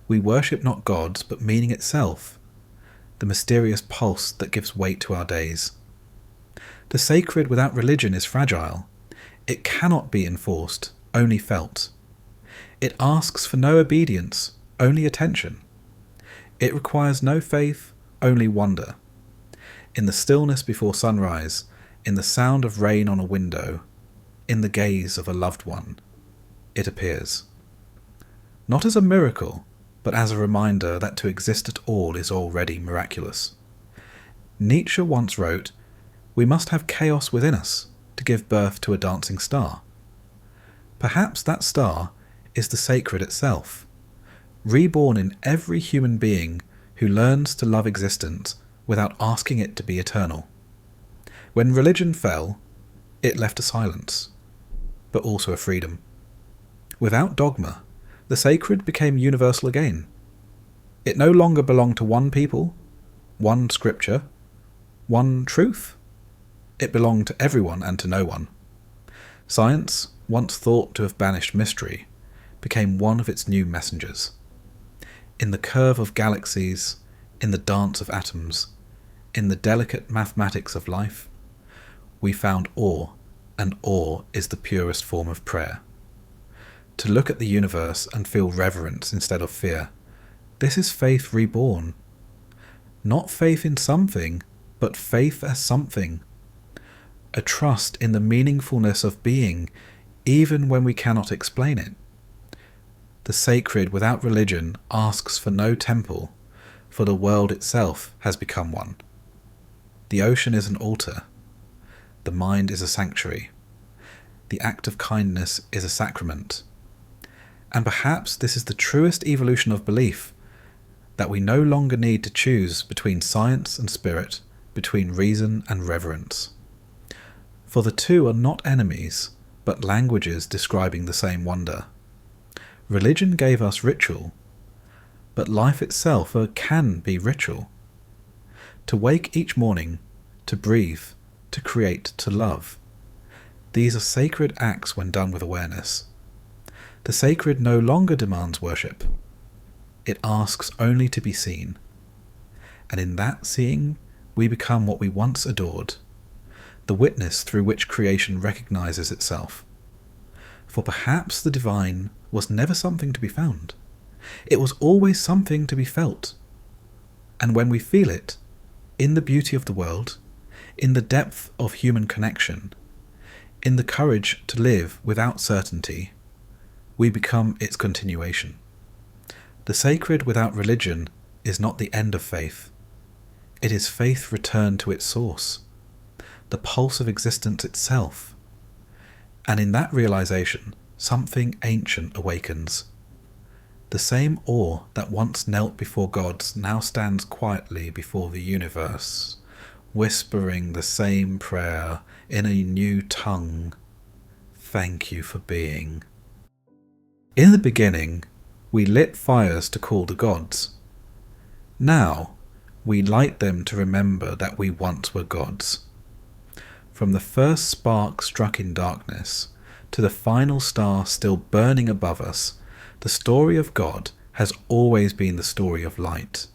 We worship not gods, but meaning itself, the mysterious pulse that gives weight to our days. The sacred without religion is fragile. It cannot be enforced, only felt. It asks for no obedience, only attention. It requires no faith, only wonder. In the stillness before sunrise, in the sound of rain on a window, in the gaze of a loved one, it appears. Not as a miracle, but as a reminder that to exist at all is already miraculous. Nietzsche once wrote, "We must have chaos within us to give birth to a dancing star." Perhaps that star is the sacred itself, reborn in every human being who learns to love existence without asking it to be eternal. When religion fell, it left a silence, but also a freedom. Without dogma, the sacred became universal again. It no longer belonged to one people, one scripture, one truth. It belonged to everyone and to no one. Science, once thought to have banished mystery, became one of its new messengers. In the curve of galaxies, in the dance of atoms, in the delicate mathematics of life, we found awe, and awe is the purest form of prayer. To look at the universe and feel reverence instead of fear, this is faith reborn. Not faith in something, but faith as something. A trust in the meaningfulness of being, even when we cannot explain it. The sacred without religion asks for no temple, for the world itself has become one. The ocean is an altar. The mind is a sanctuary. the act of kindness is a sacrament. And perhaps this is the truest evolution of belief, that we no longer need to choose between science and spirit, between reason and reverence. For the two are not enemies, but languages describing the same wonder. Religion gave us ritual, but life itself can be ritual. To wake each morning, to breathe, to create, to love. These are sacred acts when done with awareness. The sacred no longer demands worship. It asks only to be seen. And in that seeing, we become what we once adored, the witness through which creation recognizes itself. For perhaps the divine was never something to be found. It was always something to be felt. And when we feel it, in the beauty of the world, in the depth of human connection, in the courage to live without certainty, we become its continuation. The sacred without religion is not the end of faith. It is faith returned to its source, the pulse of existence itself. And in that realization, something ancient awakens. The same awe that once knelt before gods now stands quietly before the universe, whispering the same prayer in a new tongue. Thank you for being. In the beginning, we lit fires to call the gods. Now, we light them to remember that we once were gods. From the first spark struck in darkness to the final star still burning above us, the story of God has always been the story of light.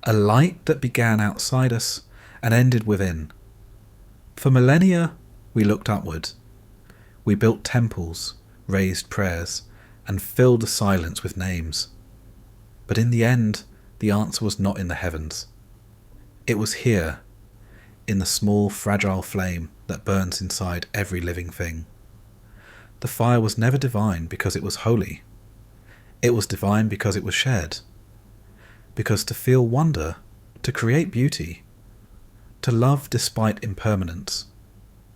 A light that began outside us and ended within. For millennia, we looked upward. We built temples, raised prayers, and filled the silence with names. But in the end, the answer was not in the heavens. It was here, in the small, fragile flame that burns inside every living thing. The fire was never divine because it was holy. It was divine because it was shared. Because to feel wonder, to create beauty, to love despite impermanence,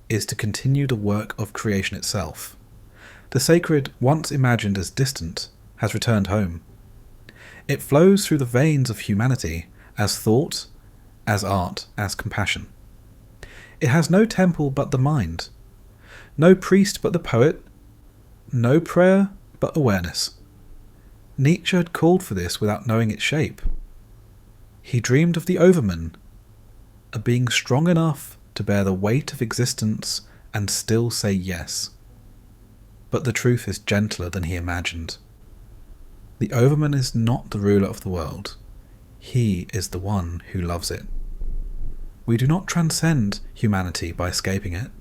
is to continue the work of creation itself. The sacred, once imagined as distant, has returned home. It flows through the veins of humanity as thought, as art, as compassion. It has no temple but the mind, no priest but the poet, no prayer but awareness. Nietzsche had called for this without knowing its shape. He dreamed of the overman, a being strong enough to bear the weight of existence and still say yes. But the truth is gentler than he imagined. The overman is not the ruler of the world. He is the one who loves it. We do not transcend humanity by escaping it.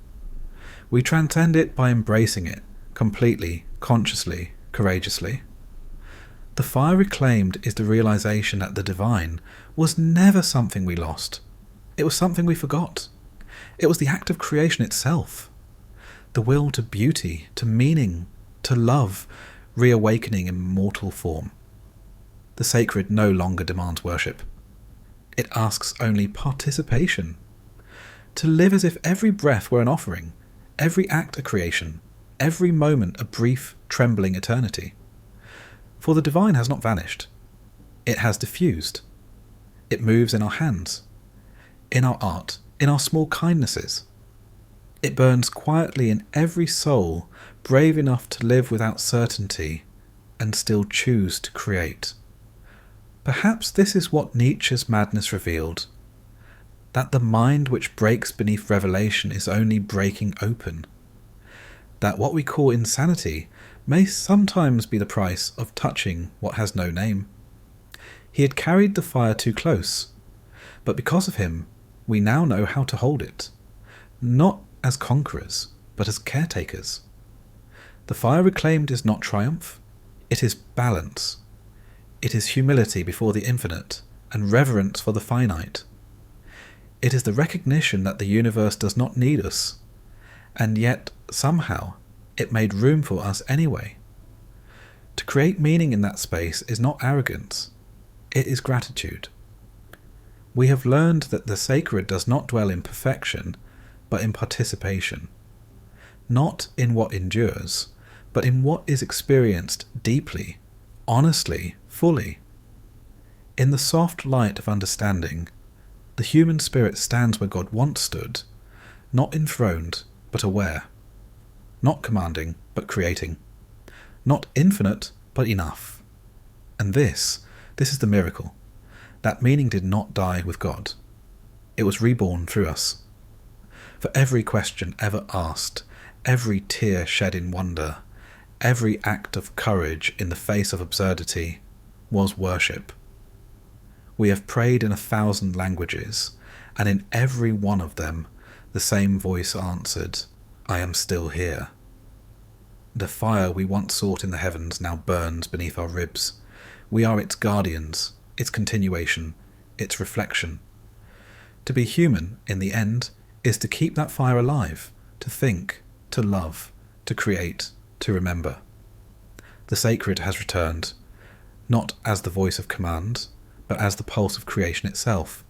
We transcend it by embracing it, completely, consciously, courageously. The fire reclaimed is the realization that the divine was never something we lost. It was something we forgot. It was the act of creation itself. The will to beauty, to meaning, to love, reawakening in mortal form. The sacred no longer demands worship. It asks only participation. To live as if every breath were an offering, every act a creation, every moment a brief, trembling eternity. For the divine has not vanished. It has diffused. It moves in our hands, in our art, in our small kindnesses. It burns quietly in every soul brave enough to live without certainty and still choose to create. Perhaps this is what Nietzsche's madness revealed, that the mind which breaks beneath revelation is only breaking open, that what we call insanity may sometimes be the price of touching what has no name. He had carried the fire too close, but because of him, we now know how to hold it, not as conquerors, but as caretakers. The fire reclaimed is not triumph, it is balance. It is humility before the infinite, and reverence for the finite. It is the recognition that the universe does not need us, and yet, somehow, it made room for us anyway. To create meaning in that space is not arrogance, it is gratitude. We have learned that the sacred does not dwell in perfection, but in participation. not in what endures, but in what is experienced deeply, honestly, fully. In the soft light of understanding, the human spirit stands where God once stood, not enthroned, but aware, not commanding, but creating, not infinite, but enough. And this is the miracle. That meaning did not die with God. It was reborn through us. For every question ever asked, every tear shed in wonder, every act of courage in the face of absurdity was worship. We have prayed in 1,000 languages, and in every one of them the same voice answered, I am still here. The fire we once sought in the heavens now burns beneath our ribs. We are its guardians, its continuation, its reflection. To be human, in the end, is to keep that fire alive, to think, to love, to create, to remember. The sacred has returned, not as the voice of command, but as the pulse of creation itself.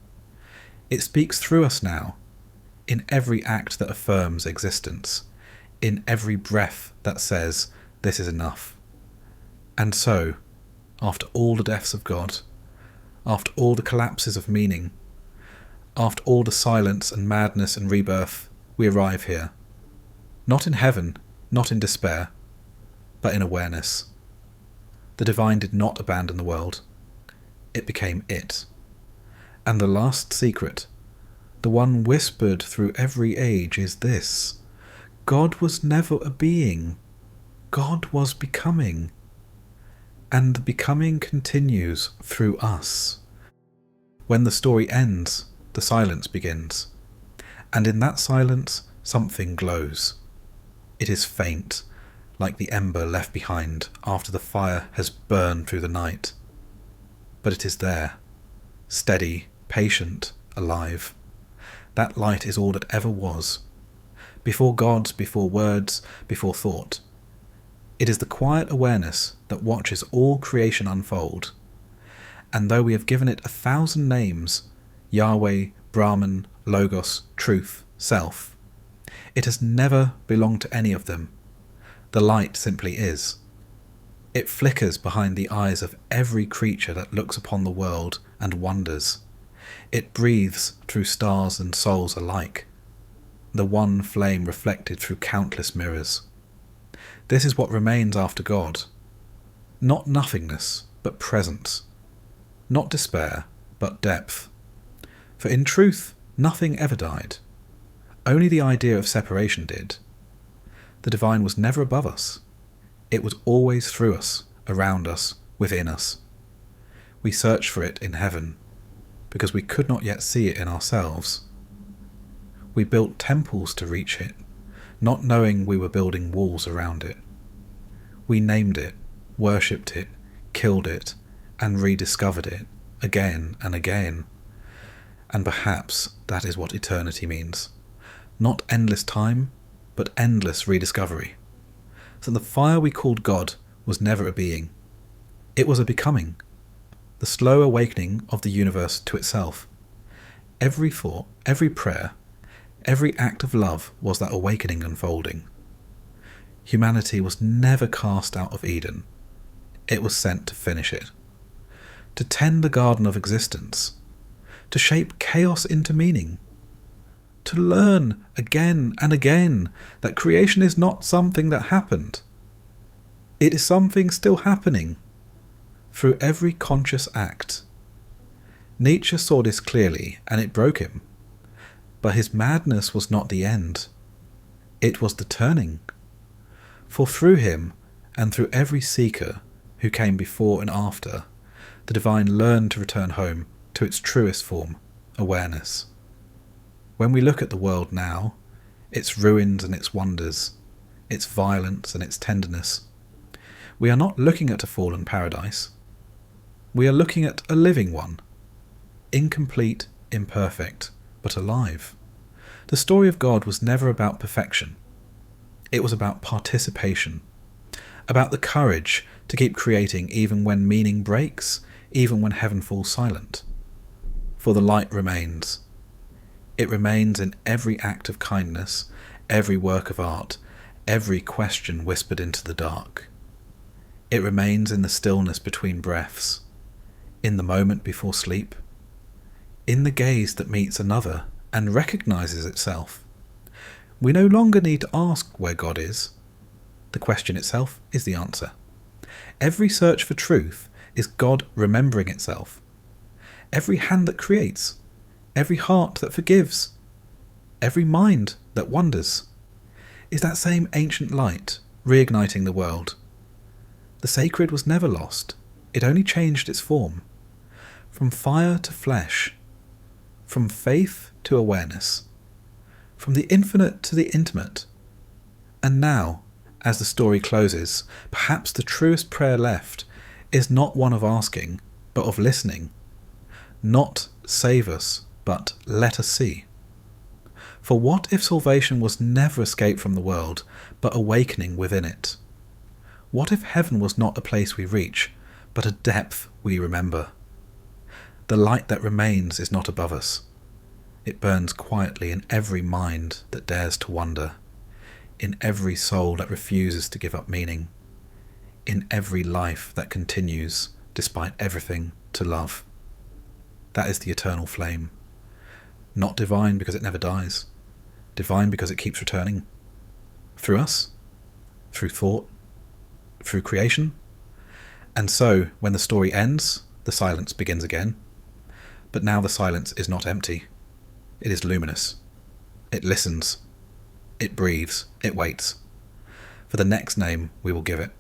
It speaks through us now, in every act that affirms existence, in every breath that says, this is enough. And so, after all the deaths of God, after all the collapses of meaning, after all the silence and madness and rebirth, we arrive here. Not in heaven, not in despair, but in awareness. The divine did not abandon the world. It became it. And the last secret, the one whispered through every age, is this. God was never a being. God was becoming. And the becoming continues through us. When the story ends, the silence begins. And in that silence, something glows. It is faint, like the ember left behind after the fire has burned through the night. But it is there, steady, patient, alive. That light is all that ever was. Before gods, before words, before thought. It is the quiet awareness that watches all creation unfold. And though we have given it 1,000 names, Yahweh, Brahman, Logos, Truth, Self, it has never belonged to any of them. The light simply is. It flickers behind the eyes of every creature that looks upon the world and wonders. It breathes through stars and souls alike. The one flame reflected through countless mirrors. This is what remains after God. Not nothingness, but presence. Not despair, but depth. For in truth, nothing ever died. Only the idea of separation did. The divine was never above us. It was always through us, around us, within us. We searched for it in heaven, because we could not yet see it in ourselves. We built temples to reach it, not knowing we were building walls around it. We named it, worshipped it, killed it, and rediscovered it, again and again. And perhaps that is what eternity means. Not endless time, but endless rediscovery. So the fire we called God was never a being. It was a becoming, the slow awakening of the universe to itself. Every thought, every prayer, every act of love was that awakening unfolding. Humanity was never cast out of Eden. It was sent to finish it. To tend the garden of existence. To shape chaos into meaning. To learn again and again that creation is not something that happened. It is something still happening through every conscious act. Nietzsche saw this clearly, and it broke him. But his madness was not the end. It was the turning. For through him, and through every seeker who came before and after, the divine learned to return home to its truest form, awareness. When we look at the world now, its ruins and its wonders, its violence and its tenderness, we are not looking at a fallen paradise. We are looking at a living one, incomplete, imperfect, but alive. The story of God was never about perfection. It was about participation, about the courage to keep creating even when meaning breaks, even when heaven falls silent. For the light remains. It remains in every act of kindness, every work of art, every question whispered into the dark. It remains in the stillness between breaths, in the moment before sleep, in the gaze that meets another and recognizes itself. We no longer need to ask where God is. The question itself is the answer. Every search for truth is God remembering itself. Every hand that creates, every heart that forgives, every mind that wonders, is that same ancient light reigniting the world. The sacred was never lost, it only changed its form. From fire to flesh, from faith to awareness, from the infinite to the intimate. And now, as the story closes, perhaps the truest prayer left is not one of asking, but of listening. Not save us, but let us see. For what if salvation was never escape from the world, but awakening within it? What if heaven was not a place we reach, but a depth we remember? The light that remains is not above us. It burns quietly in every mind that dares to wonder, in every soul that refuses to give up meaning, in every life that continues, despite everything, to love. That is the eternal flame. Not divine because it never dies, divine because it keeps returning. Through us, through thought, through creation. And so, when the story ends, the silence begins again. But now the silence is not empty. It is luminous. It listens. It breathes. It waits. For the next name we will give it.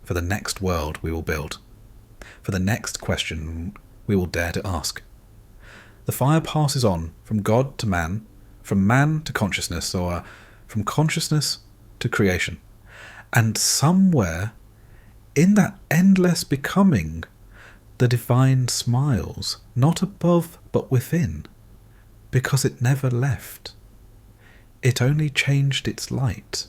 For the next world we will build. For the next question we will dare to ask. The fire passes on from God to man, from man to consciousness, or from consciousness to creation. And somewhere, in that endless becoming, the divine smiles, not above but within, because it never left. It only changed its light.